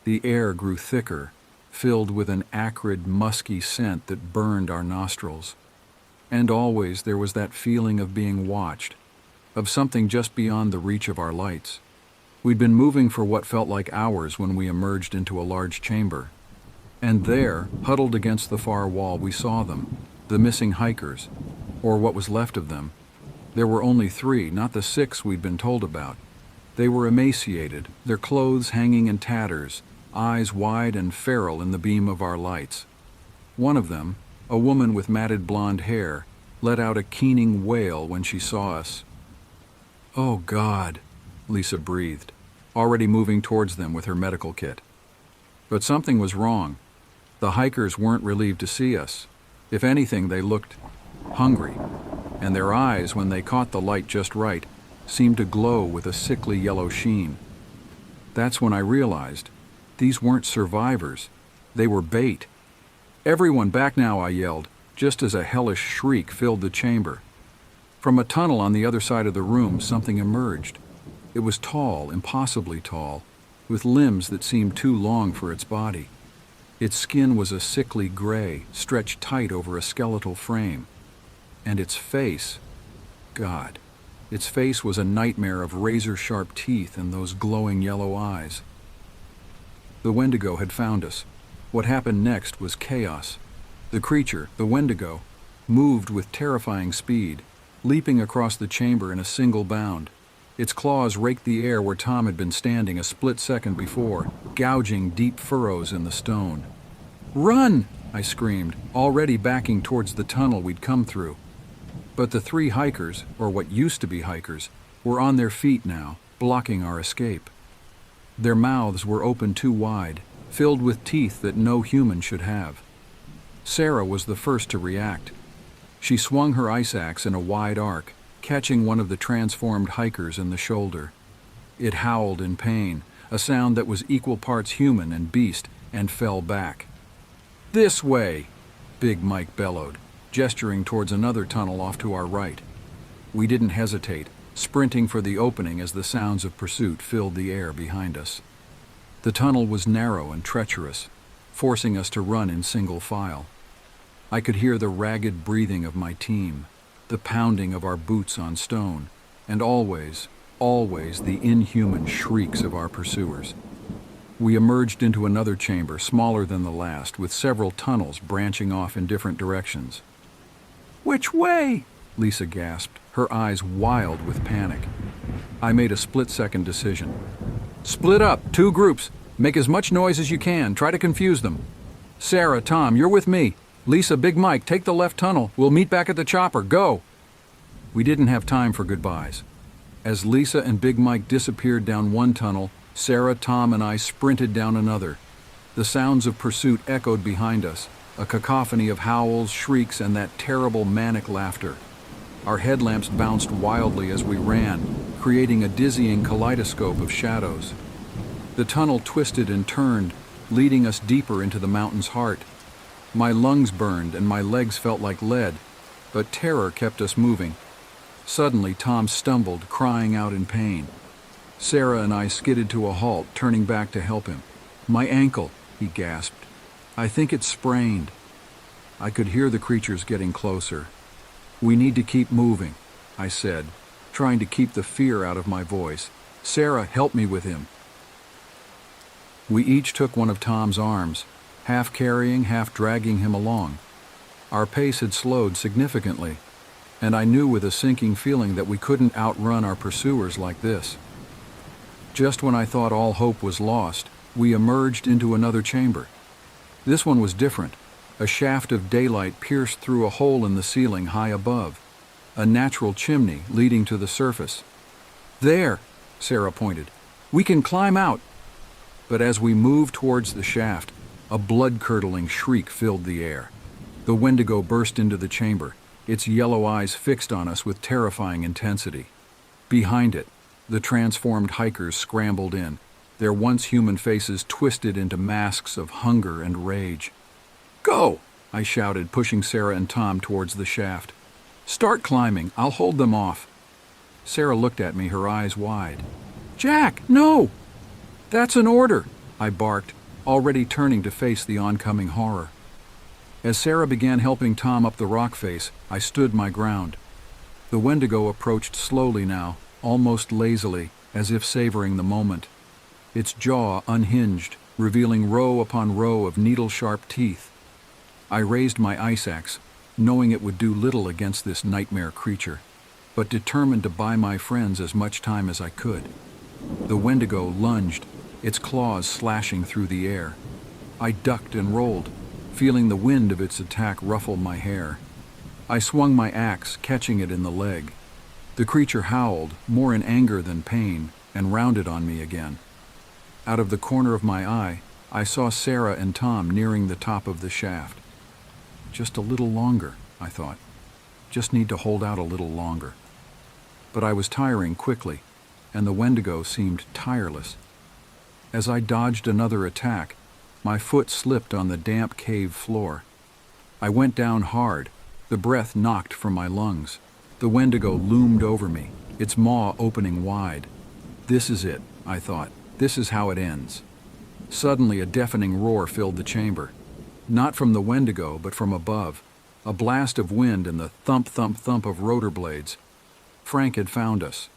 The air grew thicker, filled with an acrid, musky scent that burned our nostrils. And always there was that feeling of being watched, of something just beyond the reach of our lights. We'd been moving for what felt like hours when we emerged into a large chamber. And there, huddled against the far wall, we saw them, the missing hikers, or what was left of them. There were only 3, not the 6 we'd been told about. They were emaciated, their clothes hanging in tatters, eyes wide and feral in the beam of our lights. One of them, a woman with matted blonde hair, let out a keening wail when she saw us. "Oh, God," Lisa breathed, already moving towards them with her medical kit. But something was wrong. The hikers weren't relieved to see us. If anything, they looked hungry, and their eyes, when they caught the light just right, seemed to glow with a sickly yellow sheen. That's when I realized these weren't survivors. They were bait. "Everyone back now," I yelled, just as a hellish shriek filled the chamber. From a tunnel on the other side of the room, something emerged. It was tall, impossibly tall, with limbs that seemed too long for its body. Its skin was a sickly gray, stretched tight over a skeletal frame. And its face, God, its face was a nightmare of razor-sharp teeth and those glowing yellow eyes. The Wendigo had found us. What happened next was chaos. The creature, the Wendigo, moved with terrifying speed, leaping across the chamber in a single bound. Its claws raked the air where Tom had been standing a split second before, gouging deep furrows in the stone. "Run!" I screamed, already backing towards the tunnel we'd come through. But the 3 hikers, or what used to be hikers, were on their feet now, blocking our escape. Their mouths were open too wide, filled with teeth that no human should have. Sarah was the first to react. She swung her ice axe in a wide arc, catching one of the transformed hikers in the shoulder. It howled in pain, a sound that was equal parts human and beast, and fell back. "This way!" Big Mike bellowed, gesturing towards another tunnel off to our right. We didn't hesitate, sprinting for the opening as the sounds of pursuit filled the air behind us. The tunnel was narrow and treacherous, forcing us to run in single file. I could hear the ragged breathing of my team, the pounding of our boots on stone, and always, always the inhuman shrieks of our pursuers. We emerged into another chamber, smaller than the last, with several tunnels branching off in different directions. "Which way?" Lisa gasped, her eyes wild with panic. I made a split-second decision. "Split up, 2 groups. Make as much noise as you can. Try to confuse them. Sarah, Tom, you're with me. Lisa, Big Mike, take the left tunnel. We'll meet back at the chopper. Go!" We didn't have time for goodbyes. As Lisa and Big Mike disappeared down one tunnel, Sarah, Tom, and I sprinted down another. The sounds of pursuit echoed behind us, a cacophony of howls, shrieks, and that terrible manic laughter. Our headlamps bounced wildly as we ran, creating a dizzying kaleidoscope of shadows. The tunnel twisted and turned, leading us deeper into the mountain's heart. My lungs burned and my legs felt like lead, but terror kept us moving. Suddenly, Tom stumbled, crying out in pain. Sarah and I skidded to a halt, turning back to help him. "My ankle," he gasped. "I think it's sprained." I could hear the creatures getting closer. "We need to keep moving," I said, trying to keep the fear out of my voice. "Sarah, help me with him." We each took one of Tom's arms, half carrying, half dragging him along. Our pace had slowed significantly, and I knew with a sinking feeling that we couldn't outrun our pursuers like this. Just when I thought all hope was lost, we emerged into another chamber. This one was different. A shaft of daylight pierced through a hole in the ceiling high above, a natural chimney leading to the surface. "There," Sarah pointed. "We can climb out." But as we moved towards the shaft, a blood-curdling shriek filled the air. The Wendigo burst into the chamber, its yellow eyes fixed on us with terrifying intensity. Behind it, the transformed hikers scrambled in, their once human faces twisted into masks of hunger and rage. "Go!" I shouted, pushing Sarah and Tom towards the shaft. "Start climbing. I'll hold them off." Sarah looked at me, her eyes wide. "Jack, no!" "That's an order," I barked, already turning to face the oncoming horror. As Sarah began helping Tom up the rock face, I stood my ground. The Wendigo approached slowly now, almost lazily, as if savoring the moment. Its jaw unhinged, revealing row upon row of needle-sharp teeth. I raised my ice axe, knowing it would do little against this nightmare creature, but determined to buy my friends as much time as I could. The Wendigo lunged, its claws slashing through the air. I ducked and rolled, feeling the wind of its attack ruffle my hair. I swung my axe, catching it in the leg. The creature howled, more in anger than pain, and rounded on me again. Out of the corner of my eye, I saw Sarah and Tom nearing the top of the shaft. Just a little longer, I thought. Just need to hold out a little longer. But I was tiring quickly, and the Wendigo seemed tireless. As I dodged another attack, my foot slipped on the damp cave floor. I went down hard, the breath knocked from my lungs. The Wendigo loomed over me, its maw opening wide. This is it, I thought. This is how it ends. Suddenly a deafening roar filled the chamber. Not from the Wendigo, but from above. A blast of wind and the thump, thump, thump of rotor blades. Frank had found us.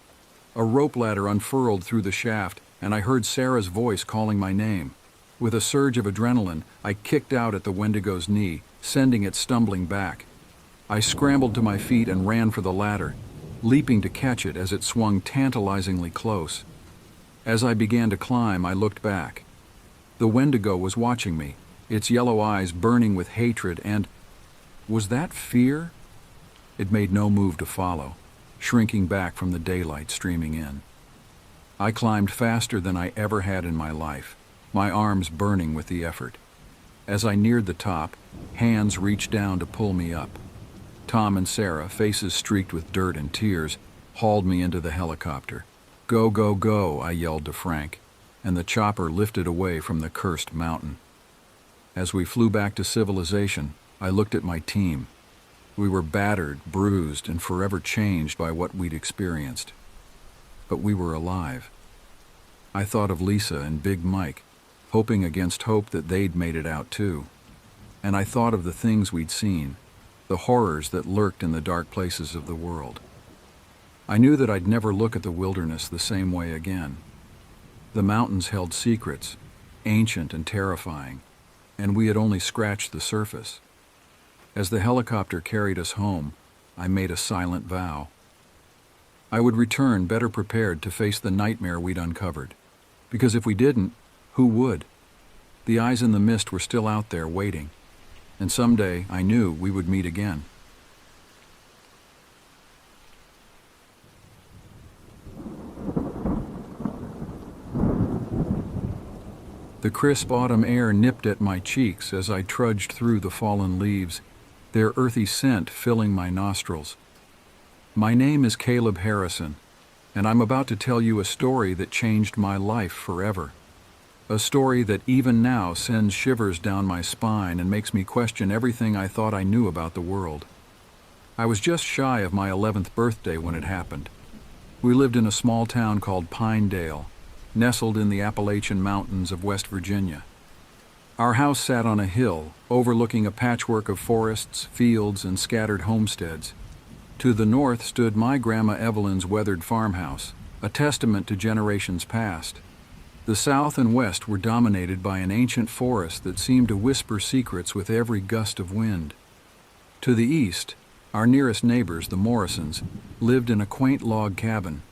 A rope ladder unfurled through the shaft, and I heard Sarah's voice calling my name. With a surge of adrenaline, I kicked out at the Wendigo's knee, sending it stumbling back. I scrambled to my feet and ran for the ladder, leaping to catch it as it swung tantalizingly close. As I began to climb, I looked back. The Wendigo was watching me, its yellow eyes burning with hatred and... was that fear? It made no move to follow, shrinking back from the daylight streaming in. I climbed faster than I ever had in my life, my arms burning with the effort. As I neared the top, hands reached down to pull me up. Tom and Sarah, faces streaked with dirt and tears, hauled me into the helicopter. "Go, go, go," I yelled to Frank, and the chopper lifted away from the cursed mountain. As we flew back to civilization, I looked at my team. We were battered, bruised, and forever changed by what we'd experienced. But we were alive. I thought of Lisa and Big Mike, hoping against hope that they'd made it out too. And I thought of the things we'd seen, the horrors that lurked in the dark places of the world. I knew that I'd never look at the wilderness the same way again. The mountains held secrets, ancient and terrifying, and we had only scratched the surface. As the helicopter carried us home, I made a silent vow. I would return better prepared to face the nightmare we'd uncovered. Because if we didn't, who would? The eyes in the mist were still out there waiting, and someday I knew we would meet again. The crisp autumn air nipped at my cheeks as I trudged through the fallen leaves, their earthy scent filling my nostrils. My name is Caleb Harrison, and I'm about to tell you a story that changed my life forever. A story that even now sends shivers down my spine and makes me question everything I thought I knew about the world. I was just shy of my 11th birthday when it happened. We lived in a small town called Pinedale, nestled in the Appalachian Mountains of West Virginia. Our house sat on a hill, overlooking a patchwork of forests, fields, and scattered homesteads. To the north stood my Grandma Evelyn's weathered farmhouse, a testament to generations past. The south and west were dominated by an ancient forest that seemed to whisper secrets with every gust of wind. To the east, our nearest neighbors, the Morrisons, lived in a quaint log cabin.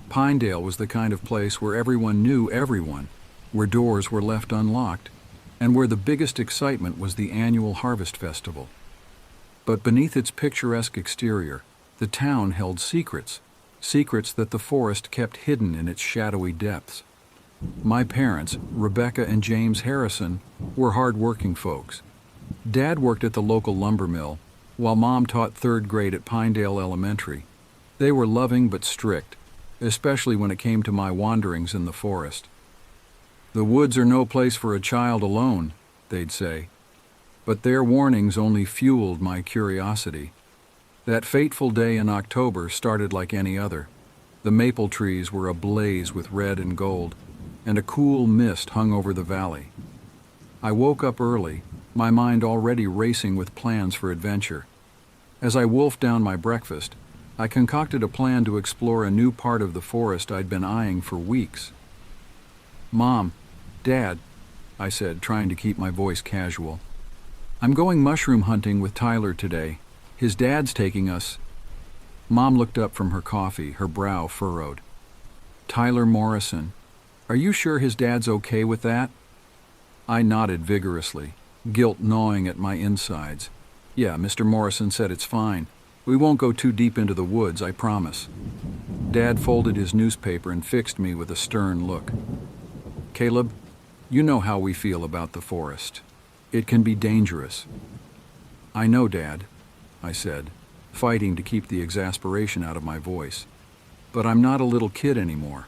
Pinedale was the kind of place where everyone knew everyone, where doors were left unlocked, and where the biggest excitement was the annual harvest festival. But beneath its picturesque exterior, the town held secrets, secrets that the forest kept hidden in its shadowy depths. My parents, Rebecca and James Harrison, were hard-working folks. Dad worked at the local lumber mill, while Mom taught third grade at Pinedale Elementary. They were loving but strict, especially when it came to my wanderings in the forest. "The woods are no place for a child alone," they'd say. But their warnings only fueled my curiosity. That fateful day in October started like any other. The maple trees were ablaze with red and gold, and a cool mist hung over the valley. I woke up early, my mind already racing with plans for adventure. As I wolfed down my breakfast, I concocted a plan to explore a new part of the forest I'd been eyeing for weeks. "Mom, Dad," I said, trying to keep my voice casual, "I'm going mushroom hunting with Tyler today. His dad's taking us." Mom looked up from her coffee, her brow furrowed. "Tyler Morrison. Are you sure his dad's okay with that?" I nodded vigorously, guilt gnawing at my insides. "Yeah, Mr. Morrison said it's fine. We won't go too deep into the woods, I promise." Dad folded his newspaper and fixed me with a stern look. "Caleb, you know how we feel about the forest. It can be dangerous." "I know, Dad," I said, fighting to keep the exasperation out of my voice. "But I'm not a little kid anymore.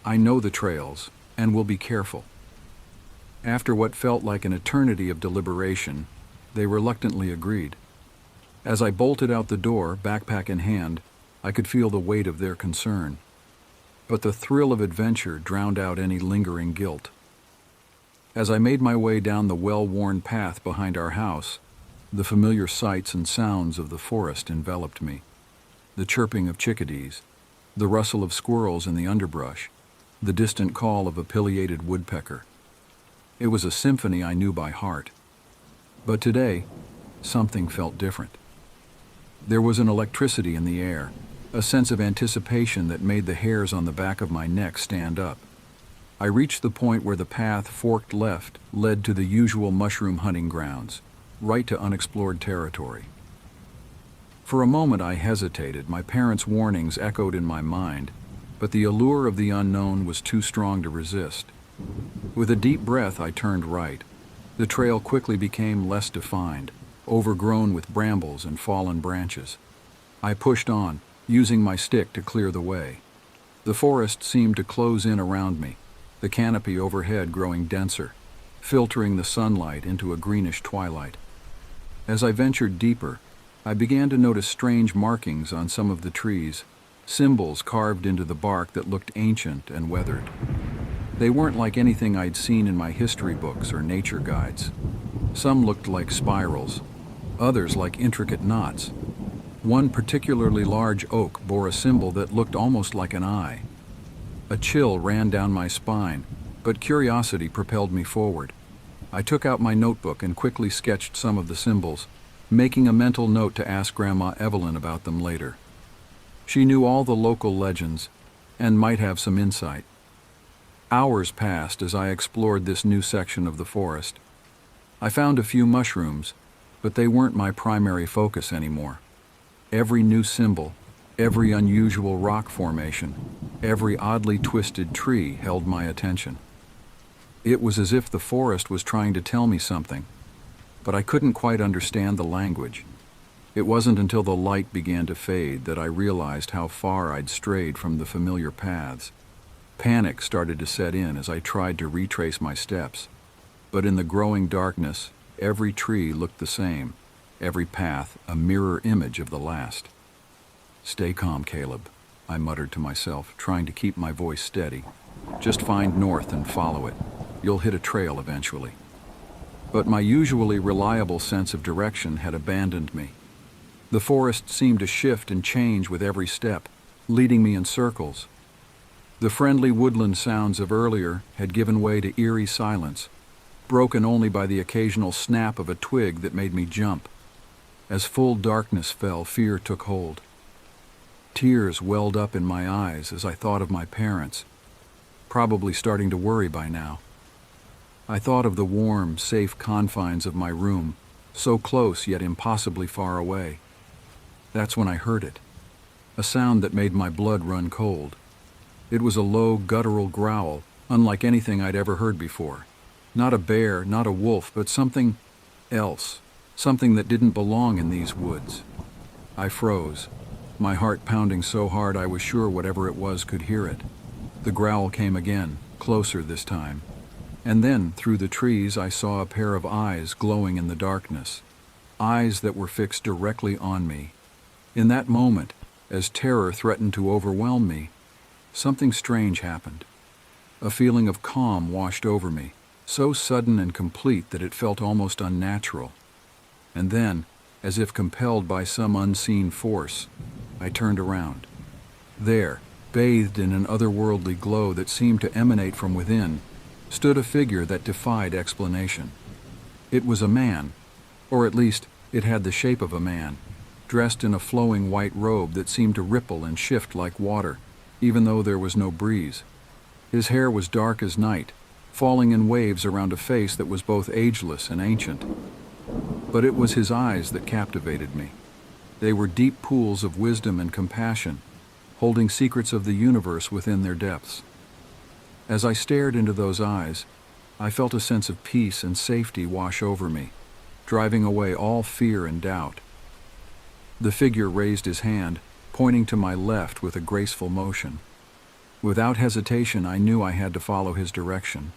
I know the trails, and will be careful." After what felt like an eternity of deliberation, they reluctantly agreed. As I bolted out the door, backpack in hand, I could feel the weight of their concern. But the thrill of adventure drowned out any lingering guilt. As I made my way down the well-worn path behind our house, the familiar sights and sounds of the forest enveloped me. The chirping of chickadees, the rustle of squirrels in the underbrush, the distant call of a pileated woodpecker. It was a symphony I knew by heart. But today, something felt different. There was an electricity in the air, a sense of anticipation that made the hairs on the back of my neck stand up. I reached the point where the path forked left led to the usual mushroom hunting grounds, right to unexplored territory. For a moment I hesitated, my parents' warnings echoed in my mind, but the allure of the unknown was too strong to resist. With a deep breath, I turned right. The trail quickly became less defined, overgrown with brambles and fallen branches. I pushed on, using my stick to clear the way. The forest seemed to close in around me, the canopy overhead growing denser, filtering the sunlight into a greenish twilight. As I ventured deeper, I began to notice strange markings on some of the trees, symbols carved into the bark that looked ancient and weathered. They weren't like anything I'd seen in my history books or nature guides. Some looked like spirals, others like intricate knots. One particularly large oak bore a symbol that looked almost like an eye. A chill ran down my spine, but curiosity propelled me forward. I took out my notebook and quickly sketched some of the symbols, making a mental note to ask Grandma Evelyn about them later. She knew all the local legends and might have some insight. Hours passed as I explored this new section of the forest. I found a few mushrooms, but they weren't my primary focus anymore. Every new symbol, every unusual rock formation, every oddly twisted tree held my attention. It was as if the forest was trying to tell me something, but I couldn't quite understand the language. It wasn't until the light began to fade that I realized how far I'd strayed from the familiar paths. Panic started to set in as I tried to retrace my steps, but in the growing darkness, every tree looked the same, every path a mirror image of the last. "Stay calm, Caleb," I muttered to myself, trying to keep my voice steady. Just find north and follow it. You'll hit a trail eventually. But my usually reliable sense of direction had abandoned me. The forest seemed to shift and change with every step, leading me in circles. The friendly woodland sounds of earlier had given way to eerie silence, broken only by the occasional snap of a twig that made me jump. As full darkness fell, fear took hold. Tears welled up in my eyes as I thought of my parents, probably starting to worry by now. I thought of the warm, safe confines of my room, so close yet impossibly far away. That's when I heard it, a sound that made my blood run cold. It was a low, guttural growl, unlike anything I'd ever heard before. Not a bear, not a wolf, but something else, something that didn't belong in these woods. I froze, my heart pounding so hard I was sure whatever it was could hear it. The growl came again, closer this time. And then, through the trees, I saw a pair of eyes glowing in the darkness, eyes that were fixed directly on me. In that moment, as terror threatened to overwhelm me, something strange happened. A feeling of calm washed over me, so sudden and complete that it felt almost unnatural. And then, as if compelled by some unseen force, I turned around. There, bathed in an otherworldly glow that seemed to emanate from within, stood a figure that defied explanation. It was a man, or at least it had the shape of a man, dressed in a flowing white robe that seemed to ripple and shift like water, even though there was no breeze. His hair was dark as night, falling in waves around a face that was both ageless and ancient. But it was his eyes that captivated me. They were deep pools of wisdom and compassion, holding secrets of the universe within their depths. As I stared into those eyes, I felt a sense of peace and safety wash over me, driving away all fear and doubt. The figure raised his hand, pointing to my left with a graceful motion. Without hesitation, I knew I had to follow his direction.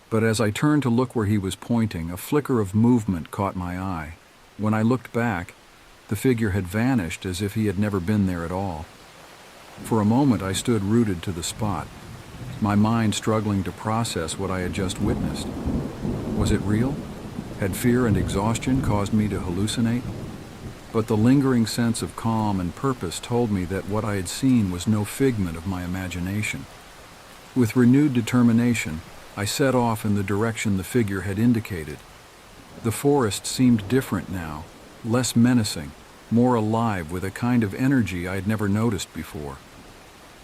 But as I turned to look where he was pointing, a flicker of movement caught my eye. When I looked back, the figure had vanished as if he had never been there at all. For a moment, I stood rooted to the spot, my mind struggling to process what I had just witnessed. Was it real? Had fear and exhaustion caused me to hallucinate? But the lingering sense of calm and purpose told me that what I had seen was no figment of my imagination. With renewed determination, I set off in the direction the figure had indicated. The forest seemed different now, less menacing, more alive with a kind of energy I had never noticed before.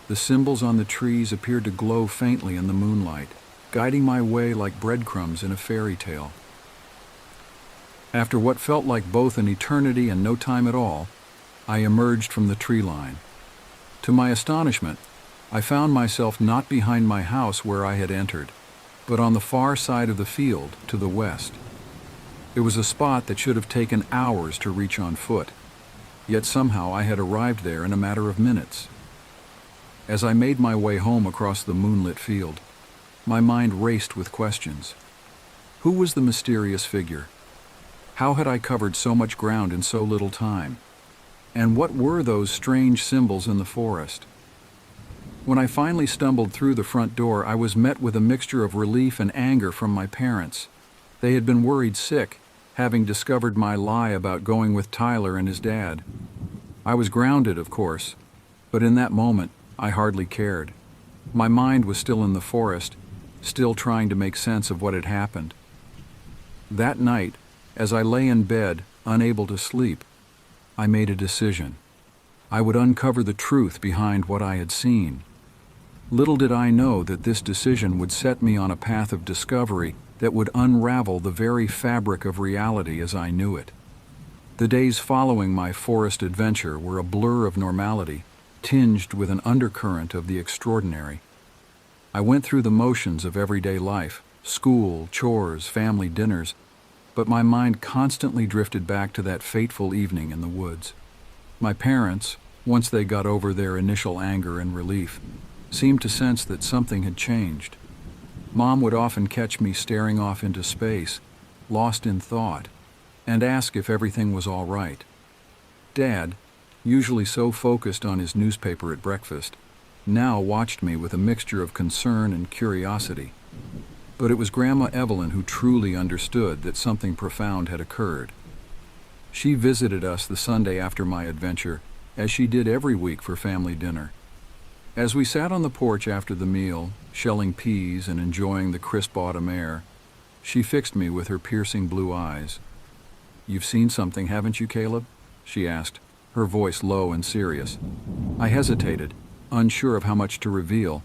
The symbols on the trees appeared to glow faintly in the moonlight, guiding my way like breadcrumbs in a fairy tale. After what felt like both an eternity and no time at all, I emerged from the tree line. To my astonishment, I found myself not behind my house where I had entered, but on the far side of the field to the west. It was a spot that should have taken hours to reach on foot, yet somehow I had arrived there in a matter of minutes. As I made my way home across the moonlit field, my mind raced with questions. Who was the mysterious figure? How had I covered so much ground in so little time? And what were those strange symbols in the forest? When I finally stumbled through the front door, I was met with a mixture of relief and anger from my parents. They had been worried sick, having discovered my lie about going with Tyler and his dad. I was grounded, of course, but in that moment, I hardly cared. My mind was still in the forest, still trying to make sense of what had happened. That night, as I lay in bed, unable to sleep, I made a decision. I would uncover the truth behind what I had seen. Little did I know that this decision would set me on a path of discovery that would unravel the very fabric of reality as I knew it. The days following my forest adventure were a blur of normality, tinged with an undercurrent of the extraordinary. I went through the motions of everyday life, school, chores, family dinners, but my mind constantly drifted back to that fateful evening in the woods. My parents, once they got over their initial anger and relief, seemed to sense that something had changed. Mom would often catch me staring off into space, lost in thought, and ask if everything was all right. Dad, usually so focused on his newspaper at breakfast, now watched me with a mixture of concern and curiosity. But it was Grandma Evelyn who truly understood that something profound had occurred. She visited us the Sunday after my adventure, as she did every week for family dinner. As we sat on the porch after the meal, shelling peas and enjoying the crisp autumn air, she fixed me with her piercing blue eyes. "You've seen something, haven't you, Caleb?" she asked, her voice low and serious. I hesitated, unsure of how much to reveal,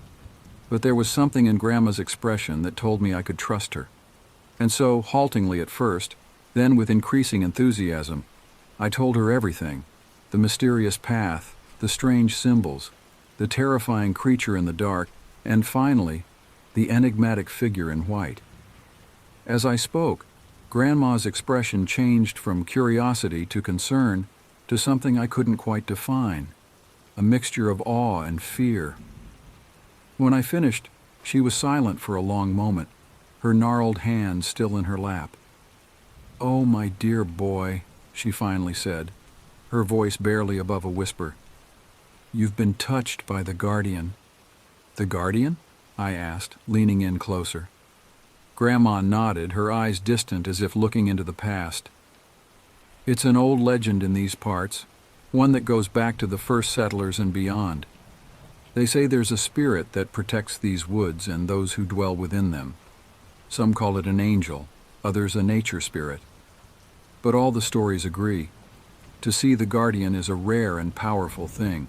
but there was something in Grandma's expression that told me I could trust her. And so, haltingly at first, then with increasing enthusiasm, I told her everything: the mysterious path, the strange symbols, the terrifying creature in the dark, and finally, the enigmatic figure in white. As I spoke, Grandma's expression changed from curiosity to concern to something I couldn't quite define, a mixture of awe and fear. When I finished, she was silent for a long moment, her gnarled hand still in her lap. "Oh, my dear boy," she finally said, her voice barely above a whisper. "You've been touched by the Guardian." "The Guardian?" I asked, leaning in closer. Grandma nodded, her eyes distant as if looking into the past. "It's an old legend in these parts, one that goes back to the first settlers and beyond. They say there's a spirit that protects these woods and those who dwell within them. Some call it an angel, others a nature spirit. But all the stories agree. To see the Guardian is a rare and powerful thing."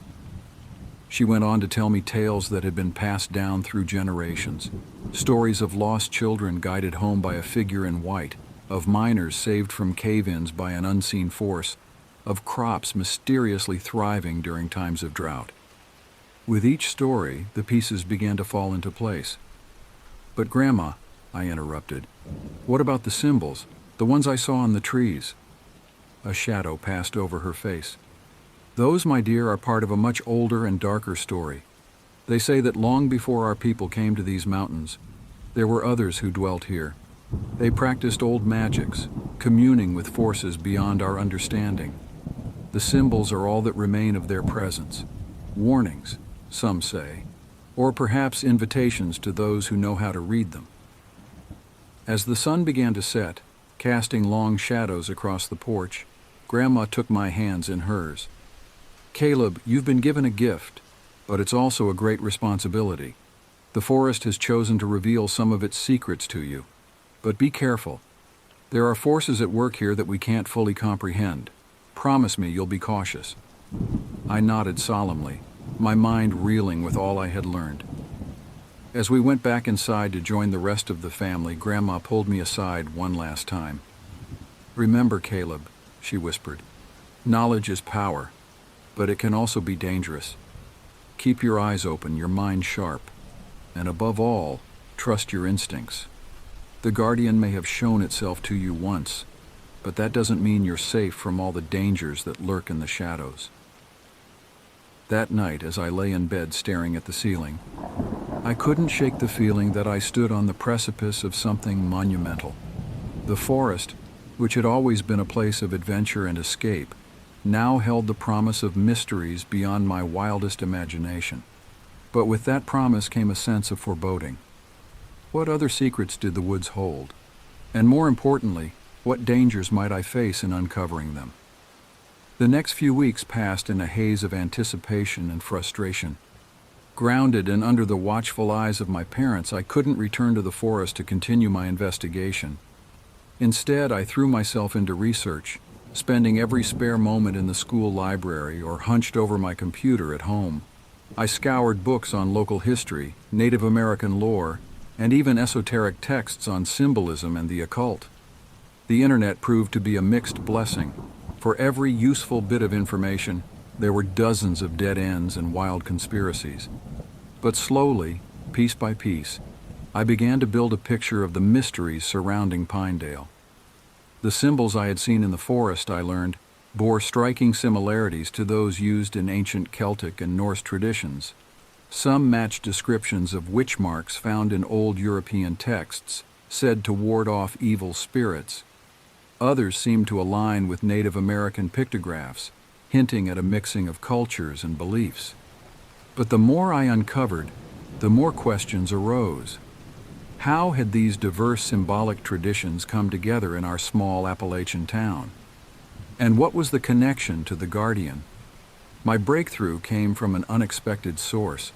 She went on to tell me tales that had been passed down through generations, stories of lost children guided home by a figure in white, of miners saved from cave-ins by an unseen force, of crops mysteriously thriving during times of drought. With each story, the pieces began to fall into place. "But Grandma," I interrupted, "what about the symbols, the ones I saw on the trees?" A shadow passed over her face. "Those, my dear, are part of a much older and darker story. They say that long before our people came to these mountains, there were others who dwelt here. They practiced old magics, communing with forces beyond our understanding. The symbols are all that remain of their presence. Warnings, some say, or perhaps invitations to those who know how to read them." As the sun began to set, casting long shadows across the porch, Grandma took my hands in hers. "Caleb, you've been given a gift, but it's also a great responsibility. The forest has chosen to reveal some of its secrets to you. But be careful. There are forces at work here that we can't fully comprehend. Promise me you'll be cautious." I nodded solemnly, my mind reeling with all I had learned. As we went back inside to join the rest of the family, Grandma pulled me aside one last time. "Remember, Caleb," she whispered, "knowledge is power, but it can also be dangerous. Keep your eyes open, your mind sharp, and above all, trust your instincts. The Guardian may have shown itself to you once, but that doesn't mean you're safe from all the dangers that lurk in the shadows." That night, as I lay in bed staring at the ceiling, I couldn't shake the feeling that I stood on the precipice of something monumental. The forest, which had always been a place of adventure and escape, now held the promise of mysteries beyond my wildest imagination. But with that promise came a sense of foreboding. What other secrets did the woods hold? And more importantly, what dangers might I face in uncovering them? The next few weeks passed in a haze of anticipation and frustration. Grounded and under the watchful eyes of my parents, I couldn't return to the forest to continue my investigation. Instead, I threw myself into research, spending every spare moment in the school library or hunched over my computer at home. I scoured books on local history, Native American lore, and even esoteric texts on symbolism and the occult. The internet proved to be a mixed blessing. For every useful bit of information, there were dozens of dead ends and wild conspiracies. But slowly, piece by piece, I began to build a picture of the mysteries surrounding Pinedale. The symbols I had seen in the forest, I learned, bore striking similarities to those used in ancient Celtic and Norse traditions. Some matched descriptions of witch marks found in old European texts, said to ward off evil spirits. Others seemed to align with Native American pictographs, hinting at a mixing of cultures and beliefs. But the more I uncovered, the more questions arose. How had these diverse symbolic traditions come together in our small Appalachian town? And what was the connection to the Guardian? My breakthrough came from an unexpected source.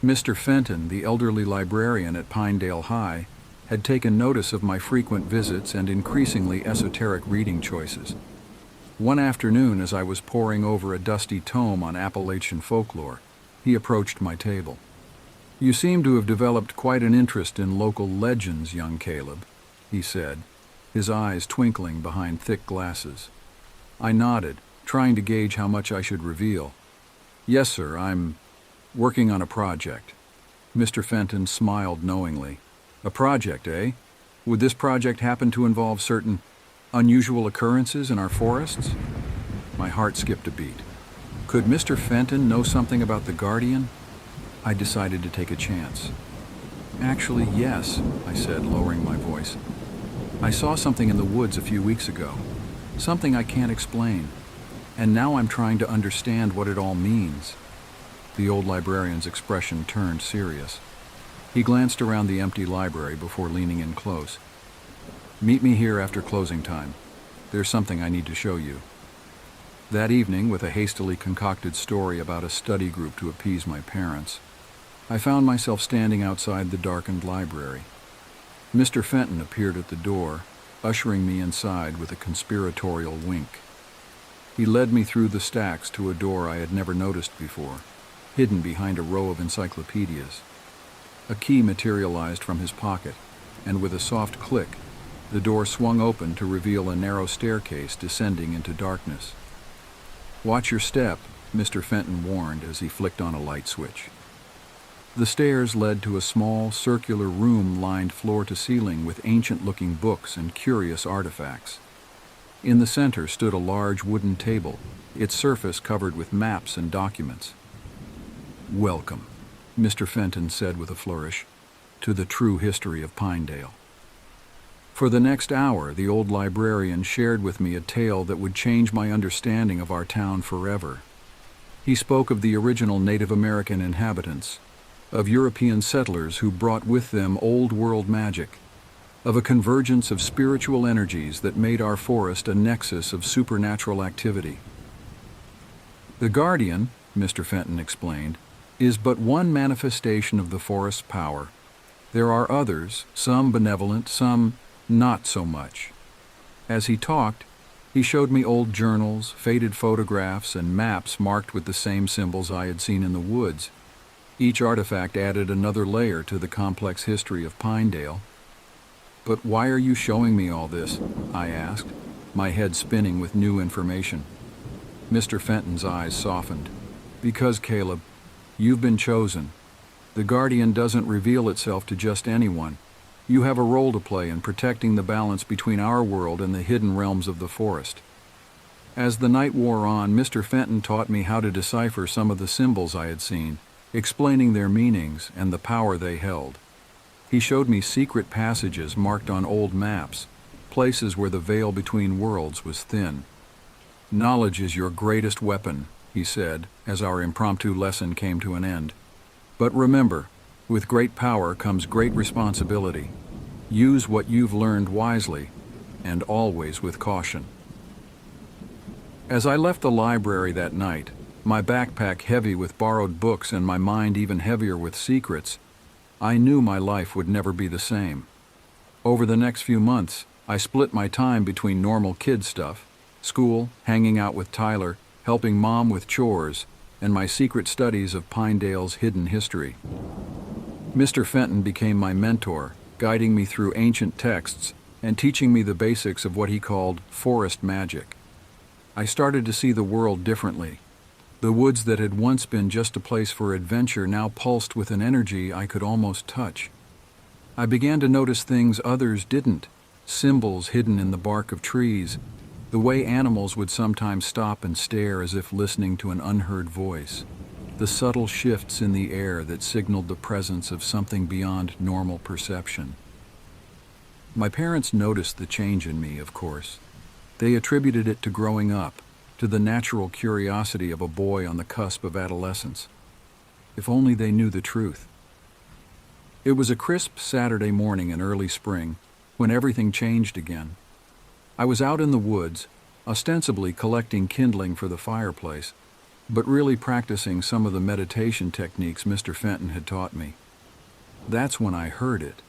Mr. Fenton, the elderly librarian at Pinedale High, had taken notice of my frequent visits and increasingly esoteric reading choices. One afternoon, as I was poring over a dusty tome on Appalachian folklore, he approached my table. "You seem to have developed quite an interest in local legends, young Caleb," he said, his eyes twinkling behind thick glasses. I nodded, trying to gauge how much I should reveal. "Yes, sir, I'm working on a project." Mr. Fenton smiled knowingly. "A project, eh? Would this project happen to involve certain unusual occurrences in our forests?" My heart skipped a beat. Could Mr. Fenton know something about the Guardian? I decided to take a chance. "Actually, yes," I said, lowering my voice. "I saw something in the woods a few weeks ago. Something I can't explain. And now I'm trying to understand what it all means." The old librarian's expression turned serious. He glanced around the empty library before leaning in close. "Meet me here after closing time. There's something I need to show you." That evening, with a hastily concocted story about a study group to appease my parents, I found myself standing outside the darkened library. Mr. Fenton appeared at the door, ushering me inside with a conspiratorial wink. He led me through the stacks to a door I had never noticed before, hidden behind a row of encyclopedias. A key materialized from his pocket, and with a soft click, the door swung open to reveal a narrow staircase descending into darkness. "Watch your step," Mr. Fenton warned as he flicked on a light switch. The stairs led to a small, circular room lined floor to ceiling with ancient-looking books and curious artifacts. In the center stood a large wooden table, its surface covered with maps and documents. "Welcome," Mr. Fenton said with a flourish, "to the true history of Pinedale." For the next hour, the old librarian shared with me a tale that would change my understanding of our town forever. He spoke of the original Native American inhabitants, of European settlers who brought with them old-world magic, of a convergence of spiritual energies that made our forest a nexus of supernatural activity. "The Guardian," Mr. Fenton explained, "is but one manifestation of the forest's power. There are others, some benevolent, some not so much." As he talked, he showed me old journals, faded photographs, and maps marked with the same symbols I had seen in the woods. Each artifact added another layer to the complex history of Pinedale. "But why are you showing me all this?" I asked, my head spinning with new information. Mr. Fenton's eyes softened. "Because, Caleb, you've been chosen. The Guardian doesn't reveal itself to just anyone. You have a role to play in protecting the balance between our world and the hidden realms of the forest." As the night wore on, Mr. Fenton taught me how to decipher some of the symbols I had seen, explaining their meanings and the power they held. He showed me secret passages marked on old maps, places where the veil between worlds was thin. "Knowledge is your greatest weapon," he said, as our impromptu lesson came to an end. "But remember, with great power comes great responsibility. Use what you've learned wisely, and always with caution." As I left the library that night, my backpack heavy with borrowed books and my mind even heavier with secrets, I knew my life would never be the same. Over the next few months, I split my time between normal kid stuff, school, hanging out with Tyler, helping Mom with chores, and my secret studies of Pinedale's hidden history. Mr. Fenton became my mentor, guiding me through ancient texts and teaching me the basics of what he called forest magic. I started to see the world differently. The woods that had once been just a place for adventure now pulsed with an energy I could almost touch. I began to notice things others didn't, symbols hidden in the bark of trees, the way animals would sometimes stop and stare as if listening to an unheard voice, the subtle shifts in the air that signaled the presence of something beyond normal perception. My parents noticed the change in me, of course. They attributed it to growing up, to the natural curiosity of a boy on the cusp of adolescence. If only they knew the truth. It was a crisp Saturday morning in early spring when everything changed again. I was out in the woods, ostensibly collecting kindling for the fireplace, but really practicing some of the meditation techniques Mr. Fenton had taught me. That's when I heard it,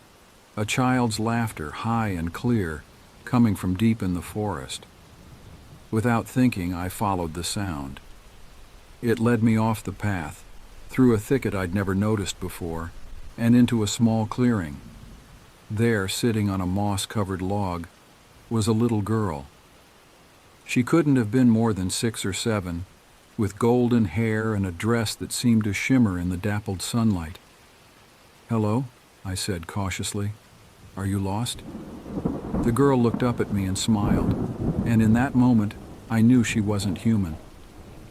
a child's laughter, high and clear, coming from deep in the forest. Without thinking, I followed the sound. It led me off the path, through a thicket I'd never noticed before, and into a small clearing. There, sitting on a moss-covered log, was a little girl. She couldn't have been more than 6 or 7, with golden hair and a dress that seemed to shimmer in the dappled sunlight. "Hello," I said cautiously. "Are you lost?" The girl looked up at me and smiled, and in that moment, I knew she wasn't human.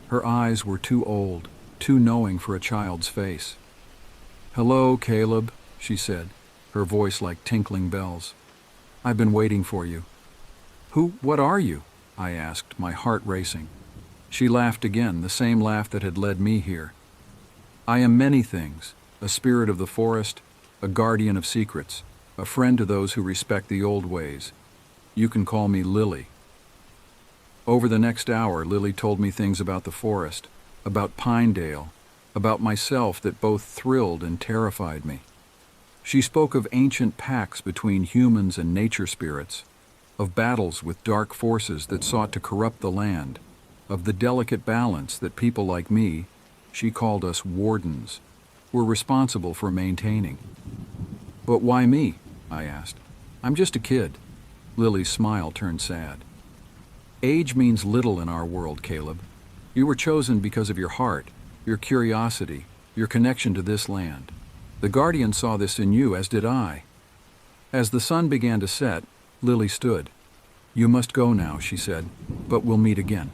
Her eyes were too old, too knowing for a child's face. "Hello, Caleb," she said, her voice like tinkling bells. "I've been waiting for you." What are you?" I asked, my heart racing. She laughed again, the same laugh that had led me here. "I am many things, a spirit of the forest, a guardian of secrets, a friend to those who respect the old ways. You can call me Lily." Over the next hour, Lily told me things about the forest, about Pinedale, about myself that both thrilled and terrified me. She spoke of ancient pacts between humans and nature spirits, of battles with dark forces that sought to corrupt the land, of the delicate balance that people like me, she called us wardens, were responsible for maintaining. "But why me?" I asked. "I'm just a kid." Lily's smile turned sad. "Age means little in our world, Caleb. You were chosen because of your heart, your curiosity, your connection to this land. The Guardian saw this in you, as did I." As the sun began to set, Lily stood. "You must go now," she said, "but we'll meet again.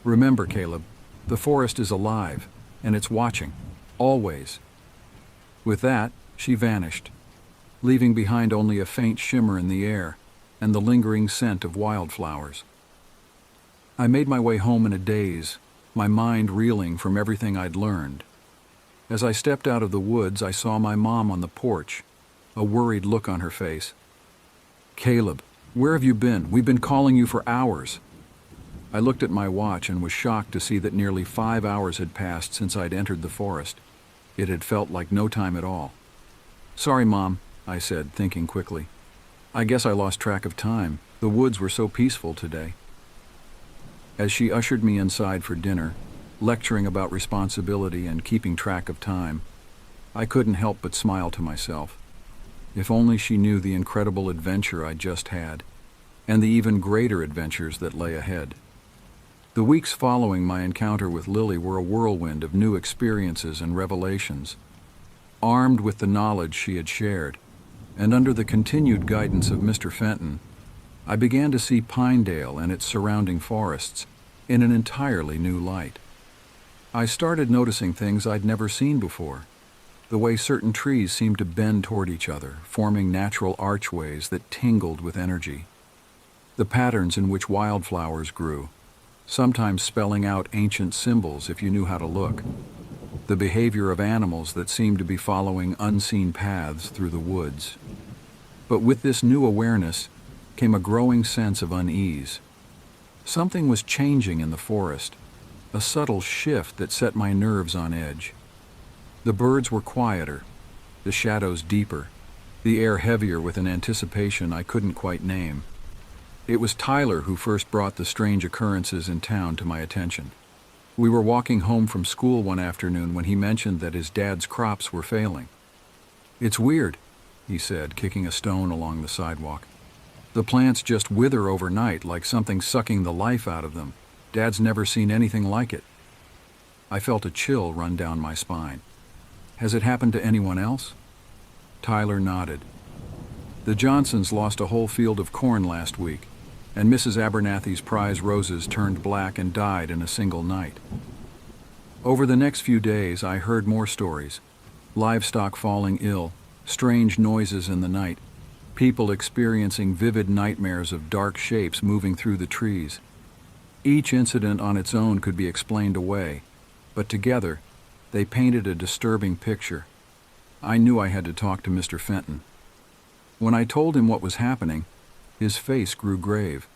Remember, Caleb, the forest is alive, and it's watching, always." With that, she vanished, leaving behind only a faint shimmer in the air and the lingering scent of wildflowers. I made my way home in a daze, my mind reeling from everything I'd learned. As I stepped out of the woods, I saw my mom on the porch, a worried look on her face. "Caleb, where have you been? We've been calling you for hours." I looked at my watch and was shocked to see that nearly 5 hours had passed since I'd entered the forest. It had felt like no time at all. "Sorry, Mom," I said, thinking quickly. "I guess I lost track of time. The woods were so peaceful today." As she ushered me inside for dinner, lecturing about responsibility and keeping track of time, I couldn't help but smile to myself. If only she knew the incredible adventure I'd just had, and the even greater adventures that lay ahead. The weeks following my encounter with Lily were a whirlwind of new experiences and revelations. Armed with the knowledge she had shared, and under the continued guidance of Mr. Fenton, I began to see Pinedale and its surrounding forests in an entirely new light. I started noticing things I'd never seen before. The way certain trees seemed to bend toward each other, forming natural archways that tingled with energy. The patterns in which wildflowers grew, sometimes spelling out ancient symbols if you knew how to look. The behavior of animals that seemed to be following unseen paths through the woods. But with this new awareness came a growing sense of unease. Something was changing in the forest, a subtle shift that set my nerves on edge. The birds were quieter, the shadows deeper, the air heavier with an anticipation I couldn't quite name. It was Tyler who first brought the strange occurrences in town to my attention. We were walking home from school one afternoon when he mentioned that his dad's crops were failing. "It's weird," he said, kicking a stone along the sidewalk. "The plants just wither overnight like something sucking the life out of them. Dad's never seen anything like it." I felt a chill run down my spine. "Has it happened to anyone else?" Tyler nodded. "The Johnsons lost a whole field of corn last week, and Mrs. Abernathy's prize roses turned black and died in a single night." Over the next few days, I heard more stories. Livestock falling ill, strange noises in the night, people experiencing vivid nightmares of dark shapes moving through the trees. Each incident on its own could be explained away, but together, they painted a disturbing picture. I knew I had to talk to Mr. Fenton. When I told him what was happening, his face grew grave.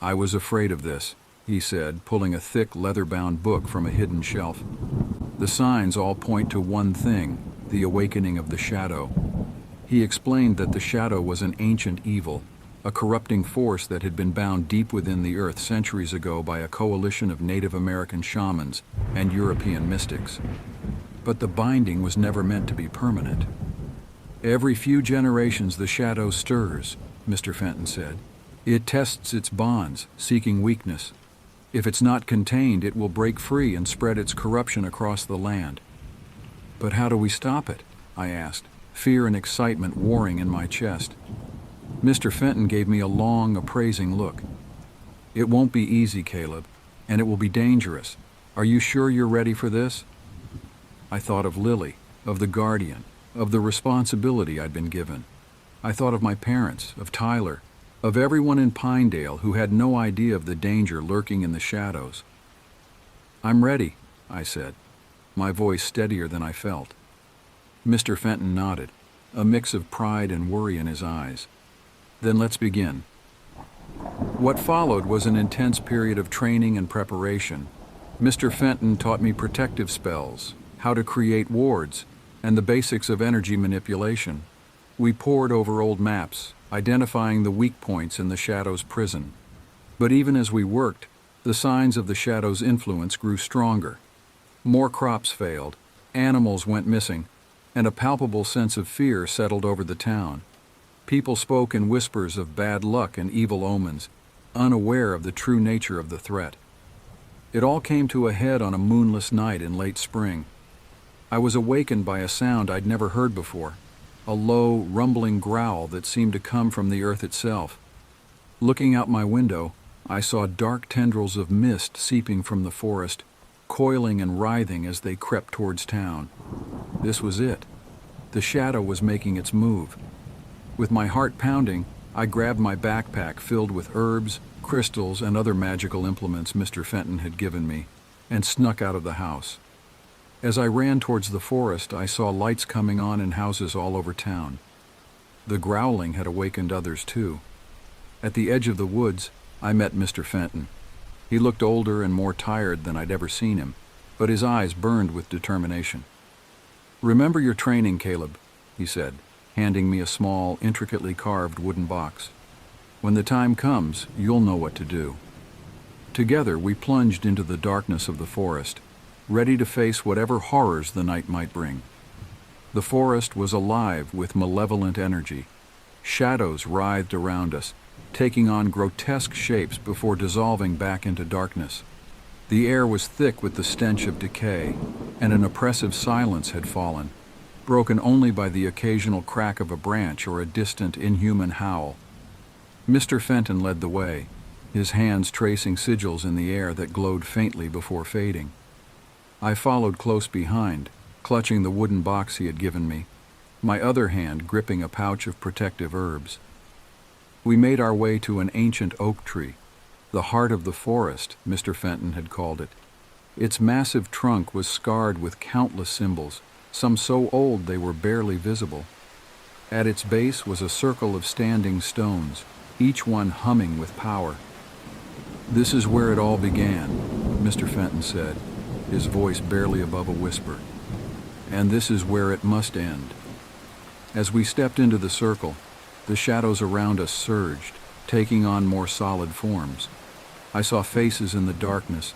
"I was afraid of this," he said, pulling a thick leather-bound book from a hidden shelf. "The signs all point to one thing, the awakening of the shadow." He explained that the shadow was an ancient evil, a corrupting force that had been bound deep within the earth centuries ago by a coalition of Native American shamans and European mystics. But the binding was never meant to be permanent. "Every few generations the shadow stirs," Mr. Fenton said. "It tests its bonds, seeking weakness. If it's not contained, it will break free and spread its corruption across the land." "But how do we stop it?" I asked, fear and excitement warring in my chest. Mr. Fenton gave me a long, appraising look. "It won't be easy, Caleb, and it will be dangerous. Are you sure you're ready for this?" I thought of Lily, of the guardian, of the responsibility I'd been given. I thought of my parents, of Tyler, of everyone in Pinedale who had no idea of the danger lurking in the shadows. "I'm ready," I said, my voice steadier than I felt. Mr. Fenton nodded, a mix of pride and worry in his eyes. "Then let's begin." What followed was an intense period of training and preparation. Mr. Fenton taught me protective spells, how to create wards, and the basics of energy manipulation. We pored over old maps, identifying the weak points in the shadow's prison. But even as we worked, the signs of the shadow's influence grew stronger. More crops failed, animals went missing, and a palpable sense of fear settled over the town. People spoke in whispers of bad luck and evil omens, unaware of the true nature of the threat. It all came to a head on a moonless night in late spring. I was awakened by a sound I'd never heard before, a low, rumbling growl that seemed to come from the earth itself. Looking out my window, I saw dark tendrils of mist seeping from the forest, coiling and writhing as they crept towards town. This was it. The shadow was making its move. With my heart pounding, I grabbed my backpack filled with herbs, crystals, and other magical implements Mr. Fenton had given me, and snuck out of the house. As I ran towards the forest, I saw lights coming on in houses all over town. The growling had awakened others too. At the edge of the woods, I met Mr. Fenton. He looked older and more tired than I'd ever seen him, but his eyes burned with determination. "Remember your training, Caleb," he said, handing me a small, intricately carved wooden box. "When the time comes, you'll know what to do." Together, we plunged into the darkness of the forest, ready to face whatever horrors the night might bring. The forest was alive with malevolent energy. Shadows writhed around us, taking on grotesque shapes before dissolving back into darkness. The air was thick with the stench of decay, and an oppressive silence had fallen, broken only by the occasional crack of a branch or a distant, inhuman howl. Mr. Fenton led the way, his hands tracing sigils in the air that glowed faintly before fading. I followed close behind, clutching the wooden box he had given me, my other hand gripping a pouch of protective herbs. We made our way to an ancient oak tree, the heart of the forest, Mr. Fenton had called it. Its massive trunk was scarred with countless symbols, some so old they were barely visible. At its base was a circle of standing stones, each one humming with power. "This is where it all began," Mr. Fenton said, his voice barely above a whisper. "And this is where it must end." As we stepped into the circle, the shadows around us surged, taking on more solid forms. I saw faces in the darkness,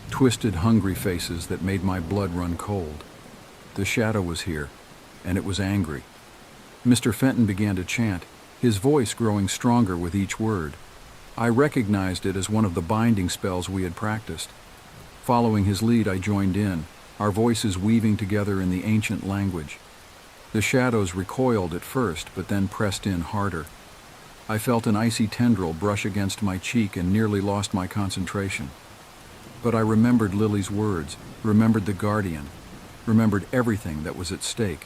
twisted, hungry faces that made my blood run cold. The shadow was here, and it was angry. Mr. Fenton began to chant, his voice growing stronger with each word. I recognized it as one of the binding spells we had practiced. Following his lead, I joined in, our voices weaving together in the ancient language. The shadows recoiled at first, but then pressed in harder. I felt an icy tendril brush against my cheek and nearly lost my concentration. But I remembered Lily's words, remembered the guardian, remembered everything that was at stake.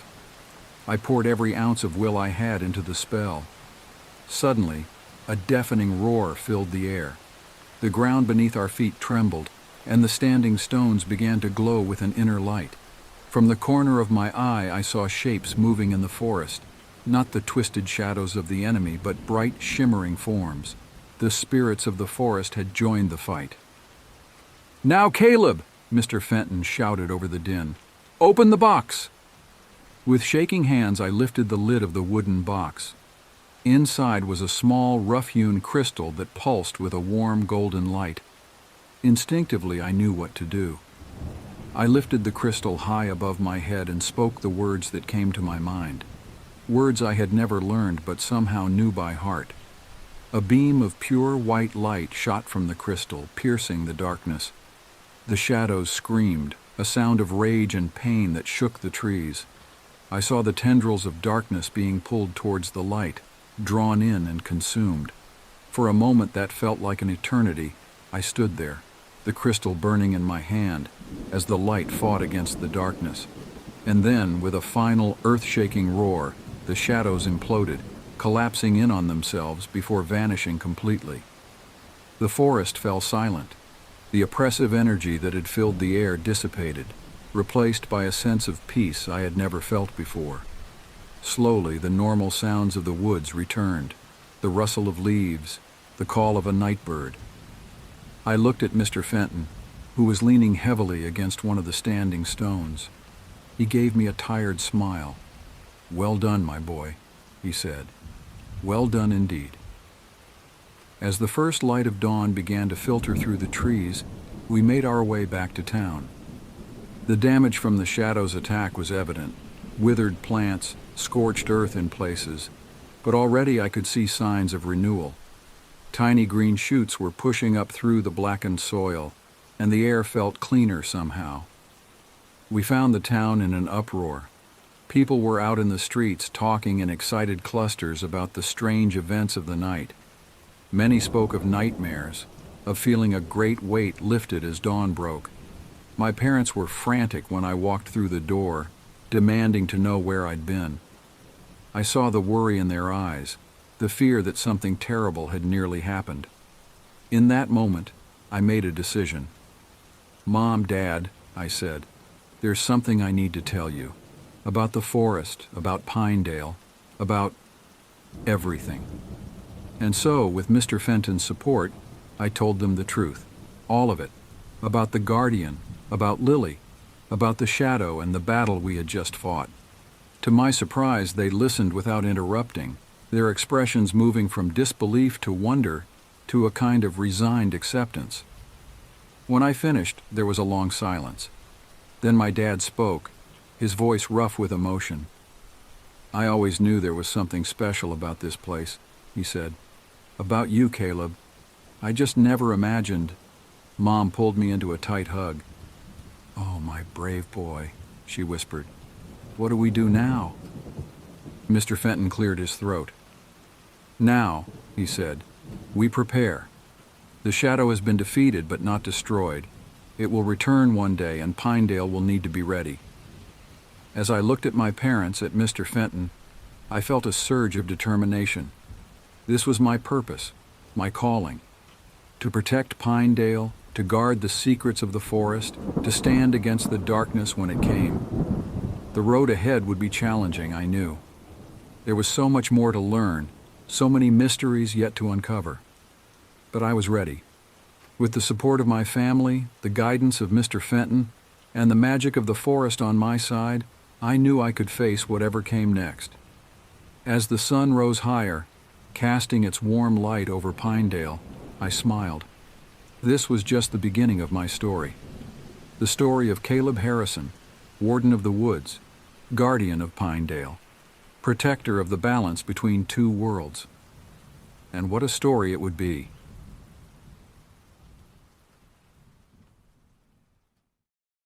I poured every ounce of will I had into the spell. Suddenly, a deafening roar filled the air. The ground beneath our feet trembled, and the standing stones began to glow with an inner light. From the corner of my eye I saw shapes moving in the forest, not the twisted shadows of the enemy, but bright, shimmering forms. The spirits of the forest had joined the fight. "Now, Caleb!" Mr. Fenton shouted over the din. "Open the box!" With shaking hands I lifted the lid of the wooden box. Inside was a small, rough-hewn crystal that pulsed with a warm golden light. Instinctively I knew what to do. I lifted the crystal high above my head and spoke the words that came to my mind. Words I had never learned but somehow knew by heart. A beam of pure white light shot from the crystal, piercing the darkness. The shadows screamed, a sound of rage and pain that shook the trees. I saw the tendrils of darkness being pulled towards the light, drawn in and consumed. For a moment that felt like an eternity. I stood there, the crystal burning in my hand, as the light fought against the darkness. And then, with a final earth-shaking roar, the shadows imploded, collapsing in on themselves before vanishing completely. The forest fell silent. The oppressive energy that had filled the air dissipated, replaced by a sense of peace I had never felt before. Slowly, the normal sounds of the woods returned, the rustle of leaves, the call of a night bird. I looked at Mr. Fenton, who was leaning heavily against one of the standing stones. He gave me a tired smile. "Well done, my boy," he said. "Well done indeed." As the first light of dawn began to filter through the trees, we made our way back to town. The damage from the shadow's attack was evident: withered plants, scorched earth in places, but already I could see signs of renewal. Tiny green shoots were pushing up through the blackened soil, and the air felt cleaner somehow. We found the town in an uproar. People were out in the streets talking in excited clusters about the strange events of the night. Many spoke of nightmares, of feeling a great weight lifted as dawn broke. My parents were frantic when I walked through the door, demanding to know where I'd been. I saw the worry in their eyes, the fear that something terrible had nearly happened. In that moment, I made a decision. "Mom, Dad," I said, "there's something I need to tell you. About the forest, about Pinedale, about everything." And so, with Mr. Fenton's support, I told them the truth, all of it, about the Guardian, about Lily, about the shadow and the battle we had just fought. To my surprise, they listened without interrupting, their expressions moving from disbelief to wonder to a kind of resigned acceptance. When I finished, there was a long silence. Then my dad spoke, his voice rough with emotion. "I always knew there was something special about this place," he said. "About you, Caleb. I just never imagined." Mom pulled me into a tight hug. "Oh, my brave boy," she whispered. "What do we do now?" Mr. Fenton cleared his throat. "Now," he said, "we prepare. The shadow has been defeated but not destroyed. It will return one day and Pinedale will need to be ready." As I looked at my parents, at Mr. Fenton, I felt a surge of determination. This was my purpose, my calling. To protect Pinedale, to guard the secrets of the forest, to stand against the darkness when it came. The road ahead would be challenging, I knew. There was so much more to learn, so many mysteries yet to uncover. But I was ready. With the support of my family, the guidance of Mr. Fenton, and the magic of the forest on my side, I knew I could face whatever came next. As the sun rose higher, casting its warm light over Pinedale, I smiled. This was just the beginning of my story. The story of Caleb Harrison, Warden of the Woods, Guardian of Pinedale, protector of the balance between two worlds. And what a story it would be.